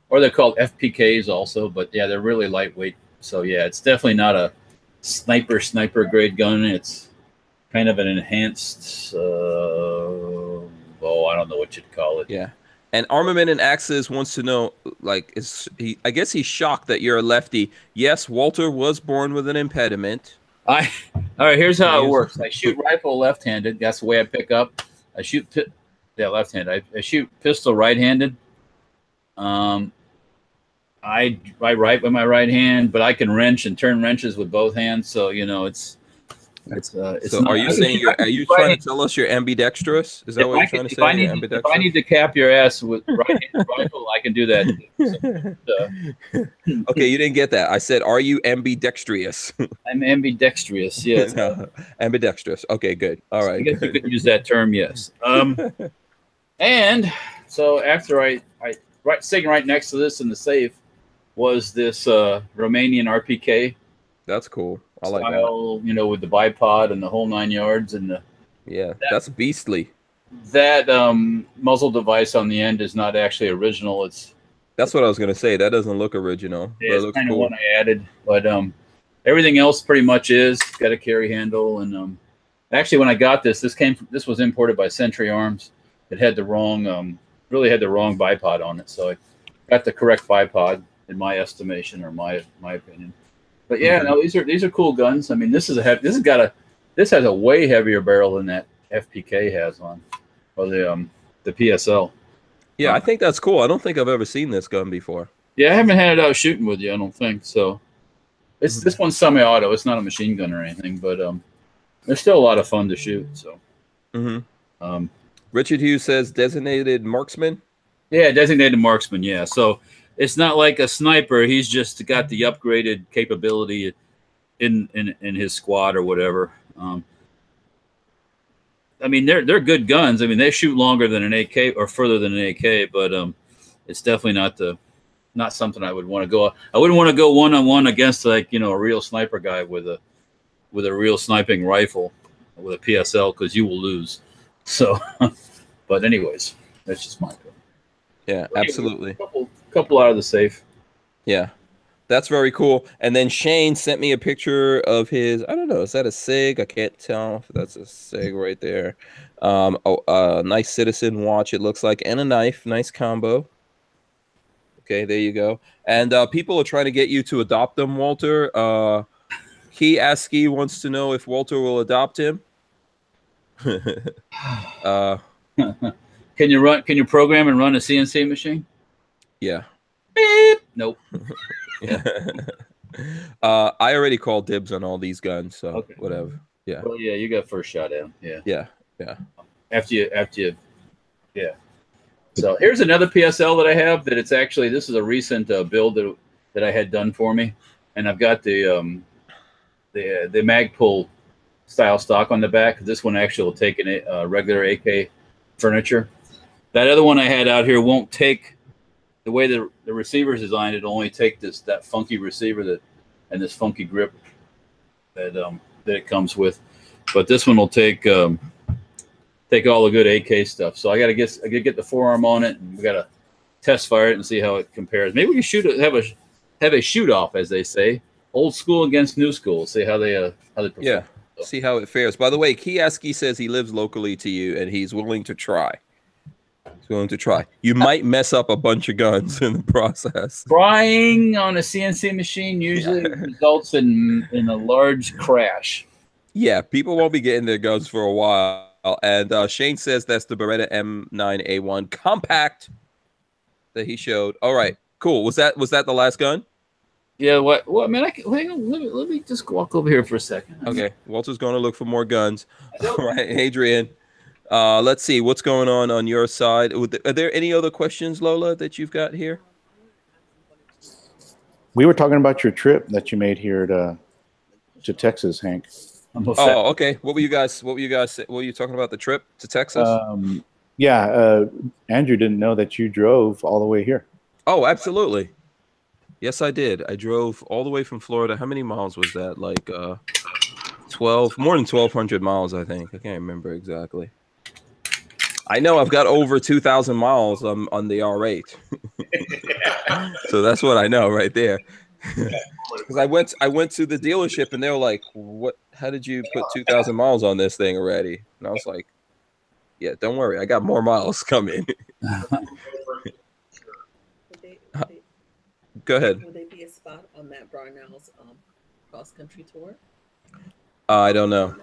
they're called FPKs also. But yeah, they're really lightweight. So yeah, it's definitely not a sniper grade gun. It's kind of an enhanced. I don't know what you'd call it. Yeah. And Armament and Axes wants to know, like, I guess he's shocked that you're a lefty. Yes, Walter was born with an impediment. All right, here's how it works. I shoot rifle left-handed. That's the way I pick up. I shoot left-handed. I shoot pistol right-handed. I write with my right hand, but I can wrench and turn wrenches with both hands. So it's. So are you saying are you trying to tell us you're ambidextrous? Is that what you're trying to say? If I need to cap your ass with right-handed rifle, I can do that. So, okay, you didn't get that. I said, are you ambidextrous? I'm ambidextrous. Yes. No, ambidextrous. Okay, good. All right. I guess you could use that term. Yes. And so after sitting right next to this in the safe was this Romanian RPK. That's cool. I like style, that. With the bipod and the whole 9 yards and that's beastly. That muzzle device on the end is not actually original. That's what I was gonna say. That doesn't look original. Yeah, it's kind of one I added, but everything else pretty much is. It's got a carry handle, and actually when I got this was imported by Century Arms. It had the wrong really had the wrong bipod on it, so I got the correct bipod in my estimation or my opinion. But yeah, no, these are cool guns. I mean, this has a way heavier barrel than that FPK has on, or the PSL. Yeah, I think that's cool. I don't think I've ever seen this gun before. Yeah, I haven't had it out shooting with you. I don't think so. This one's semi-auto. It's not a machine gun or anything, but they're still a lot of fun to shoot. So. Richard Hughes says designated marksman. Yeah, designated marksman. Yeah, so. It's not like a sniper. He's just got the upgraded capability in his squad or whatever. I mean, they're good guns. I mean, they shoot longer than an AK or further than an AK, but it's definitely not something I would want to go. I wouldn't want to go one-on-one against a real sniper guy with a real sniping rifle with a PSL because you will lose. So, but anyways, that's just my opinion. Yeah, absolutely. Couple out of the safe. Yeah, that's very cool. And then Shane sent me a picture of his, I don't know, is that a Sig? I can't tell if that's a Sig right there. A nice Citizen watch, it looks like, and a knife. Nice combo. Okay, there you go. And people are trying to get you to adopt them, Walter. Key Askey wants to know if Walter will adopt him. Can you program and run a CNC machine? Yeah. Beep. Nope. Yeah. I already called dibs on all these guns, so okay. Whatever. Yeah. Well, yeah, you got first shot at them. Yeah. Yeah. Yeah. After you. Yeah. So here's another PSL that I have. This is a recent build that I had done for me, and I've got the Magpul style stock on the back. This one actually will take a regular AK furniture. That other one I had out here won't take the way the receiver's designed. It'll only take that funky receiver and this funky grip that it comes with. But this one will take all the good AK stuff. So I gotta get the forearm on it, and we gotta test fire it and see how it compares. Maybe we can have a shoot off, as they say, old school against new school. See how they perform. Yeah. See how it fares. By the way, Kiaski says he lives locally to you and he's willing to try. He's willing to try. You might mess up a bunch of guns in the process. Trying on a CNC machine usually results in a large crash. Yeah, people won't be getting their guns for a while. And Shane says that's the Beretta M9A1 compact that he showed. All right, cool. Was that the last gun? Yeah, what? Well, I mean, hang on. Let me just walk over here for a second. Okay, Walter's going to look for more guns. All right, Adrian. Let's see what's going on your side. Are there any other questions, Lola, that you've got here? We were talking about your trip that you made here to Texas, Hank. Oh, okay. What were you talking about, the trip to Texas? Yeah, Andrew didn't know that you drove all the way here. Oh, absolutely. Yes, I did. I drove all the way from Florida. How many miles was that? Like more than 1,200 miles, I think. I can't remember exactly. I know I've got over 2,000 miles on the R8. So that's what I know right there. Because I went to the dealership and they were like, "What? How did you put 2,000 miles on this thing already?" And I was like, "Yeah, don't worry, I got more miles coming." Would they, Go ahead. would they be a spot on that Barnauls cross country tour? I don't know. No.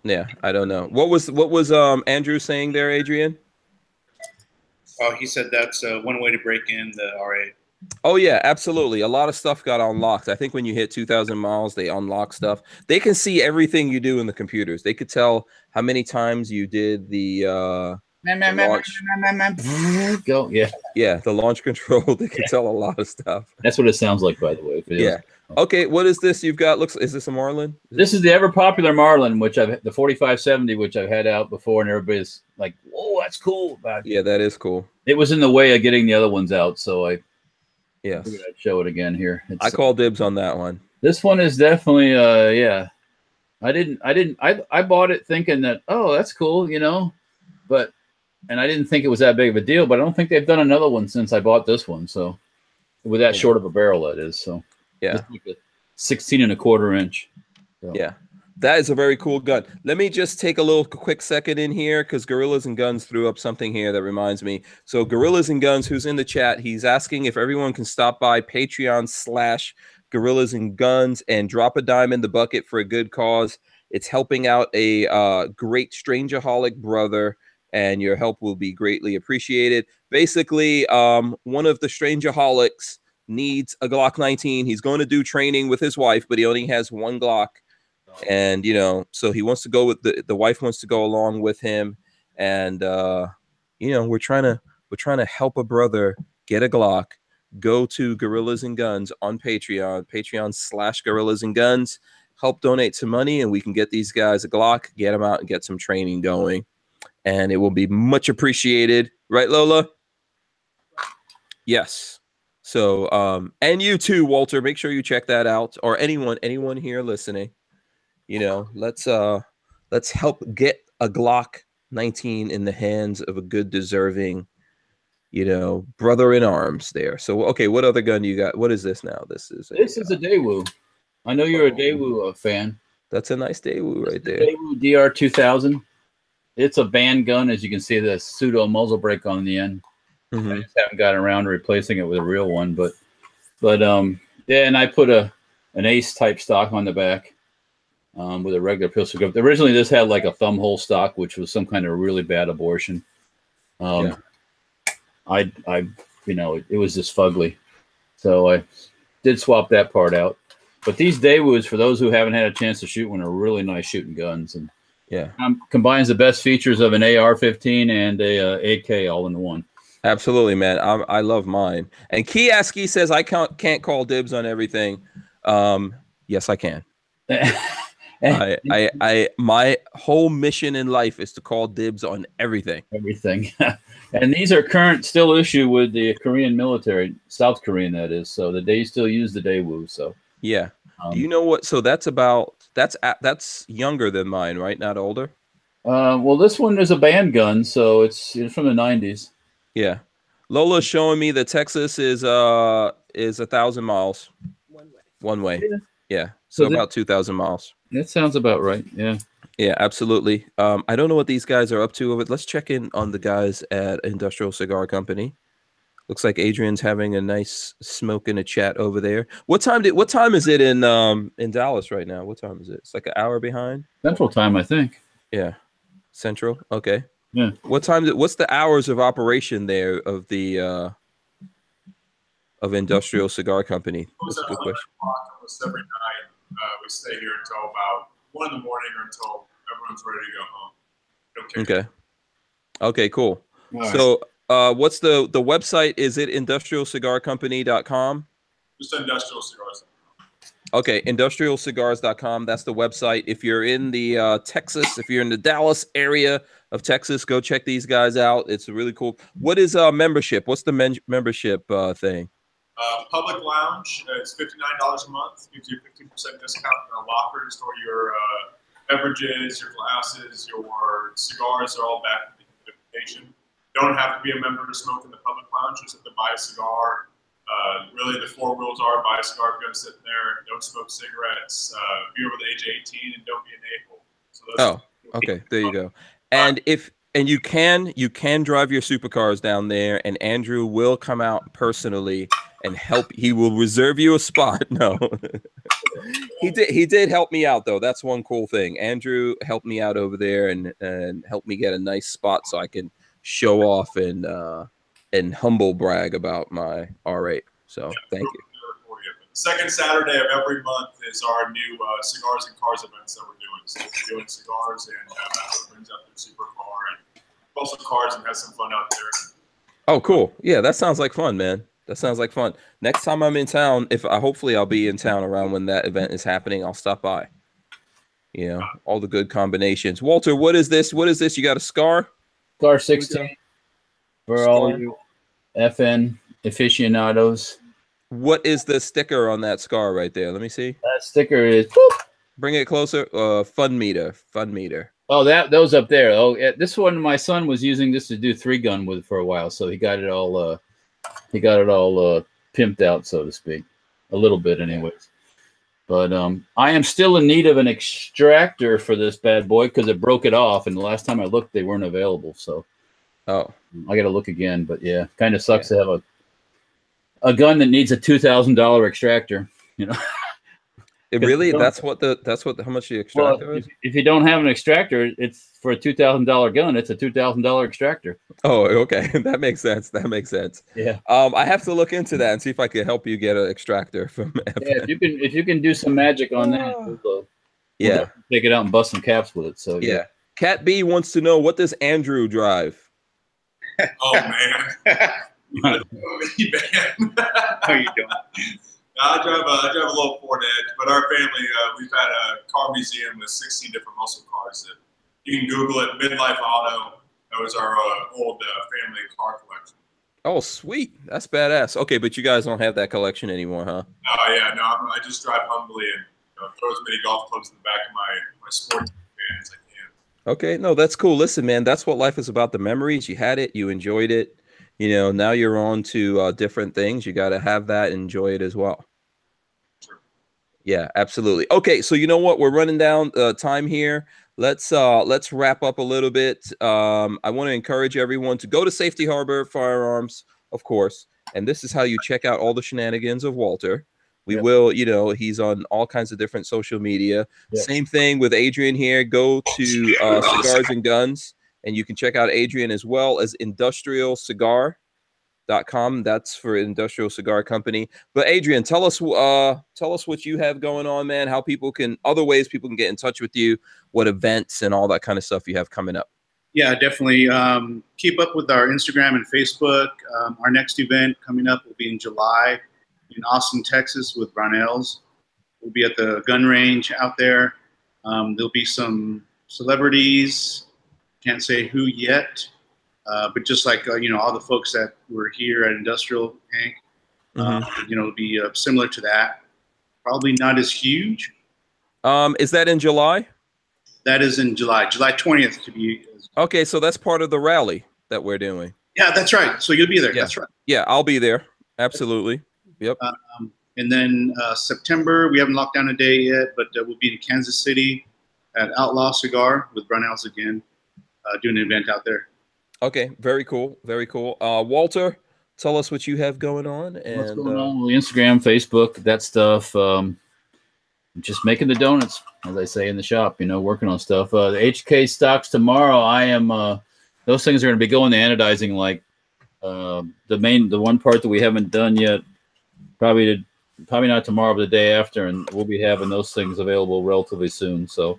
Yeah, I don't know. What was Andrew saying there, Adrian? Oh, he said that's one way to break in the R8. Oh yeah, absolutely. A lot of stuff got unlocked. I think when you hit 2,000 miles, they unlock stuff. They can see everything you do in the computers. They could tell how many times you did the launch. Go, yeah. Yeah, the launch control. They can tell a lot of stuff. That's what it sounds like, by the way. Yeah. Okay, what is this you've got? Is this a Marlin? This is the ever popular Marlin, which the 4570, which I've had out before, and everybody's like, "Whoa, that's cool." But Yeah, that is cool. it was in the way of getting the other ones out, so I Yes. figured I'd show it again here. I call dibs on that one. This one is definitely yeah. I bought it thinking that, oh, that's cool, you know, and I didn't think it was that big of a deal, but I don't think they've done another one since I bought this one. So with that short of a barrel, that is. So yeah, like a 16¼ inch. So. Yeah, that is a very cool gun. Let me just take a little quick second in here because Gorillas and Guns threw up something here that reminds me. So Gorillas and Guns, who's in the chat, he's asking if everyone can stop by Patreon/Gorillas and Guns and drop a dime in the bucket for a good cause. It's helping out a great Strangerholic brother, and your help will be greatly appreciated. Basically, one of the Strangerholics needs a Glock 19. He's going to do training with his wife, but he only has one Glock. And, you know, so he wants to go with the wife wants to go along with him. And, you know, we're trying to help a brother get a Glock. Go to Gorillas and Guns on Patreon/Gorillas and Guns. Help donate some money and we can get these guys a Glock, get them out and get some training going. And it will be much appreciated. Right, Lola? Yes. So, and you too, Walter, make sure you check that out, or anyone here listening. You know, let's help get a Glock 19 in the hands of a good, deserving, you know, brother in arms there. So, okay, what other gun you got? What is this now? This is a Daewoo. I know you're a Daewoo fan. That's a nice Daewoo right there. Daewoo DR2000. It's a band gun, as you can see, the pseudo muzzle brake on the end. Mm-hmm. I just haven't gotten around to replacing it with a real one, but yeah, and I put an Ace type stock on the back with a regular pistol grip. Originally, this had like a thumb hole stock, which was some kind of really bad abortion. Yeah. I you know, it was just fugly, so I did swap that part out. But these Daewoos, for those who haven't had a chance to shoot one, are really nice shooting guns, and yeah, combines the best features of an AR-15 and a AK all in one. Absolutely, man. I love mine. And Kiaski says I can't call dibs on everything. Yes, I can. My whole mission in life is to call dibs on everything. Everything. And these are current still issue with the Korean military, South Korean that is. So they still use the Daewoo. So yeah. Do you know what? So that's younger than mine, right? Not older. Well, this one is a band gun, so it's from the 90s. Yeah. Lola's showing me that Texas is 1,000 miles. One way. Yeah. So about 2,000 miles. That sounds about right. Yeah. Yeah, absolutely. I don't know what these guys are up to, but let's check in on the guys at Industrial Cigar Company. Looks like Adrian's having a nice smoke and a chat over there. What time is it in Dallas right now? What time is it? It's like an hour behind. Central time, I think. Yeah. Central. Okay. Yeah. What's the hours of operation there of the of Industrial Cigar Company? That's a good question. Almost every night we stay here until about 1 in the morning or until everyone's ready to go home. Okay. Okay, cool. Right. So what's the website? Is it industrialcigarcompany.com? Just Industrial Cigars. Okay, industrialcigars.com. That's the website. If you're in the Texas, if you're in the Dallas area of Texas, go check these guys out. It's really cool. What is membership? What's the membership thing? Public Lounge. It's $59 a month. Gives you a 15% discount in a locker to store your beverages, your glasses, your cigars are all back in the location. Don't have to be a member to smoke in the public lounge. Just have to buy a cigar. Really, the 4 rules are: buy a cigar if you're going to sit in there. Don't smoke cigarettes. Be over the age of 18, and don't be an a-hole. So okay, there you go. And you can drive your supercars down there, and Andrew will come out personally and help. He will reserve you a spot. No, he did help me out though. That's one cool thing. Andrew helped me out over there and helped me get a nice spot so I can show off and humble brag about my R8. So thank you. Second Saturday of every month is our new Cigars and Cars events that we're doing. So we're doing cigars, and brings up their supercar and also cars, and has some fun out there. Oh, cool. Yeah, that sounds like fun, man. That sounds like fun. Next time I'm in town, hopefully I'll be in town around when that event is happening, I'll stop by. You know, all the good combinations. Walter, what is this? What is this? You got a Scar? Scar 16 for all you FN aficionados. What is the sticker on that Scar right there? Let me see. That sticker is whoop. Bring it closer. Fun meter. Oh, those up there. Oh, yeah, this one my son was using this to do 3-gun with for a while, so he got it all pimped out, so to speak, a little bit, anyways. But I am still in need of an extractor for this bad boy because it broke it off, and the last time I looked, they weren't available. So, I got to look again. But yeah, kind of sucks to have a gun that needs a $2,000 extractor. You know. It really? That's how much the extractor is? If you don't have an extractor, it's for a $2,000 gun. It's a $2,000 extractor. Oh, okay. That makes sense. Yeah. I have to look into that and see if I can help you get an extractor from. Yeah, if you can do some magic on that, we'll take it out and bust some caps with it. So yeah. Cat B wants to know, what does Andrew drive? Oh man. No, you don't. I drive a little Ford Edge, but our family, we've had a car museum with 16 different muscle cars. That you can Google it, Midlife Auto. That was our old family car collection. Oh, sweet. That's badass. Okay, but you guys don't have that collection anymore, huh? Oh, yeah. No, I just drive humbly and throw as many golf clubs in the back of my sports van as I can. Okay, no, that's cool. Listen, man, that's what life is about. The memories. You had it. You enjoyed it. You know, now you're on to different things. You got to have that and enjoy it as well. Sure. Yeah, absolutely. Okay, so you know what? We're running down time here. Let's wrap up a little bit. I want to encourage everyone to go to Safety Harbor Firearms, of course. And this is how you check out all the shenanigans of Walter. We will, he's on all kinds of different social media. Yep. Same thing with Adrian here. Go to Cigars and Guns. And you can check out Adrian as well as industrialcigar.com. That's for Industrial Cigar Company. But Adrian, tell us what you have going on, man. Other ways people can get in touch with you, what events and all that kind of stuff you have coming up. Yeah, definitely. Keep up with our Instagram and Facebook. Our next event coming up will be in July in Austin, Texas with Barnauls. We'll be at the gun range out there. There'll be some celebrities. Can't say who yet, but just like all the folks that were here at Industrial, Hank, it'll be similar to that. Probably not as huge. Is that in July? That is in July 20th to be. Okay, so that's part of the rally that we're doing. Yeah, that's right. So you'll be there. Yeah. That's right. Yeah, I'll be there. Absolutely. Yep. And then September, we haven't locked down a day yet, but we'll be in Kansas City at Outlaw Cigar with Barnauls again. Doing an event out there. Okay, very cool, very cool. Walter, tell us what you have going on. And what's going on with Instagram, Facebook, that stuff. Just making the donuts, as I say in the shop. Working on stuff. The HK stocks tomorrow. I am. Those things are going to be going to anodizing, like the one part that we haven't done yet. Probably not tomorrow, but the day after, and we'll be having those things available relatively soon. So,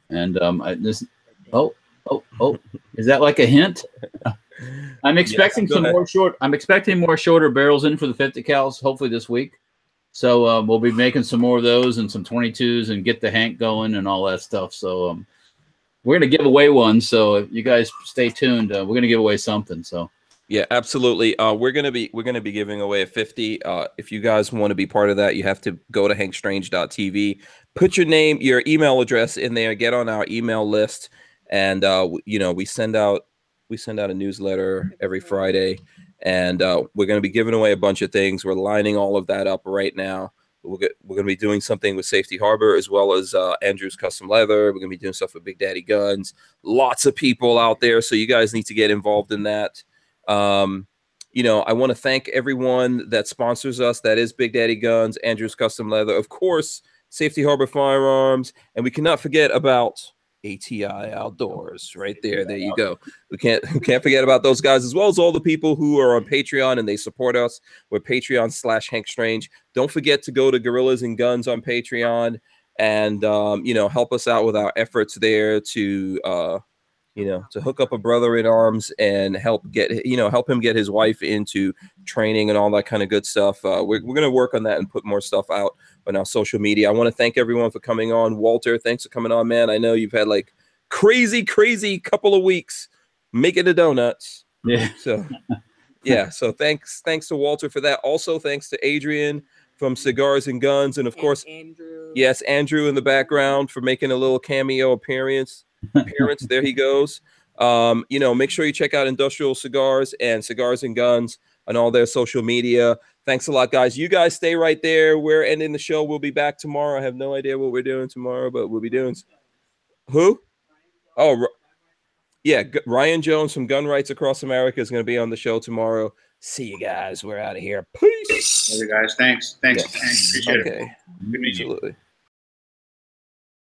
and Oh, is that like a hint? I'm expecting I'm expecting more shorter barrels in for the 50 cals, hopefully this week. So we'll be making some more of those and some 22s and get the Hank going and all that stuff. So we're going to give away one. So if you guys stay tuned. We're going to give away something. So yeah, absolutely. We're going to be giving away a 50. If you guys want to be part of that, you have to go to hankstrange.tv, put your name, your email address in there, get on our email list. And, we send out We send out a newsletter every Friday, and we're going to be giving away a bunch of things. We're lining all of that up right now. We're going to be doing something with Safety Harbor, as well as Andrew's Custom Leather. We're going to be doing stuff with Big Daddy Guns. Lots of people out there, so you guys need to get involved in that. You know, I want to thank everyone that sponsors us. That is Big Daddy Guns, Andrew's Custom Leather, of course, Safety Harbor Firearms, and we cannot forget about ATI Outdoors right there. There you go. We can't forget about those guys, as well as all the people who are on Patreon and they support us. We're Patreon/Hank Strange. Don't forget to go to Gorillas and Guns on Patreon and you know, help us out with our efforts there to you know, to hook up a brother in arms and help him get his wife into training and all that kind of good stuff. We're going to work on that and put more stuff out on our social media. I want to thank everyone for coming on. Walter, thanks for coming on, man. I know you've had like crazy couple of weeks making the donuts. Yeah. So yeah. So thanks to Walter for that. Also, thanks to Adrian from Cigars and Guns. And of course, Andrew. Yes, Andrew in the background for making a little cameo appearance. There he goes. You know, make sure you check out Industrial Cigars and Cigars and Guns on all their social media. Thanks a lot, guys. You guys stay right there. We're ending the show. We'll be back tomorrow. I have no idea what we're doing tomorrow, but we'll be doing. Who? Oh, yeah. Ryan Jones from Gun Rights Across America is going to be on the show tomorrow. See you guys. We're out of here. Peace. Hey, guys. Thanks. Yeah. Appreciate it. Okay. Good meeting you. Absolutely.